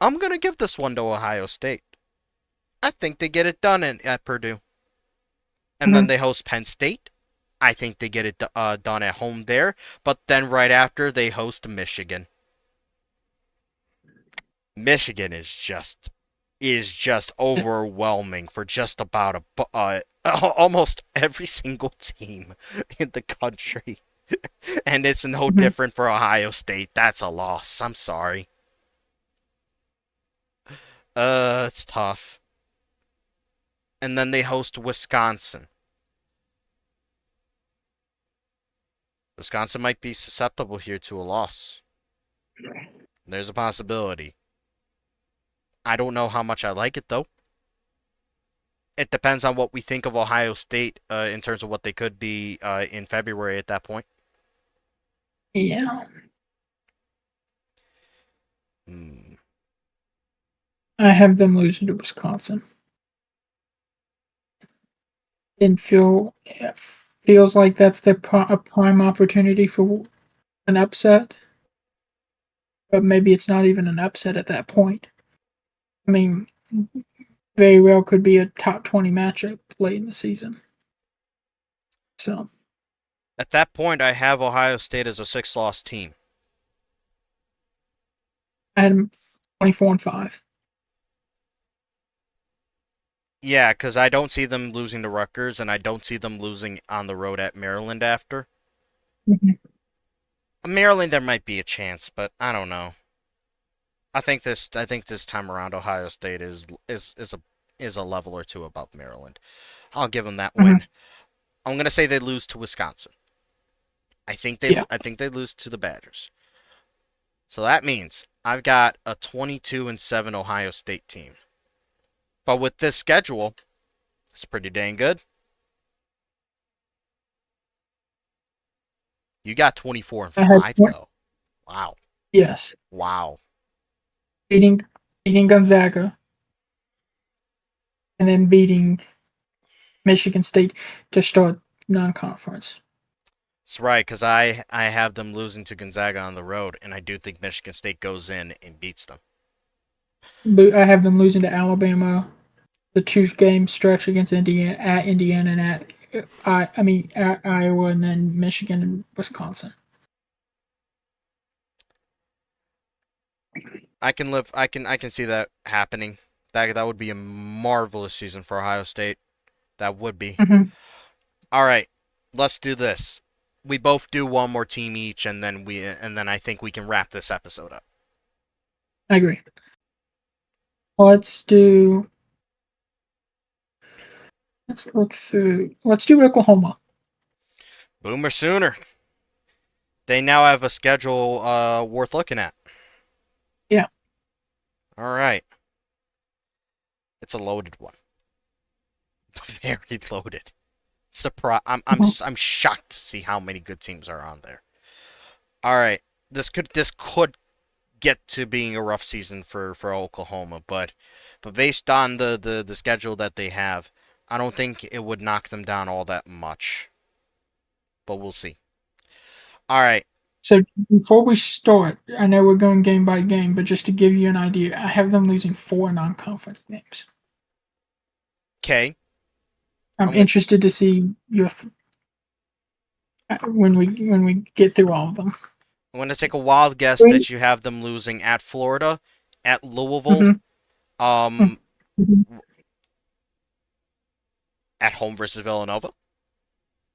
I'm going to give this one to Ohio State. I think they get it done at Purdue. And then Hmm. they host Penn State. I think they get it done at home there. But then right after, they host Michigan. Michigan is just is just overwhelming for just about almost every single team in the country. And it's no Mhm. different for Ohio State. That's a loss. I'm sorry. It's tough. And then they host Wisconsin. Wisconsin might be susceptible here to a loss. There's a possibility. I don't know how much I like it though. It depends on what we think of Ohio State in terms of what they could be in February at that point. Yeah, Hmm. I have them losing to Wisconsin. Didn't feel it feels like that's a prime opportunity for an upset, but maybe it's not even an upset at that point. I mean, very well could be a top 20 matchup late in the season. So At that point, I have Ohio State as a six-loss team. I had them 24-5. Yeah, because I don't see them losing to Rutgers, and I don't see them losing on the road at Maryland after. Mhm. Maryland, there might be a chance, but I don't know. I think this time around, Ohio State is a level or two above Maryland. I'll give them that Mhm. win. I'm gonna say they lose to Wisconsin. Yeah, I think they lose to the Badgers. So that means I've got a 22-7 Ohio State team. But with this schedule, it's pretty dang good. You got 24 and I had 5 though. Wow. yes, Wow. beating beating Gonzaga and then beating Michigan State to start non-conference. That's right, because I have them losing to Gonzaga on the road, and I do think Michigan State goes in and beats them. I have them losing to Alabama, the two-game stretch against Indiana, and at Iowa, and then Michigan and Wisconsin. I can see that happening. That would be a marvelous season for Ohio State. That would be. Mm-hmm. All right, let's do this. We both do one more team each, and then I think we can wrap this episode up. I agree. Let's do. Let's look through. Let's do Oklahoma. Boomer Sooner. They now have a schedule worth looking at. Yeah. All right, it's a loaded one. Very loaded. Surprise! Mhm. I'm shocked to see how many good teams are on there. All right, this could get to being a rough season for Oklahoma, but based on the schedule that they have, I don't think it would knock them down all that much. But we'll see. All right. So before we start, I know we're going game by game, but just to give you an idea, I have them losing four non-conference games. Okay. I'm I'm gonna interested to see when we get through all of them. I'm gonna take a wild guess 3 that you have them losing at Florida, at Louisville, Mm-hmm. um, Mm-hmm. at home versus Villanova.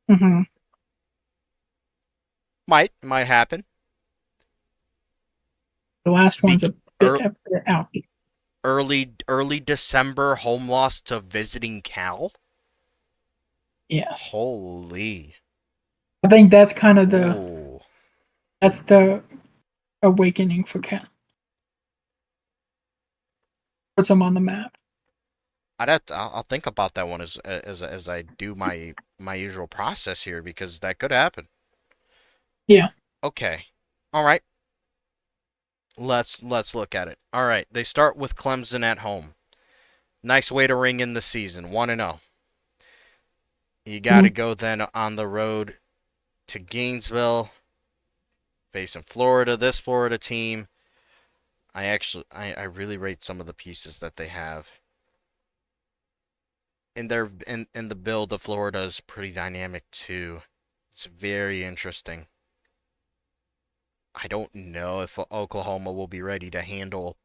Mm-hmm. Might happen. The last Be one's a bit ear- out. early December home loss to visiting Cal. Yes, Holy. I think that's kind of Oh. the awakening for Cal. Puts them on the map. I'll think about that one as I do my usual process here because that could happen. Yeah. Okay. All right. Let's look at it. All right. They start with Clemson at home. Nice way to ring in the season. 1-0. You got to Mm-hmm. go then on the road to Gainesville, facing Florida. This Florida team, I really rate some of the pieces that they have. In the build of Florida is pretty dynamic too. It's very interesting. I don't know if Oklahoma will be ready to handle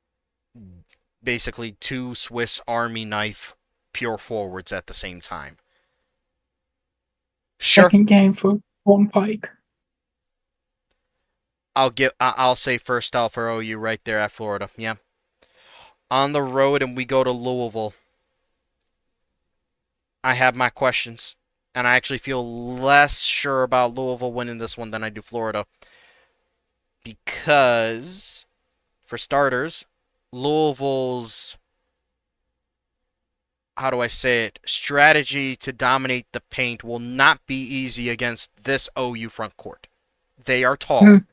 basically two Swiss Army knife pure forwards at the same time. Sure, Second game for Colton Pike. I'll say first out for OU right there at Florida. Yeah. On the road and we go to Louisville. I have my questions. And I actually feel less sure about Louisville winning this one than I do Florida. Because, for starters, Louisville's, how do I say it, strategy to dominate the paint will not be easy against this OU front court. They are tall. Mm-hmm.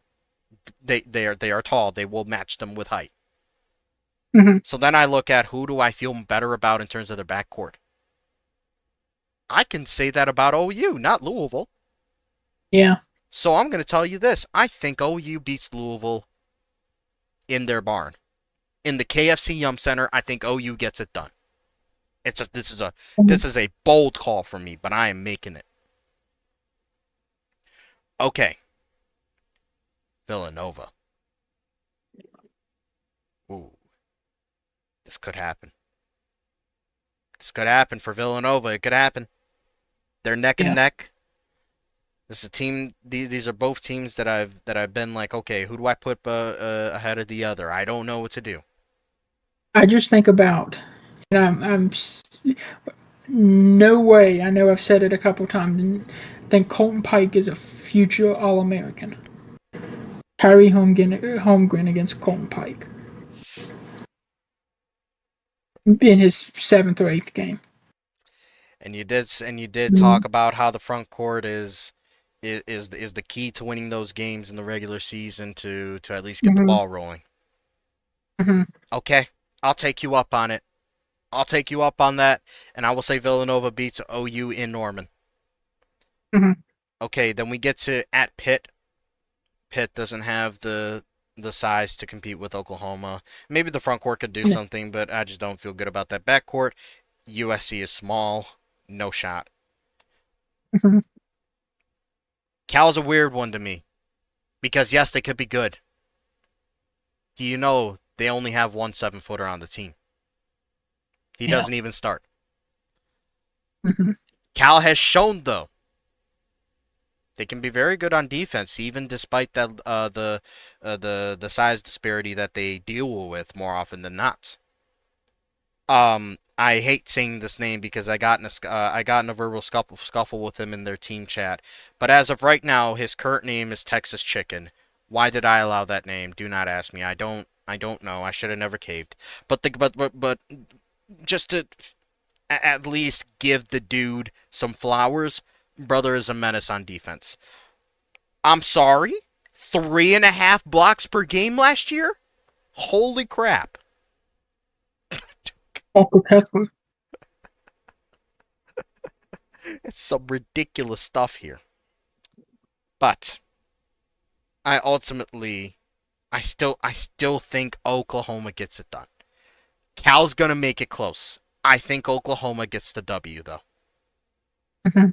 They are tall. They will match them with height. Mm-hmm. So then I look at who do I feel better about in terms of their backcourt. I can say that about OU, not Louisville. Yeah. So I'm going to tell you this. I think OU beats Louisville in their barn. In the KFC Yum Center, I think OU gets it done. Mhm. This is a bold call from me, but I am making it. Okay, Villanova. Ooh, this could happen. This could happen for Villanova. It could happen. They're neck and Yeah. neck. This is a team. These are both teams that I've been like, okay, who do I put ahead of the other? I don't know what to do. I just think about, and no way. I know I've said it a couple times. I think Colton Pike is a future All American. Kyrie Holmgren against Colton Pike in his seventh or eighth game. And you did Mm-hmm. talk about how the front court is the key to winning those games in the regular season to at least get the Mm-hmm. ball rolling. Mm-hmm. Okay, I'll take you up on it. I'll take you up on that, and I will say Villanova beats OU in Norman. Mm-hmm. Okay, then we get to at Pitt. Pitt doesn't have the size to compete with Oklahoma. Maybe the front court could do something, but I just don't feel good about that backcourt. USC is small, no shot. Mm-hmm. Cal's a weird one to me because yes, they could be good. Do you know they only have one 7-footer on the team? He Yeah. doesn't even start. Mm-hmm. Cal has shown though they can be very good on defense, even despite that the size disparity that they deal with more often than not. I hate saying this name because I got in a verbal scuffle with him in their team chat. But as of right now, his current name is Texas Chicken. Why did I allow that name? Do not ask me. I don't know. I should have never caved. But just to at least give the dude some flowers, brother is a menace on defense. I'm sorry, 3.5 blocks per game last year. Holy crap! Walker Kessler. It's some ridiculous stuff here. But I ultimately, I still think Oklahoma gets it done. Cal's gonna make it close. I think Oklahoma gets the W though. Mm-hmm.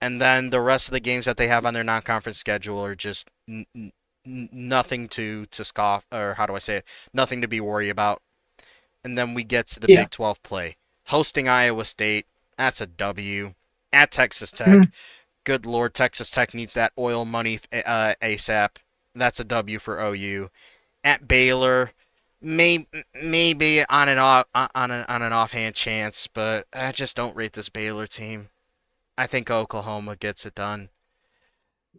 And then the rest of the games that they have on their non-conference schedule are just nothing to scoff, or how do I say it? Nothing to be worried about. And then we get to the Yeah. Big 12 play. Hosting Iowa State, that's a W. At Texas Mm-hmm. Tech, good lord, Texas Tech needs that oil money ASAP. That's a W for OU. At Baylor, maybe on an offhand chance, but I just don't rate this Baylor team. I think Oklahoma gets it done.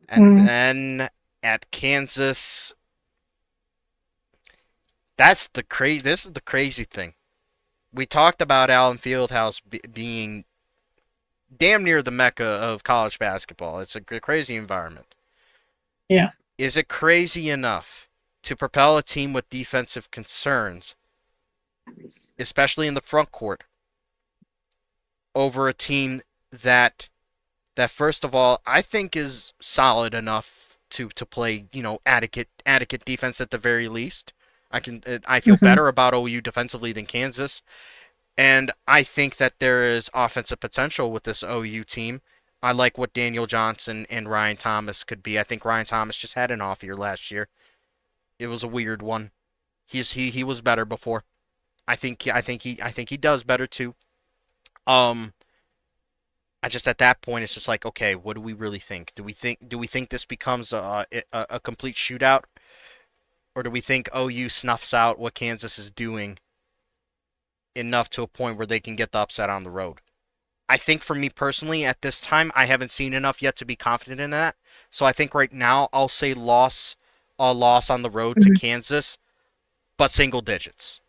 And Mm-hmm. then at Kansas, that's the crazy. This is the crazy thing. We talked about Allen Fieldhouse being damn near the mecca of college basketball. It's a crazy environment. Yeah. Is it crazy enough to propel a team with defensive concerns, especially in the front court, over a team that first of all I think is solid enough to play, adequate defense at the very least. I feel Mm-hmm. better about OU defensively than Kansas, and I think that there is offensive potential with this OU team. I like what Daniel Johnson and Ryan Thomas could be. I think Ryan Thomas just had an off year last year. It was a weird one. He was better before. I think he does better too. Um, I just at that point it's just like, okay, what do we really think? Do we think this becomes a complete shootout, or do we think OU snuffs out what Kansas is doing enough to a point where they can get the upset on the road? I think for me personally, at this time, I haven't seen enough yet to be confident in that. So I think right now I'll say a loss on the road to Mhm. Kansas, but single digits.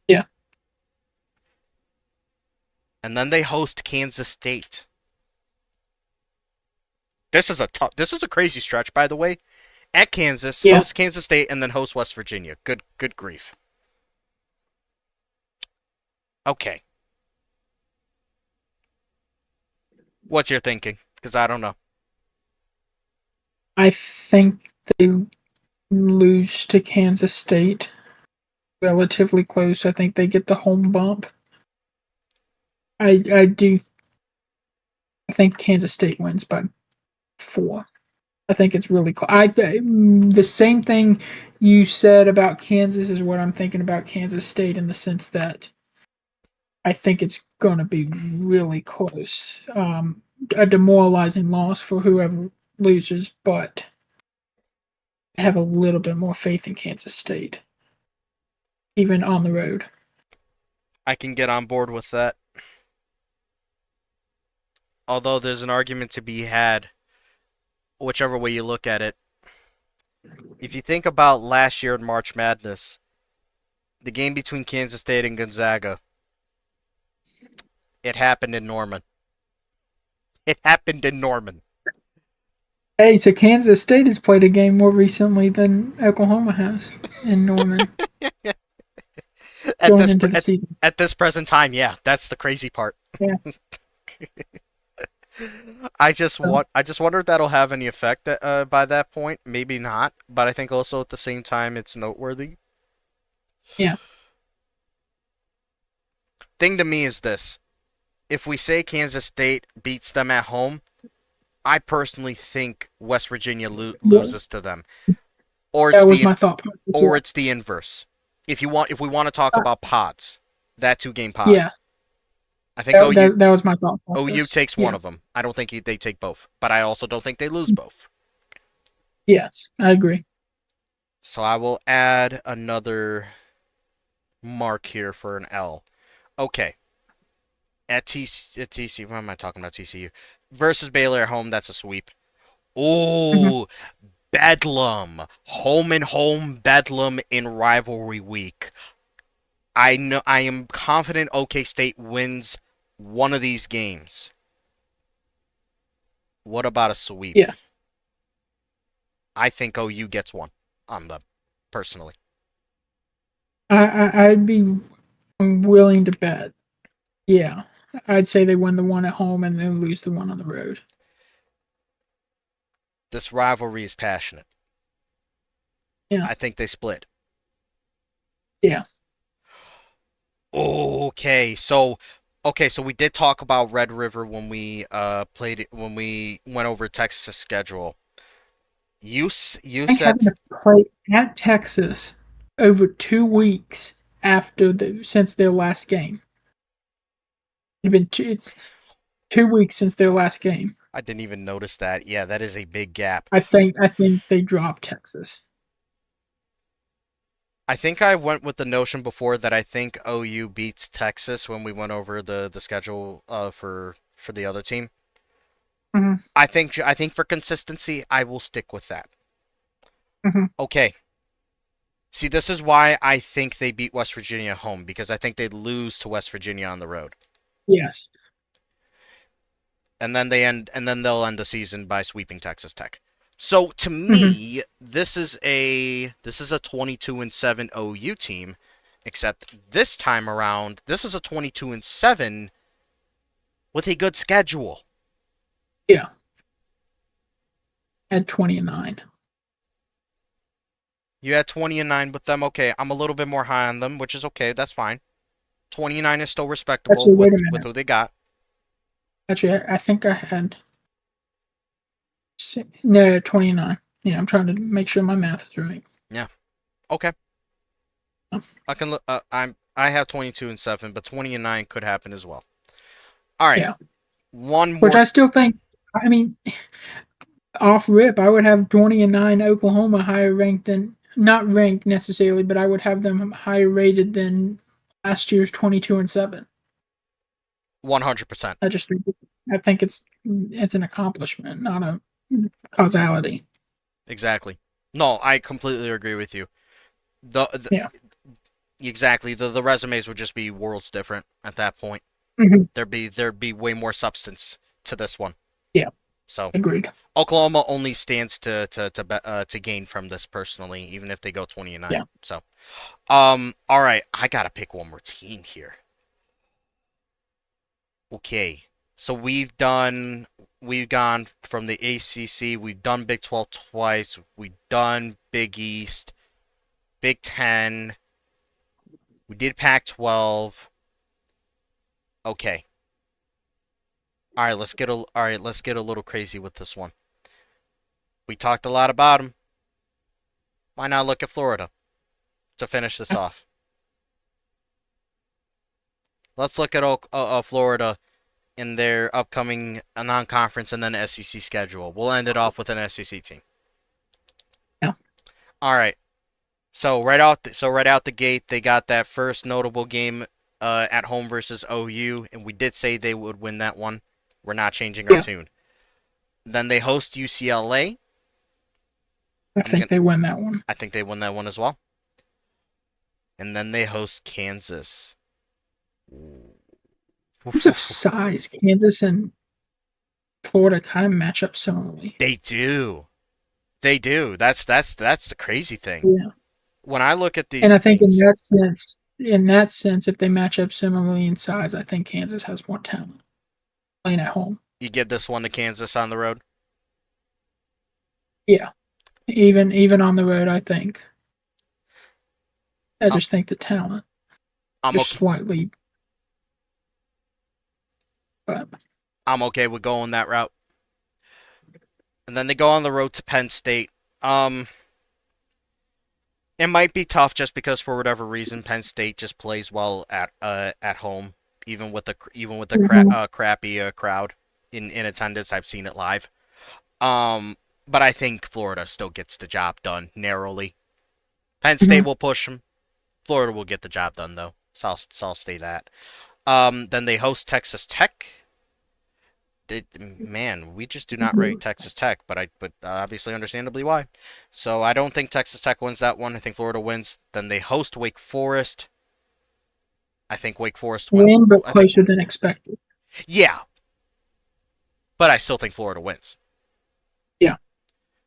Yeah. And then they host Kansas State. This is a crazy stretch, by the way. At Kansas, Yeah. host Kansas State, and then host West Virginia. Good grief. Okay, what's your thinking? Because I don't know. I think they lose to Kansas State relatively close. I think they get the home bump. I do. I think Kansas State wins by 4. I think it's really close. The same thing you said about Kansas is what I'm thinking about Kansas State in the sense that I think it's going to be really close. A demoralizing loss for whoever loses, but I have a little bit more faith in Kansas State, even on the road. I can get on board with that. Although there's an argument to be had, whichever way you look at it. If you think about last year in March Madness, the game between Kansas State and Gonzaga, it happened in Norman. It happened in Norman. Hey, so Kansas State has played a game more recently than Oklahoma has in Norman at going this into the season. at this present time, yeah, that's the crazy part. Yeah. So, I just wonder if that'll have any effect by that point. Maybe not, but I think also at the same time it's noteworthy. yeah. Thing to me is this: if we say Kansas State beats them at home, I personally think West Virginia Well, loses to them, or it's that was my thought process. Yeah. the inverse. If we want to talk about pods, that 2 game pod, Yeah. I think That was my thought OU process. takes one Yeah. of them. I don't think they take both, but I also don't think they lose both. Yes, I agree. So I will add another mark here for an L. Okay, at TC, what am I talking about? TCU versus Baylor at home. That's a sweep. Mhm. Oh, Bedlam, home and home Bedlam in rivalry week. I am confident OK State wins one of these games. What about a sweep? Yes. I think OU gets one on them, personally. I'd be willing to bet. Yeah. I'd say they win the one at home and then lose the one on the road. This rivalry is passionate. Yeah. I think they split. Yeah. Okay, so we did talk about Red River when we played it when we went over Texas' schedule. You I think said having to play at Texas over 2 weeks since their last game. It's 2 weeks since their last game. I didn't even notice that. Yeah, that is a big gap. I think they dropped Texas. I think I went with the notion before that I think OU beats Texas when we went over the schedule for the other team. Hmm. I think for consistency, I will stick with that. Hmm. Okay. See, this is why I think they beat West Virginia at home because I think they lose to West Virginia on the road. Yes. And then they'll end the season by sweeping Texas Tech. So to Hmm. me, this is a 22-7 OU team, except this time around, this is a 22-7 with a good schedule. Yeah. At 20-9. You had 20-9 with them. Okay, I'm a little bit more high on them, which is okay. That's fine. 29 is still respectable Actually, wait a with minute. who they got. Actually, I think I had no 29. Yeah, I'm trying to make sure my math is right. Yeah. Okay. I can look. I have 22-7, but 20-9 could happen as well. All right, Yeah, one which more. I still think. I mean, off rip, I would have 20-9 Oklahoma higher ranked than not ranked necessarily, but I would have them higher rated than last year's 22-7. 100%. I just think it's an accomplishment, not a causality. Exactly. No, I completely agree with you. The Yeah. exactly the resumes would just be worlds different at that point. Mhm. There'd be way more substance to this one. Yeah. So Agreed. Oklahoma only stands to gain from this personally, even if they go 20-9. Yeah. So all right, I gotta pick one more team here. Okay, so we've gone from the ACC, we've done Big 12 twice, we've done Big East, Big 10, we did Pac 12. Okay. Let's get a little crazy with this one. We talked a lot about them. Why not look at Florida to finish this off? Let's look at Florida in their upcoming non-conference and then SEC schedule. We'll end it off with an SEC team. Yeah. All right. So right out the gate, they got that first notable game at home versus OU, and we did say they would win that one. We're not changing our Yeah. tune. Then they host UCLA. I I'm think gonna. they win that one. I think they win that one as well. And then they host Kansas. In terms of size, Kansas and Florida kind of match up similarly. They do. They do. That's the crazy thing. Yeah. When I look at And these I think teams, in that sense, if they match up similarly in size, I think Kansas has more talent playing at home. you give this one to Kansas on the road. Yeah. Even on the road, I think. I I'm, just think the talent I'm just okay. slightly, but I'm okay with going that route. And then they go on the road to Penn State. Um, it might be tough just because for whatever reason Penn State just plays well at home, Mhm. crappy crowd in attendance. I've seen it live. Um, but I think Florida still gets the job done narrowly. Penn State Mhm. will push them. Florida will get the job done though. So I'll stay that. Then they host Texas Tech. Man, we just do not rate Texas Tech, but obviously understandably why. So I don't think Texas Tech wins that one. I think Florida wins. Then they host Wake Forest. I think Wake Forest wins. Win, but I think closer than expected. yeah, but I still think Florida wins. Yeah.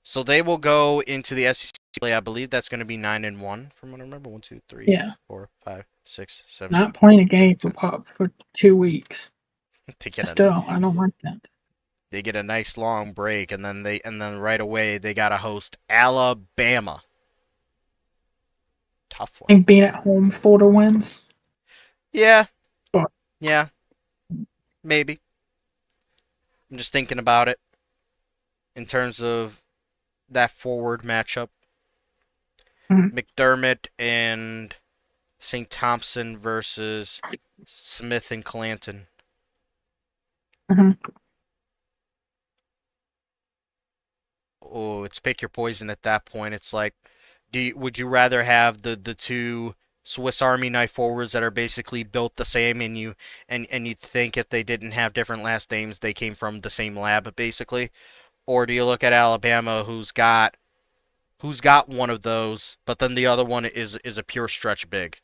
So they will go into the SEC play. I believe that's going to be 9-1 from what I remember. 1, 2, 3, Yeah. 4, 5, 6, 7, Not playing a 8, game for 9. pop for 2 weeks. They I get a still, I don't like that. they get a nice long break, and then right away they got to host Alabama. Tough I one. think being at home, Florida wins. Yeah, But yeah, maybe. I'm just thinking about it in terms of that forward matchup. mhm. McDermott and St. Thompson versus Smith and Clanton. Mhm. Oh, it's pick your poison at that point. It's like, would you rather have the two Swiss Army knife forwards that are basically built the same, and you think if they didn't have different last names, they came from the same lab basically, or do you look at Alabama, who's got one of those, but then the other one is a pure stretch big?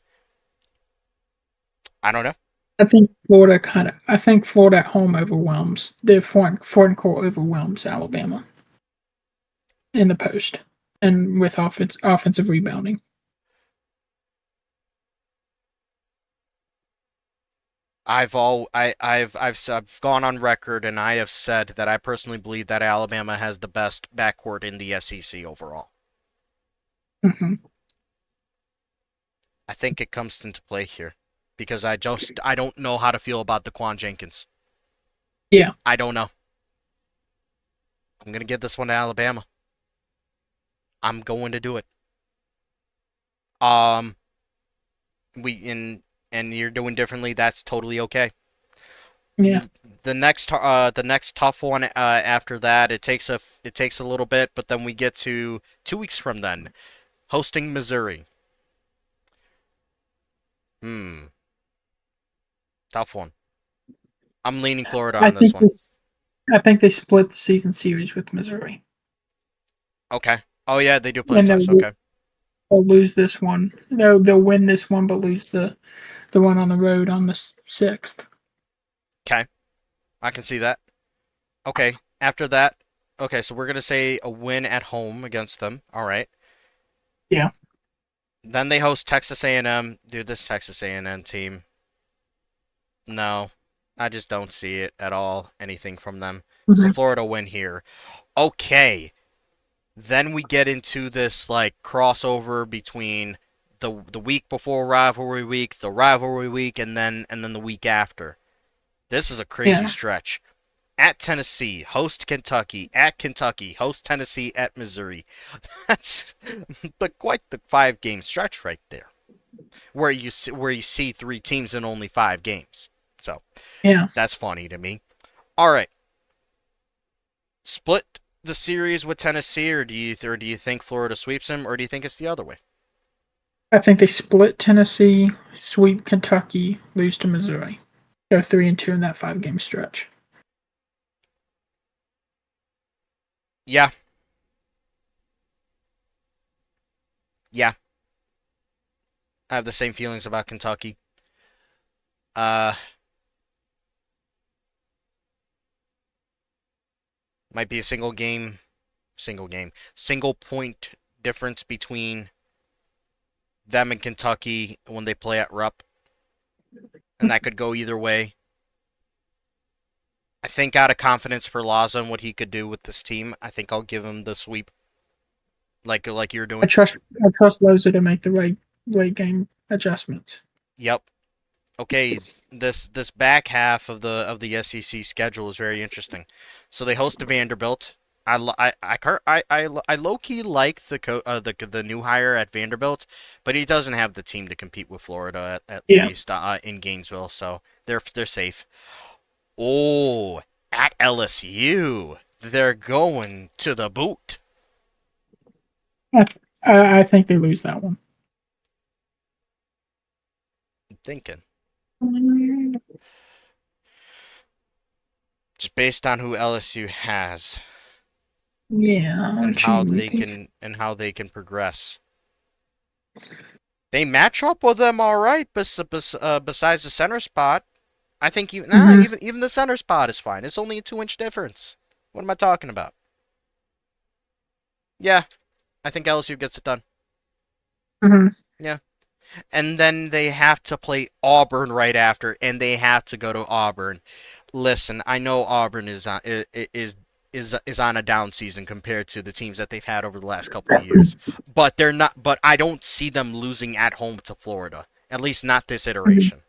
I don't know. I think Florida at home overwhelms their foreign core overwhelms Alabama in the post and with offensive rebounding. I've gone on record and I have said that I personally believe that Alabama has the best backcourt in the SEC overall. Hmm. I think it comes into play here because I don't know how to feel about Daquan Jenkins. Yeah. I don't know. I'm gonna give this one to Alabama. I'm going to do it. Um, We in and you're doing differently. That's totally okay. Yeah, The next tough one after that, it takes a little bit, but then we get to 2 weeks from then, hosting Missouri. Hmm, tough one. I'm leaning Florida I on this think one. this. I think they split the season series with Missouri, Okay. Oh yeah, they do play them and twice. Okay. they'll lose this one. They'll win this one, but lose the one on the road on the 6th. Okay. I can see that. Okay. After that, okay, so we're gonna say a win at home against them. All right. Yeah. Then they host Texas A&M. Dude, this Texas A&M team. No, I just don't see it at all. Anything from them. So Hmm. Florida win here. Okay. Then we get into this like crossover between the week before rivalry week, and then the week after. This is a crazy Yeah. stretch. At Tennessee, host Kentucky. At Kentucky, host Tennessee. At Missouri. That's quite the 5 game stretch right there, where you see 3 teams in only 5 games. So Yeah. that's funny to me. All right, split the series with Tennessee, or do you think Florida sweeps them, or do you think it's the other way? I think they split Tennessee, sweep Kentucky, lose to Missouri. Go 3-2 in that 5 game stretch. Yeah, yeah, I have the same feelings about Kentucky. Uh, might be a single point difference between them and Kentucky when they play at Rupp, and that could go either way. I think out of confidence for Laza and what he could do with this team, I think I'll give him the sweep, like you're I doing. trust I trust Loza to make the right late game adjustments. Yep. Okay. This back half of the SEC schedule is very interesting. So they host Vanderbilt. I low key like the new hire at Vanderbilt, but he doesn't have the team to compete with Florida at Yeah. least in Gainesville, so they're safe. Oh, at LSU, they're going to the boot. I, I think they lose that one. I'm thinking just based on who LSU has Yeah, and how they can progress. They match up with them all right, besides the center spot. I think mm-hmm. even the center spot is fine. It's only a 2 inch difference. What am I talking about? Yeah, I think LSU gets it done. Mm-hmm. Yeah. And then they have to play Auburn right after, and they have to go to Auburn. Listen, I know Auburn is on a down season compared to the teams that they've had over the last couple of years, but they're not. But I don't see them losing at home to Florida, at least not this Mm-hmm. iteration.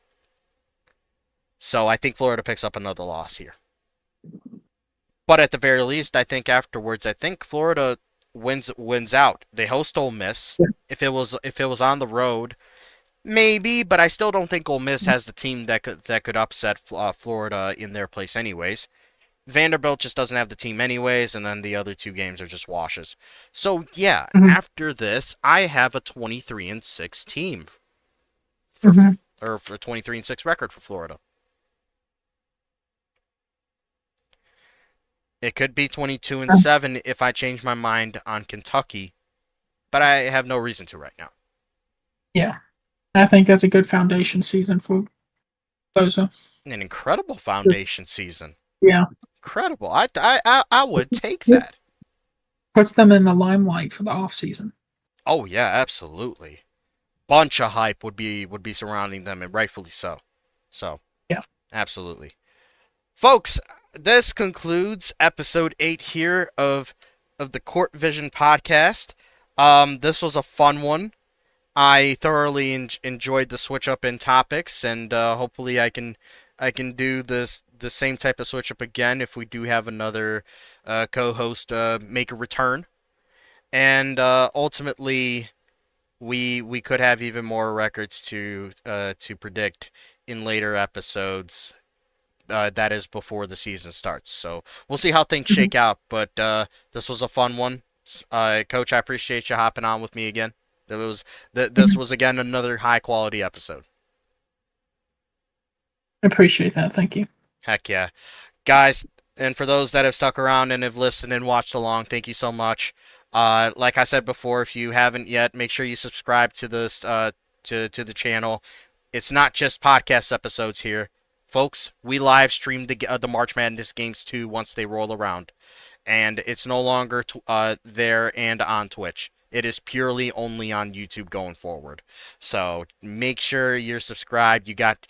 So I think Florida picks up another loss here. But at the very least, I think afterwards, I think Florida wins out. They host Ole Miss. Yeah. If it was on the road, maybe, but I still don't think Ole Miss has the team that could upset Florida in their place anyways. Vanderbilt just doesn't have the team anyways, and then the other 2 games are just washes. So yeah, Mm-hmm. after this, I have a 23-6 team for Mm-hmm. or for 23-6 record for Florida. It could be 22-7 if I change my mind on Kentucky, but I have no reason to right now. Yeah, I think that's a good foundation season for Loza. An incredible foundation season. Yeah, Incredible. I would take that. puts them in the limelight for the off season. Oh yeah, absolutely. Bunch of hype would be surrounding them, and rightfully so. So, Yeah. absolutely. Folks, this concludes episode 8 here of the Court Vision podcast. This was a fun one. I thoroughly enjoyed the switch up in topics, and hopefully I can do the same type of switch up again if we do have another co-host make a return. And ultimately, we could have even more records to predict in later episodes. That is before the season starts. So we'll see how things Mhm. shake out. But this was a fun one, Coach. I appreciate you hopping on with me again. It was this Mhm. was again another high quality episode. Appreciate that. Thank you. Heck yeah, guys! And for those that have stuck around and have listened and watched along, thank you so much. Like I said before, if you haven't yet, make sure you subscribe to this to the channel. It's not just podcast episodes here, folks. We live stream the March Madness games too once they roll around, and it's no longer there and on Twitch. It is purely only on YouTube going forward. So make sure you're subscribed. You got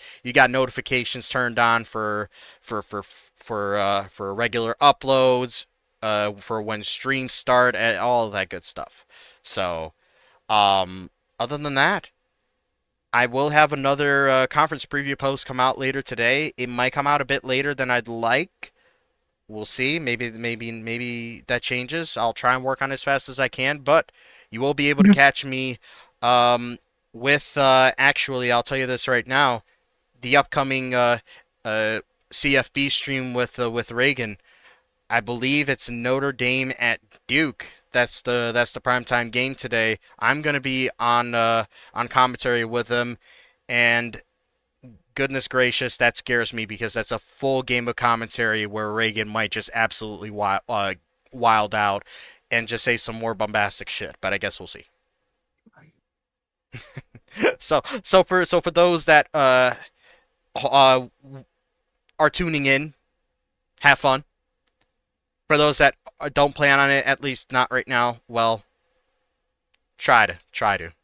notifications turned on for regular uploads, for when streams start, and all of that good stuff. So other than that, I will have another conference preview post come out later today. It might come out a bit later than I'd like. We'll see. Maybe that changes. I'll try and work on as fast as I can, but you will be able to Mhm. catch me with actually, I'll tell you this right now, the upcoming uh, CFB stream with Reagan. I believe it's Notre Dame at Duke. That's the primetime game today. I'm gonna be on commentary with them, and goodness gracious, that scares me because that's a full game of commentary where Reagan might just absolutely wild out and just say some more bombastic shit. But I guess we'll see. So for those that uh are tuning in, have fun. For those that don't plan on it, at least not right now, well, try to.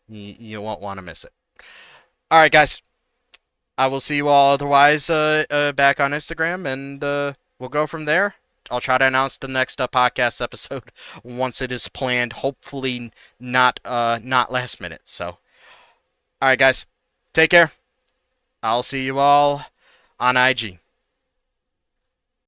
You won't want to miss it. All right, guys. I will see you all otherwise back on Instagram, and we'll go from there. I'll try to announce the next podcast episode once it is planned. Hopefully, not last minute. So, all right, guys, take care. I'll see you all on IG.